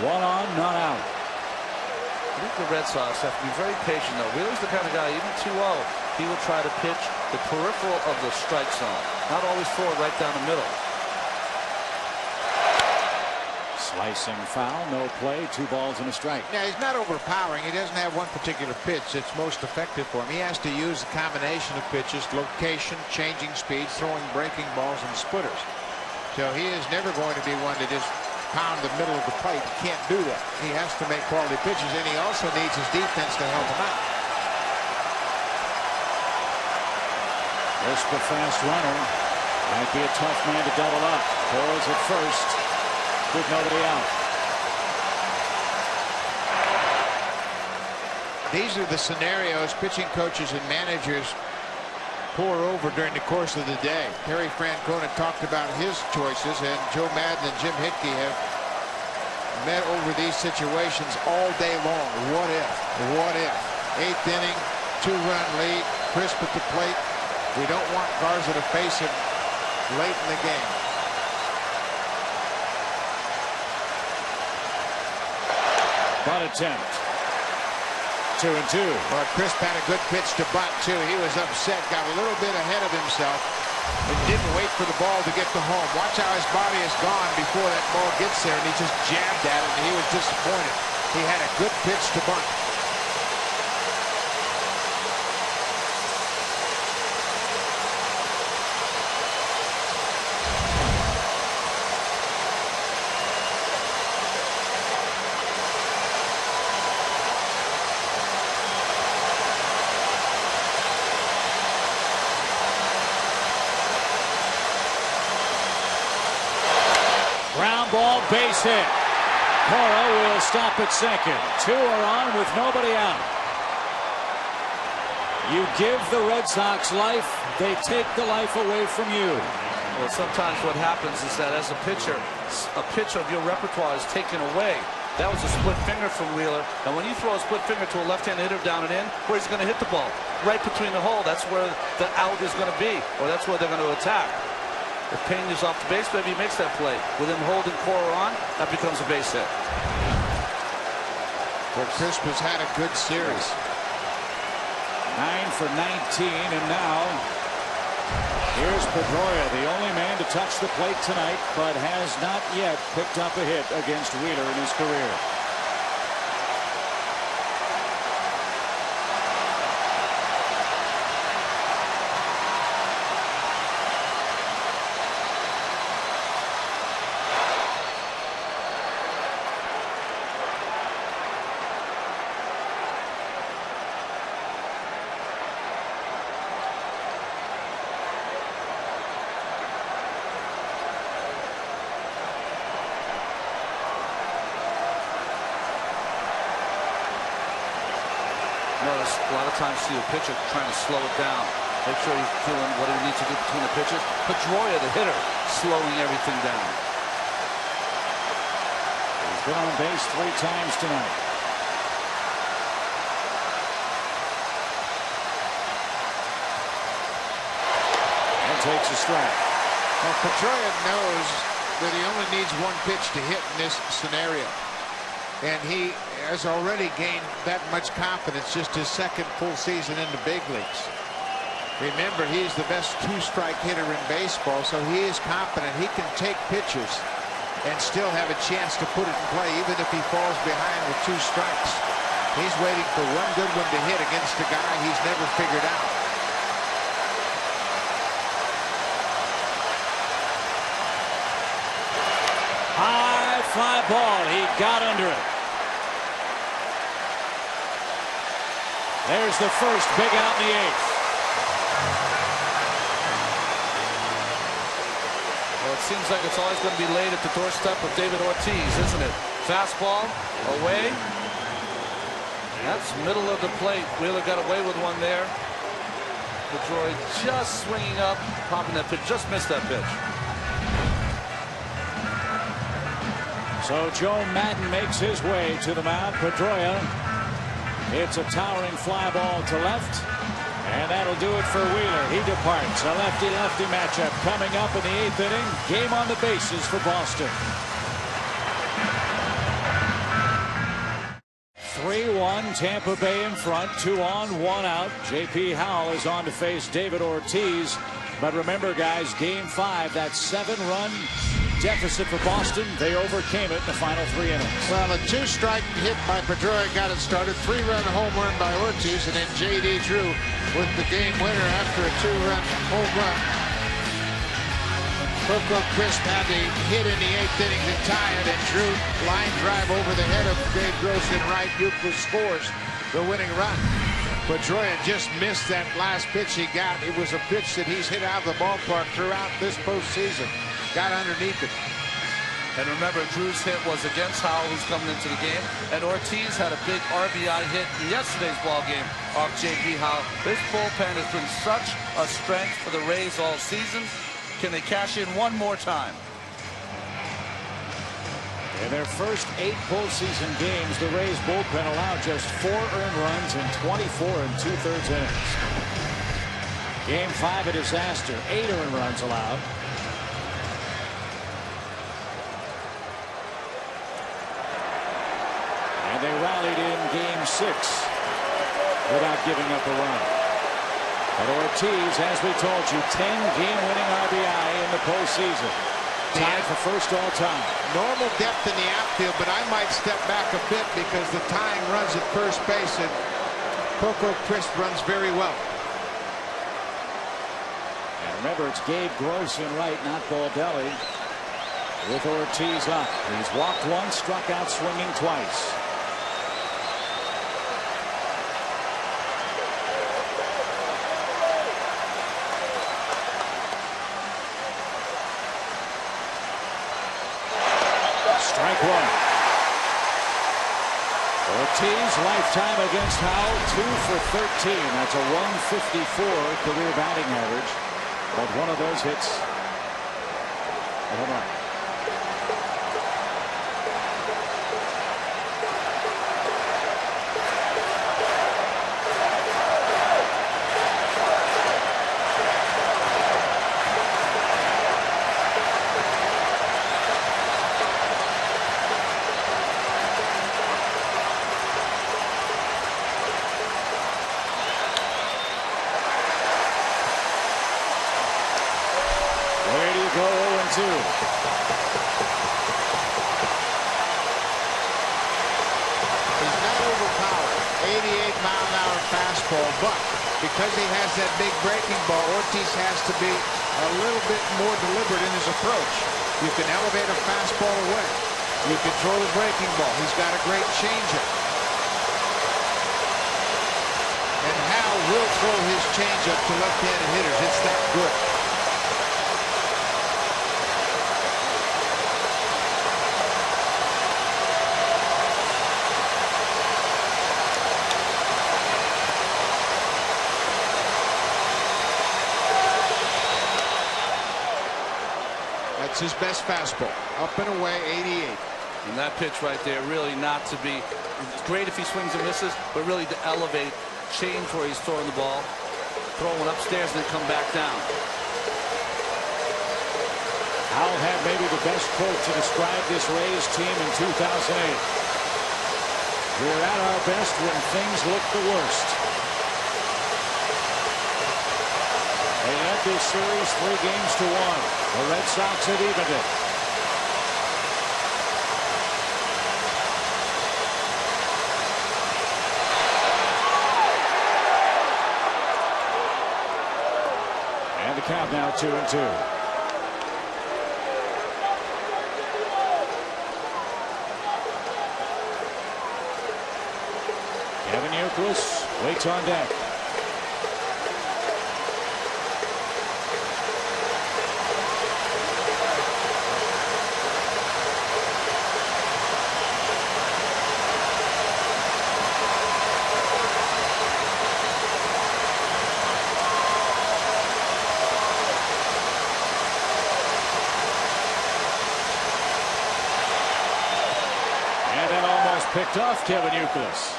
1 on, none out. I think the Red Sox have to be very patient, though. Wheeler's the kind of guy, even 2-0, he will try to pitch the peripheral of the strike zone, not always throw it right down the middle. Slicing foul, no play, 2 balls and a strike. Yeah, he's not overpowering. He doesn't have one particular pitch that's most effective for him. He has to use a combination of pitches, location, changing speeds, throwing breaking balls and splitters. So he is never going to be one to just pound the middle of the plate. He can't do that. He has to make quality pitches, and he also needs his defense to help him out. This the fast runner. Might be a tough man to double up. Throws at first with nobody out. These are the scenarios pitching coaches and managers pour over during the course of the day. Terry Francona talked about his choices, and Joe Madden and Jim Hickey have met over these situations all day long. What if? What if? 8th inning, 2-run lead, Crisp at the plate. We don't want Garza to face him late in the game. Bunt attempt. 2-2. Well, Crisp had a good pitch to bunt, too. He was upset, got a little bit ahead of himself, and didn't wait for the ball to get to home. Watch how his body is gone before that ball gets there, and he just jabbed at it, and he was disappointed. He had a good pitch to bunt. Ground ball, base hit. Cora will stop at second. 2 are on with nobody out. You give the Red Sox life, they take the life away from you. Well, sometimes what happens is that as a pitcher, a pitch of your repertoire is taken away. That was a split finger from Wheeler. And when you throw a split finger to a left-handed hitter down and in, where's he going to hit the ball? Right between the hole. That's where the out is going to be, or that's where they're going to attack. If Pena's off the base, maybe he makes that play. With him holding Cora on, that becomes a base hit. Well, Crisp has had a good series. 9 for 19, and now here's Pedroia, the only man to touch the plate tonight, but has not yet picked up a hit against Wheeler in his career. A lot of times see a pitcher trying to slow it down. Make sure he's doing what he needs to do between the pitches. Pedroia, the hitter, slowing everything down. He's been on base 3 times tonight. And takes a strike. Well, Pedroia knows that he only needs 1 pitch to hit in this scenario. And he has already gained that much confidence just his 2nd full season in the big leagues. Remember, he's the best 2-strike hitter in baseball, so he is confident he can take pitches and still have a chance to put it in play, even if he falls behind with 2 strikes. He's waiting for 1 good one to hit against a guy he's never figured out. High fly ball. He got under it. There's the first, big out in the 8th. Well, it seems like it's always going to be laid at the doorstep of David Ortiz, isn't it? Fastball away. That's middle of the plate. Wheeler got away with one there. Pedroia just swinging up, popping that pitch. Just missed that pitch. So Joe Madden makes his way to the mound. Pedroia. It's a towering fly ball to left. And that'll do it for Wheeler. He departs. A lefty-lefty matchup coming up in the 8th inning. Game on the bases for Boston. 3-1, Tampa Bay in front. 2 on, 1 out. J.P. Howell is on to face David Ortiz. But remember, guys, Game 5, that 7-run deficit for Boston, they overcame it in the final 3 innings. Well, a 2-strike hit by Pedroia got it started. 3-run home run by Ortiz, and then J.D. Drew with the game winner after a 2-run home run. Coco Crisp had the hit in the 8th inning to tie it, and Drew line drive over the head of Dave Gross and right. Euclid scores the winning run. Pedroia just missed that last pitch he got. It was a pitch that he's hit out of the ballpark throughout this postseason. Got underneath it. And remember, Drew's hit was against Howell, who's coming into the game. And Ortiz had a big RBI hit in yesterday's ball game off J.P. Howell. This bullpen has been such a strength for the Rays all season. Can they cash in one more time? In their first 8 postseason games, the Rays bullpen allowed just 4 earned runs in 24 2/3 innings. Game 5, a disaster. 8 earned runs allowed. And they rallied in Game 6 without giving up a run. But Ortiz, as we told you, 10 game-winning RBI in the postseason. Tied for first all time. Normal depth in the outfield, but I might step back a bit because the tying runs at first base, and Coco Crisp runs very well. And remember, it's Gabe Gross in right, not Baldelli. With Ortiz up. He's walked once, struck out swinging twice. Strike 1. Ortiz lifetime against Howell, 2 for 13. That's a 154 career batting average. But one of those hits. Hold on. Where do you go 0-2? He's not overpowered. 88-mile-an-hour fastball, but because he has that big breaking ball, Ortiz has to be a little bit more deliberate in his approach. You can elevate a fastball away. You can throw the breaking ball. He's got a great changeup. And Hal will throw his changeup to left-handed hitters. It's that good. That's his best fastball. Up and away, 88. And that pitch right there, really not to be. It's great if he swings and misses, but really to elevate, change where he's throwing the ball, throw one upstairs, and then come back down. Howell had maybe the best quote to describe this Rays team in 2008. We're at our best when things look the worst. They led this series 3-1. The Red Sox had evened it. And the count now 2-2. Waits on deck. And that almost picked off Kevin Youkilis.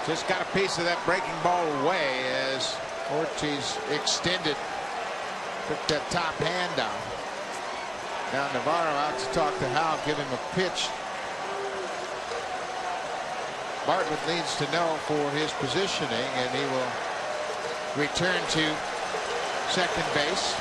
Just got a piece of that breaking ball away as Ortiz extended, took that top hand down. Now Navarro out to talk to Howell, give him a pitch. Bartlett needs to know for his positioning, and he will return to second base.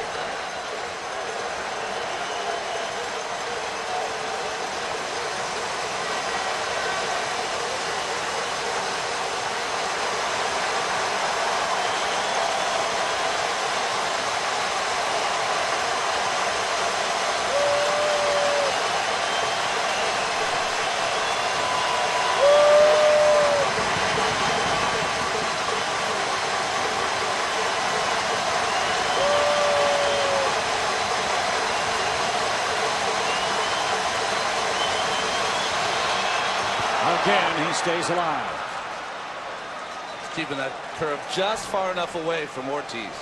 Again, he stays alive. He's keeping that curve just far enough away from Ortiz.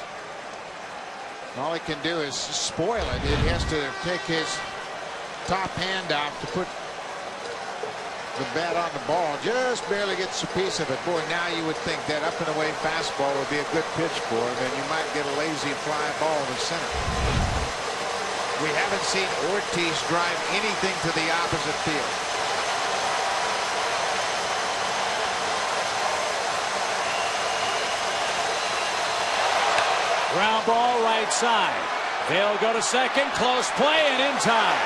All he can do is spoil it. He has to take his top hand out to put the bat on the ball. Just barely gets a piece of it. Boy, now you would think that up and away fastball would be a good pitch for him, and you might get a lazy fly ball to center. We haven't seen Ortiz drive anything to the opposite field. Ground ball right side. They'll go to second. Close play and in time.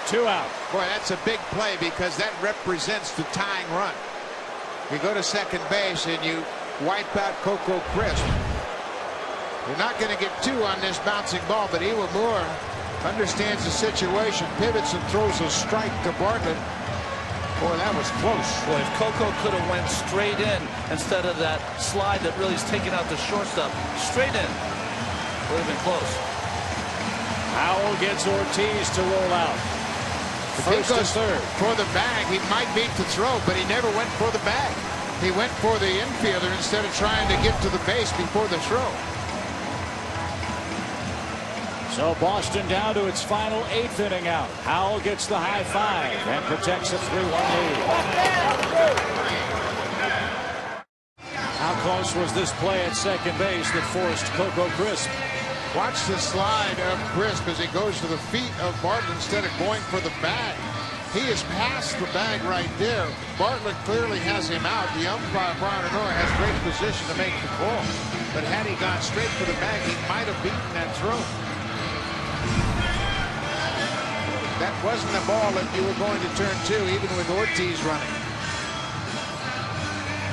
Two out. Boy, that's a big play because that represents the tying run. You go to second base and you wipe out Coco Crisp. You're not going to get two on this bouncing ball, but Iwamura understands the situation, pivots and throws a strike to Bartlett. Boy, that was close. Boy, if Coco could have went straight in instead of that slide that really is taking out the shortstop, straight in, would have been close. Howell gets Ortiz to roll out. First to third. For the bag, he might beat the throw, but he never went for the bag. He went for the infielder instead of trying to get to the base before the throw. So Boston down to its final 8th inning out. Howell gets the high five and protects a 3-1 lead. How close was this play at second base that forced Coco Crisp? Watch the slide of Crisp as he goes to the feet of Bartlett instead of going for the bag. He is past the bag right there. Bartlett clearly has him out. The umpire, Brian Honora, has great position to make the call. But had he gone straight for the bag, he might have beaten that throw. That wasn't the ball that you were going to turn to, even with Ortiz running.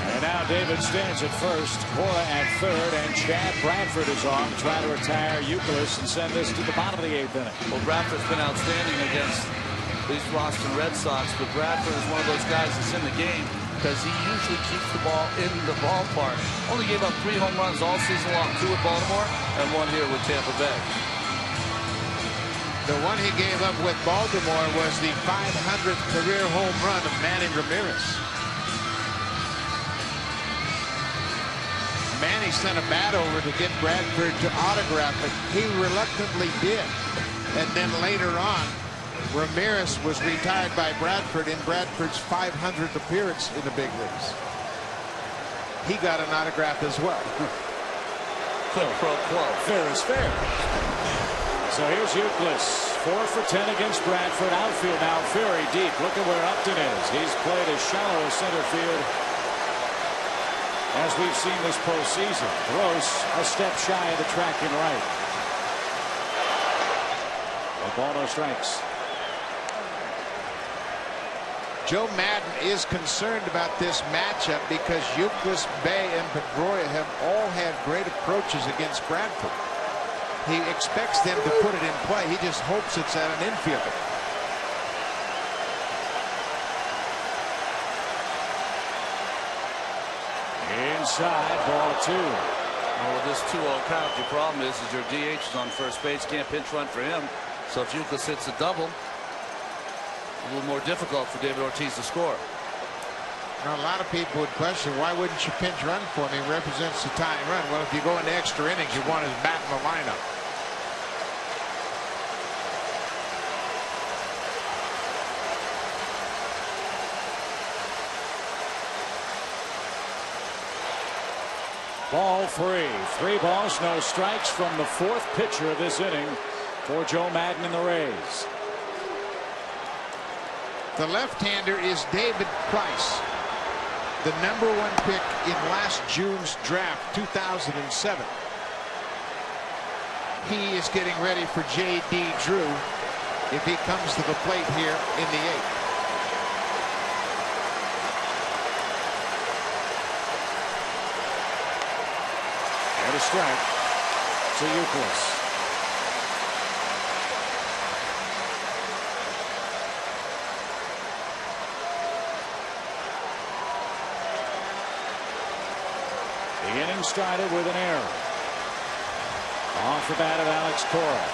And now David stands at first, Cora at third, and Chad Bradford is on, trying to retire Youkilis and send this to the bottom of the 8th inning. Well, Bradford's been outstanding against these Boston Red Sox, but Bradford is one of those guys that's in the game because he usually keeps the ball in the ballpark. Only gave up 3 home runs all season long, 2 with Baltimore and 1 here with Tampa Bay. The one he gave up with Baltimore was the 500th career home run of Manny Ramirez. Manny sent a bat over to get Bradford to autograph it. He reluctantly did. And then later on, Ramirez was retired by Bradford in Bradford's 500th appearance in the big leagues. He got an autograph as well. Quid pro quo. Fair is fair. So here's Euclid. 4 for 10 against Bradford. Outfield now very deep. Look at where Upton is. He's played as shallow as center field as we've seen this postseason. Gross a step shy of the track and right. Ball, no strikes. Joe Madden is concerned about this matchup because Euclid, Bay, and Pedroia have all had great approaches against Bradford. He expects them to put it in play. He just hopes it's at an infielder. Inside, ball 2. Well, with this 2-0 count, your problem is your DH is on first base. Can't pinch run for him. So if Euclid hits a double, a little more difficult for David Ortiz to score. Now, a lot of people would question, why wouldn't you pinch run for him? He represents the tying run. Well, if you go into extra innings, you want his bat in the lineup. Ball 3. 3 balls, no strikes from the 4th pitcher of this inning for Joe Madden and the Rays. The left-hander is David Price, the #1 pick in last June's draft, 2007. He is getting ready for J.D. Drew if he comes to the plate here in the 8th. And a strike to Euclid. The inning started with an error. Off the bat of Alex Cora.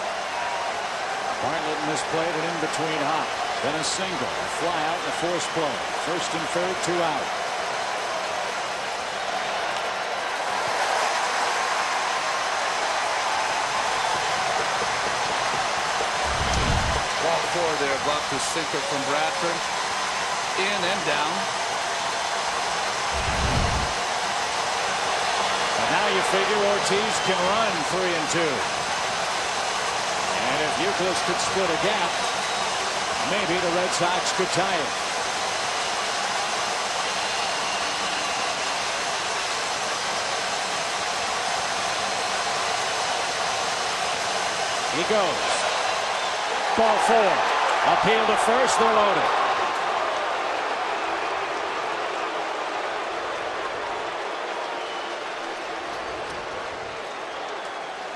Bartlett misplayed it in between hop. Then a single, a fly out, and a force play. 1st and 3rd, 2 out. Ball 4 there, Buck, the sinker from Bradford. In and down. Now you figure Ortiz can run 3 and 2. And if Euclid could split a gap, maybe the Red Sox could tie it. He goes. Ball 4. Appeal to first. They're loaded.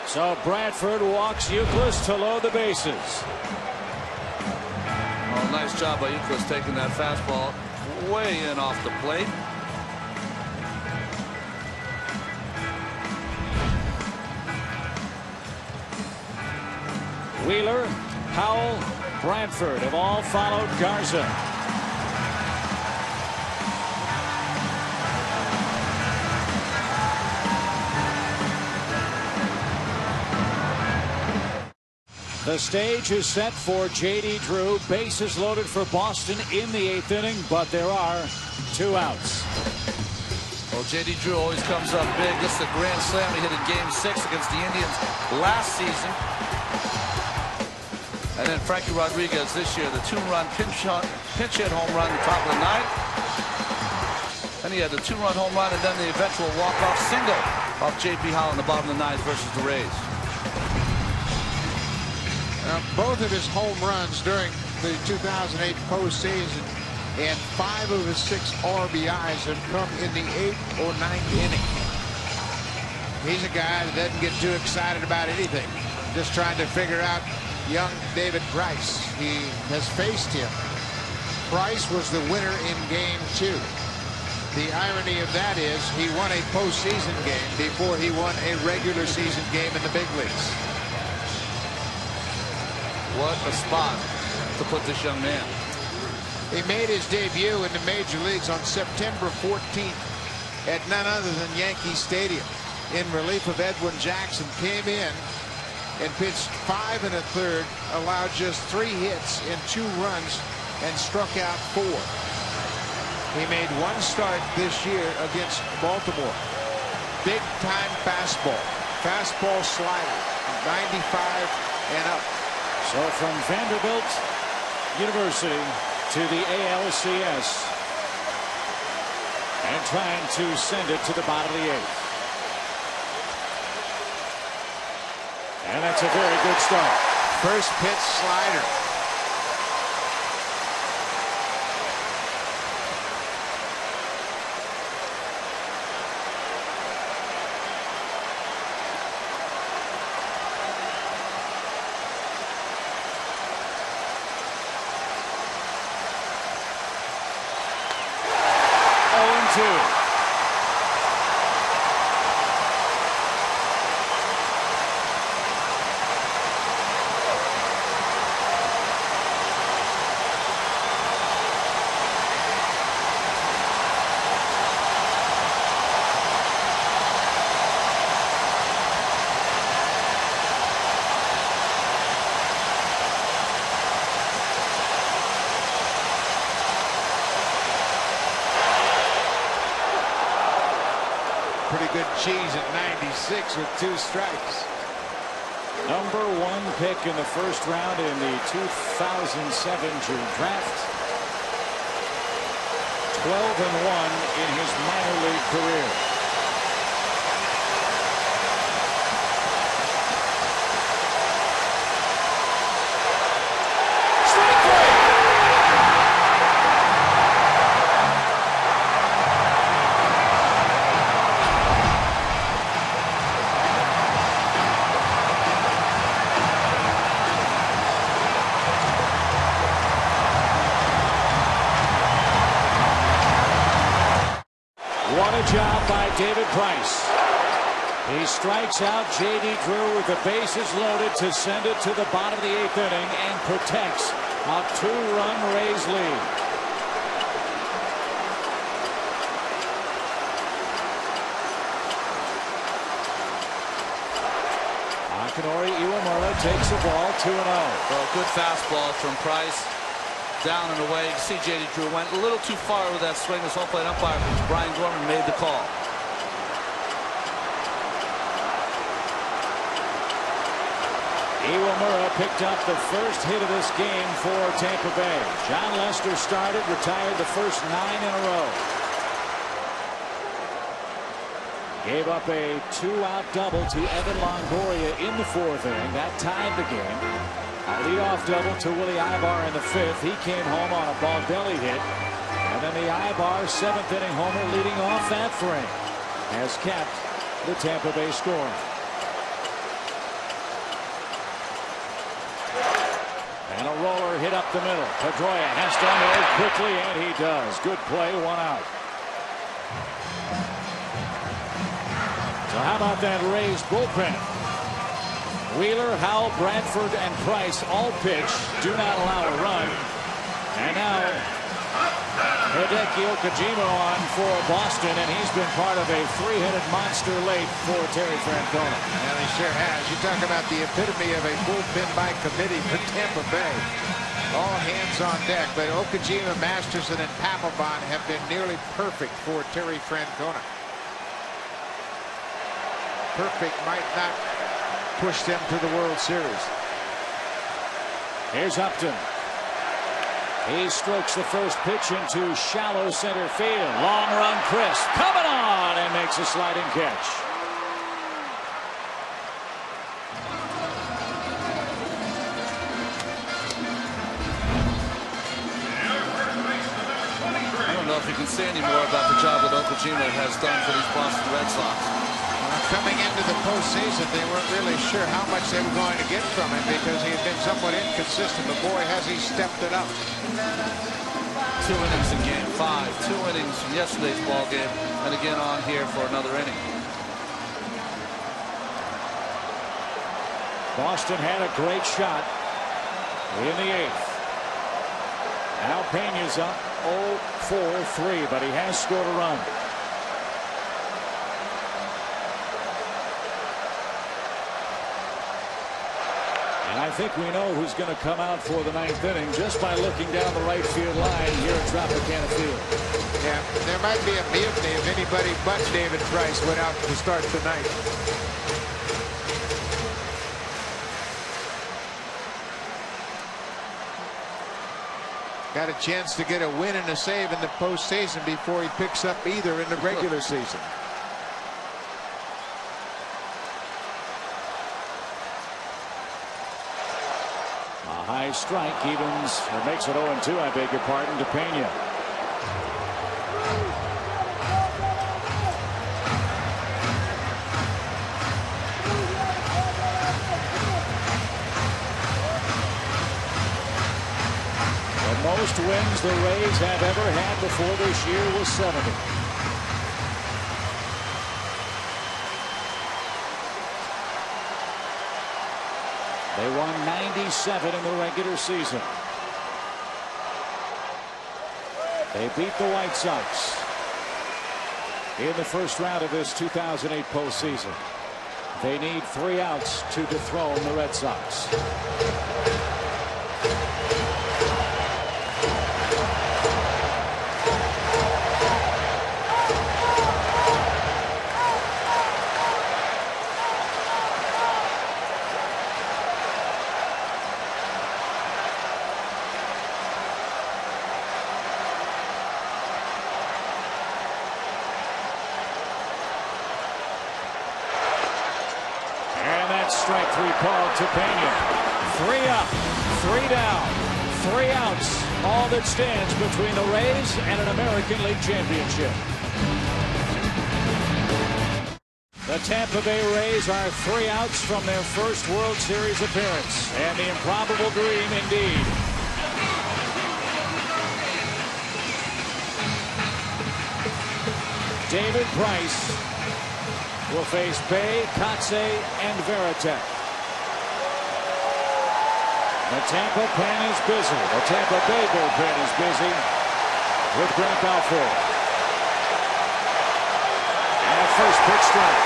So Bradford walks Euclid to load the bases. Well, nice job by Euclid taking that fastball way in off the plate. Wheeler, Powell, Bradford have all followed Garza. The stage is set for J.D. Drew. Bases loaded for Boston in the 8th inning, but there are 2 outs. Well, J.D. Drew always comes up big. This is a grand slam he hit in Game 6 against the Indians last season. And then Frankie Rodriguez this year, the 2-run pinch hit home run at the top of the 9th. Then he had the 2-run home run and then the eventual walk-off single off J.P. Howell in the bottom of the 9th versus the Rays. Both of his home runs during the 2008 postseason and 5 of his 6 RBIs have come in the 8th or 9th inning. He's a guy that doesn't get too excited about anything. Just trying to figure out young David Price. He has faced him. Price was the winner in Game 2. The irony of that is he won a postseason game before he won a regular season game in the big leagues. What a spot to put this young man. He made his debut in the major leagues on September 14th at none other than Yankee Stadium. in relief of Edwin Jackson, came in and pitched 5 1/3, allowed just 3 hits and 2 runs, and struck out 4. He made 1 start this year against Baltimore. Big time fastball, slider, 95 and up. So from Vanderbilt University to the ALCS, and trying to send it to the bottom of the 8th. And that's a very good start. First pitch slider. Pretty good cheese at 96 with 2 strikes. Number 1 pick in the first round in the 2007 June draft. 12-1 in his minor league career. What a job by David Price. He strikes out J.D. Drew with the bases loaded to send it to the bottom of the 8th inning and protects a 2-run Rays lead. Akinori Iwamura takes the ball 2-0. Well, good fastball from Price. Down and away. You see J.D. Drew went a little too far with that swing. His home plate umpire, Brian Gorman, made the call. Iwamura picked up the first hit of this game for Tampa Bay. John Lester started, retired the first 9 in a row. Gave up a 2-out double to Evan Longoria in the 4th inning. That tied the game. A leadoff double to Willie Ibar in the 5th. He came home on a ball belly hit. And then the Ibar 7th inning homer leading off that frame has kept the Tampa Bay score. And a roller hit up the middle. Pedroia has to unload quickly, and he does. Good play, 1 out. So how about that Rays bullpen? Wheeler, Howell, Bradford, and Price all pitch, do not allow a run. And now Hideki Okajima on for Boston, and he's been part of a 3-headed monster late for Terry Francona. And he sure has. You talk about the epitome of a bullpen by committee for Tampa Bay. All hands on deck, but Okajima, Masterson, and Papelbon have been nearly perfect for Terry Francona. Perfect might not push them to the World Series. Here's Upton. He strokes the first pitch into shallow center field. Long run, Chris coming on and makes a sliding catch. I don't know if you can say any more about the job that Okajima has done for these Boston Red Sox. Coming into the postseason, they weren't really sure how much they were going to get from him because he had been somewhat inconsistent, but boy, has he stepped it up. 2 innings in game 5, 2 innings from yesterday's ball game, and again on here for another inning. Boston had a great shot in the 8th. Now Pena's up 0-4-3, but he has scored a run. And I think we know who's going to come out for the 9th inning just by looking down the right field line here at Tropicana Field. Yeah, there might be a mutiny if anybody but David Price went out to start tonight. Got a chance to get a win and a save in the postseason before he picks up either in the regular season. A high strike evens, or makes it 0-2, I beg your pardon, to Pena. The most wins the Rays have ever had before this year was 70. They won 97 in the regular season. They beat the White Sox in the first round of this 2008 postseason. They need 3 outs to dethrone the Red Sox. Strike 3 called to Pena. 3 up, 3 down, 3 outs. All that stands between the Rays and an American League championship. The Tampa Bay Rays are 3 outs from their first World Series appearance, and the improbable dream indeed. David Price will face Bay, Kotze, and Veritek. The Tampa pen is busy. The Tampa Bay bullpen is busy with Grant Balfour. And a first pitch strike.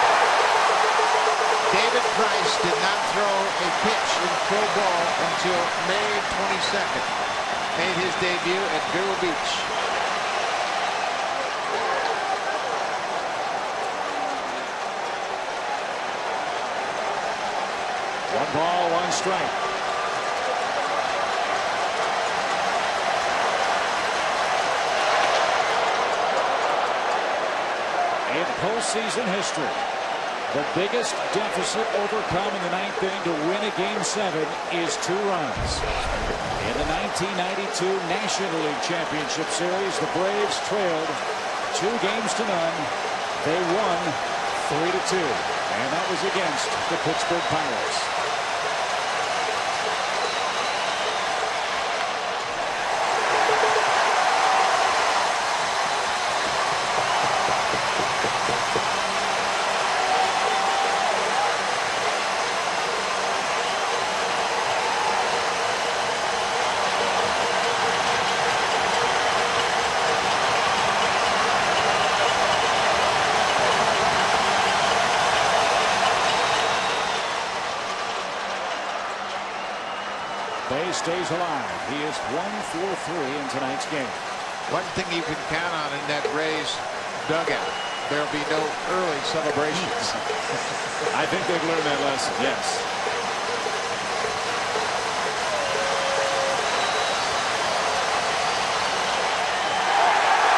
David Price did not throw a pitch in full ball until May 22nd. Made his debut at Vero Beach. 1 ball, 1 strike. In postseason history, the biggest deficit overcome in the 9th inning to win a Game 7 is 2 runs. In the 1992 National League Championship Series, the Braves trailed 2-0. They won 3-2, and that was against the Pittsburgh Pirates. Bay stays alive. He is 1 for 3 in tonight's game. One thing you can count on in that Rays dugout, there'll be no early celebrations. I think they've learned that lesson, yes.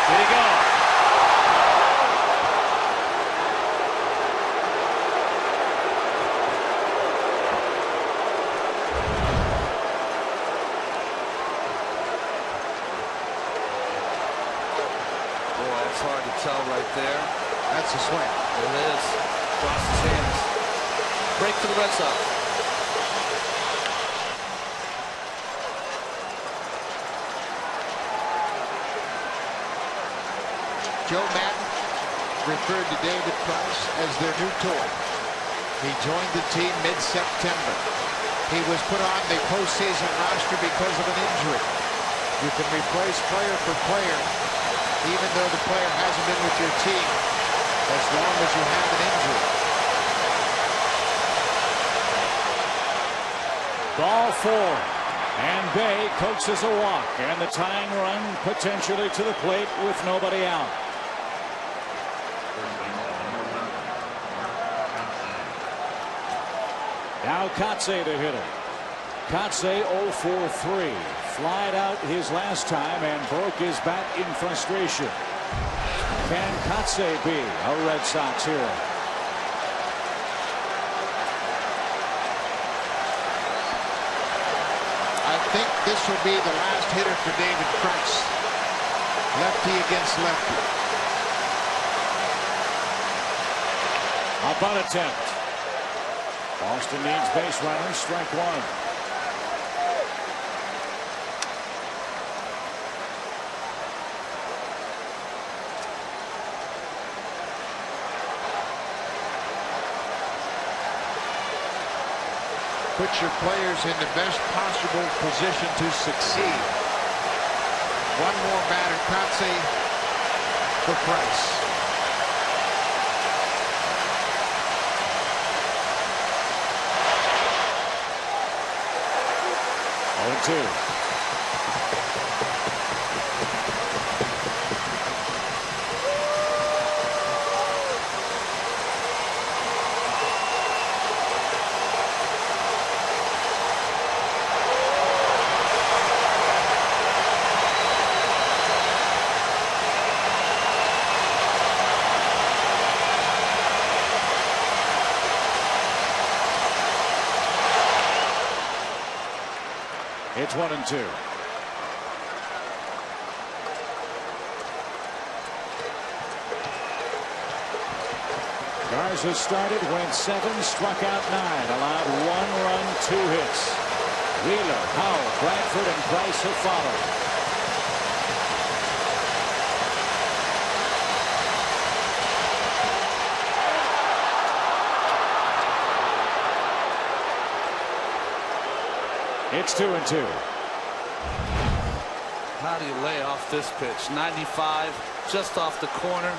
Here he goes. It's hard to tell right there. That's a swing. It is. Across his hands. Break for the Red Sox. Joe Madden referred to David Price as their new toy. He joined the team mid-September. He was put on the postseason roster because of an injury. You can replace player for player, even though the player hasn't been with your team, as long as you have an injury. Ball 4. And Bay coaxes a walk. And the tying run potentially to the plate with nobody out. Now Kotze the hitter. Kotze 0 for 3. Flied out his last time and broke his bat in frustration. Can Kotze be a Red Sox hero? I think this will be the last hitter for David Price. Lefty against lefty. A bunt attempt. Boston needs base runners. Strike 1. Put your players in the best possible position to succeed. One more batter, Kotze for Price. Oh, 2. It's 1-2. Garza started, went 7, struck out 9, allowed 1 run, 2 hits. Wheeler, Howell, Bradford, and Price have followed. It's 2-2. How do you lay off this pitch? 95, just off the corner.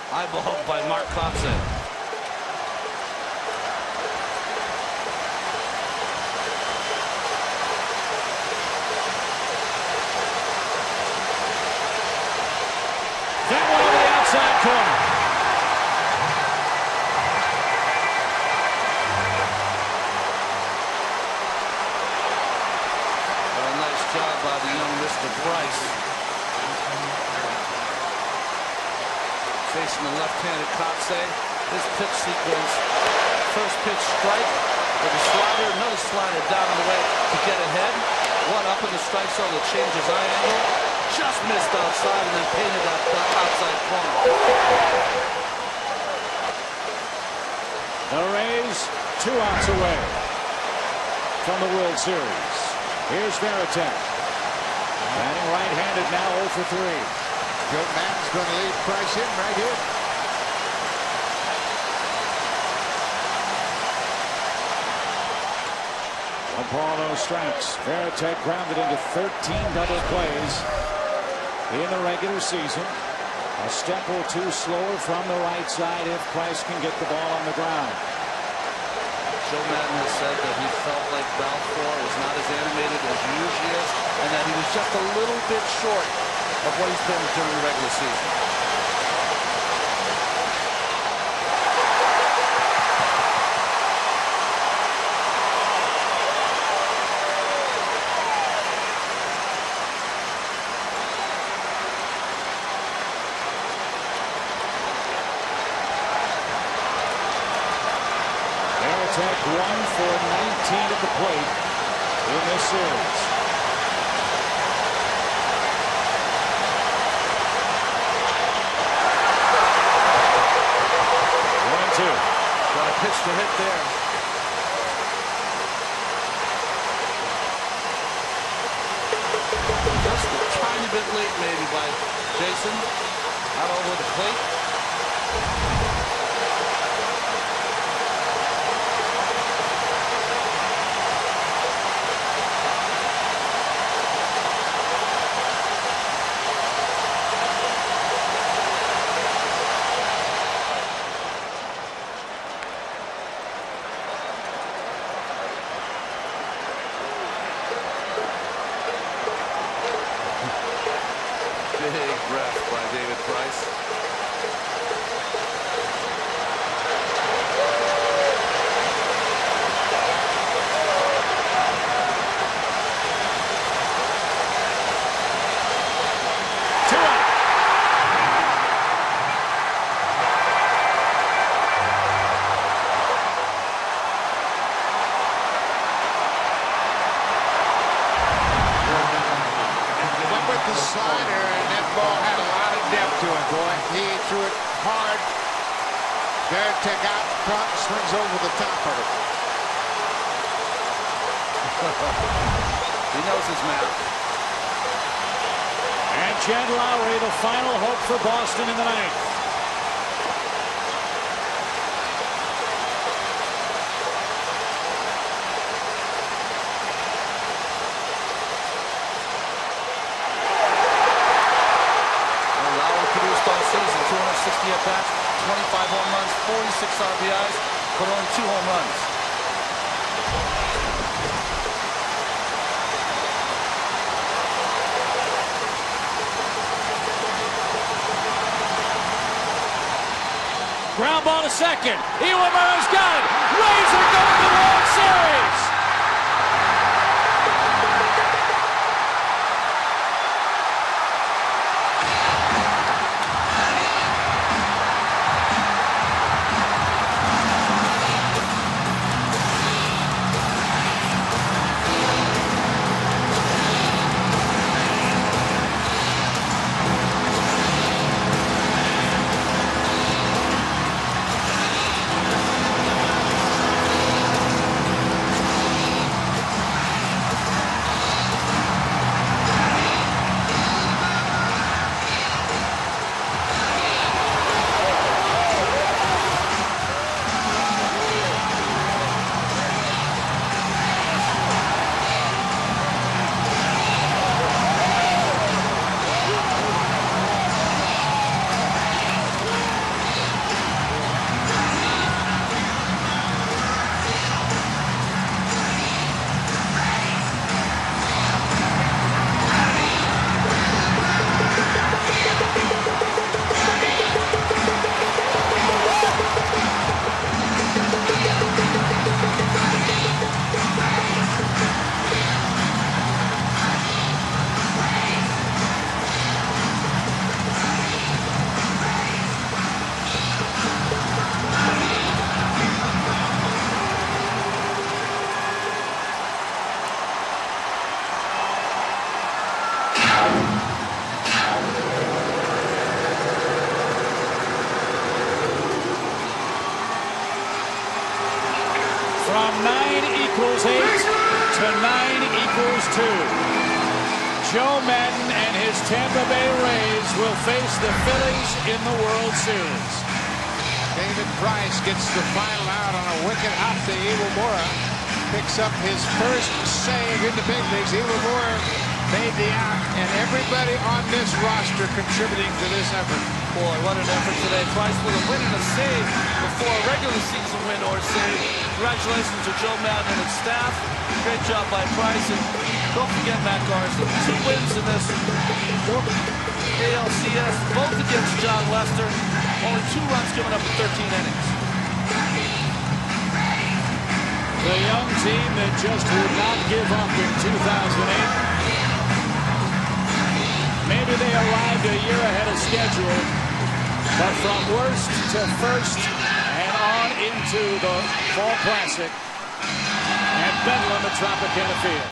Eyeballed by Mark Kotze. That one to the outside corner. By the young Mr. Price. Facing the left-handed Kotze. His pitch sequence. First pitch strike with a slider, another slider down on the way to get ahead. One up in the strike zone that changes eye angle. Just missed outside and then painted that outside corner. The Rays 2 outs away from the World Series. Here's their attack. Batting right-handed now 0 for 3. Joe Maddon's going to leave Price in right here. One ball, no strikes. Veritek grounded into 13 double plays in the regular season. A step or 2 slower from the right side if Price can get the ball on the ground. Joe Maddon has said that he felt like Balfour was not as animated as he usually is, and that he was just a little bit short of what he's been during the regular season. Veritek 1 for 19 at the plate in this series. Got a pitch to hit there. Just a tiny bit late maybe by Jason. Out over the plate. He threw it hard. Veritek out front, swings over the top of it. He knows his map. And Jed Lowry, the final hope for Boston in the ninth. Lowry produced all season, 260 at-bats, 25 home runs, 46 RBIs, but only 2 home runs. Ground ball to second. Iwamoto's got it. Rays are going to the World Series. From 9 equals 8 to 9 equals 2. Joe Madden and his Tampa Bay Rays will face the Phillies in the World Series. David Price gets the final out on a wicket out to Iwamura. Picks up his first save in the big leagues. Iwamura made the out, and everybody on this roster contributing to this effort. Boy, what an effort today. Price with a win and a save before a regular season win or save. Congratulations to Joe Madden and his staff. Great job by Price. And don't forget Matt Garza. 2 wins in this ALCS, both against John Lester. Only 2 runs given up in 13 innings. The young team that just would not give up in 2008. Maybe they arrived a year ahead of schedule, but from worst to first and on into the Fall Classic and Bedlam at Tropicana Field.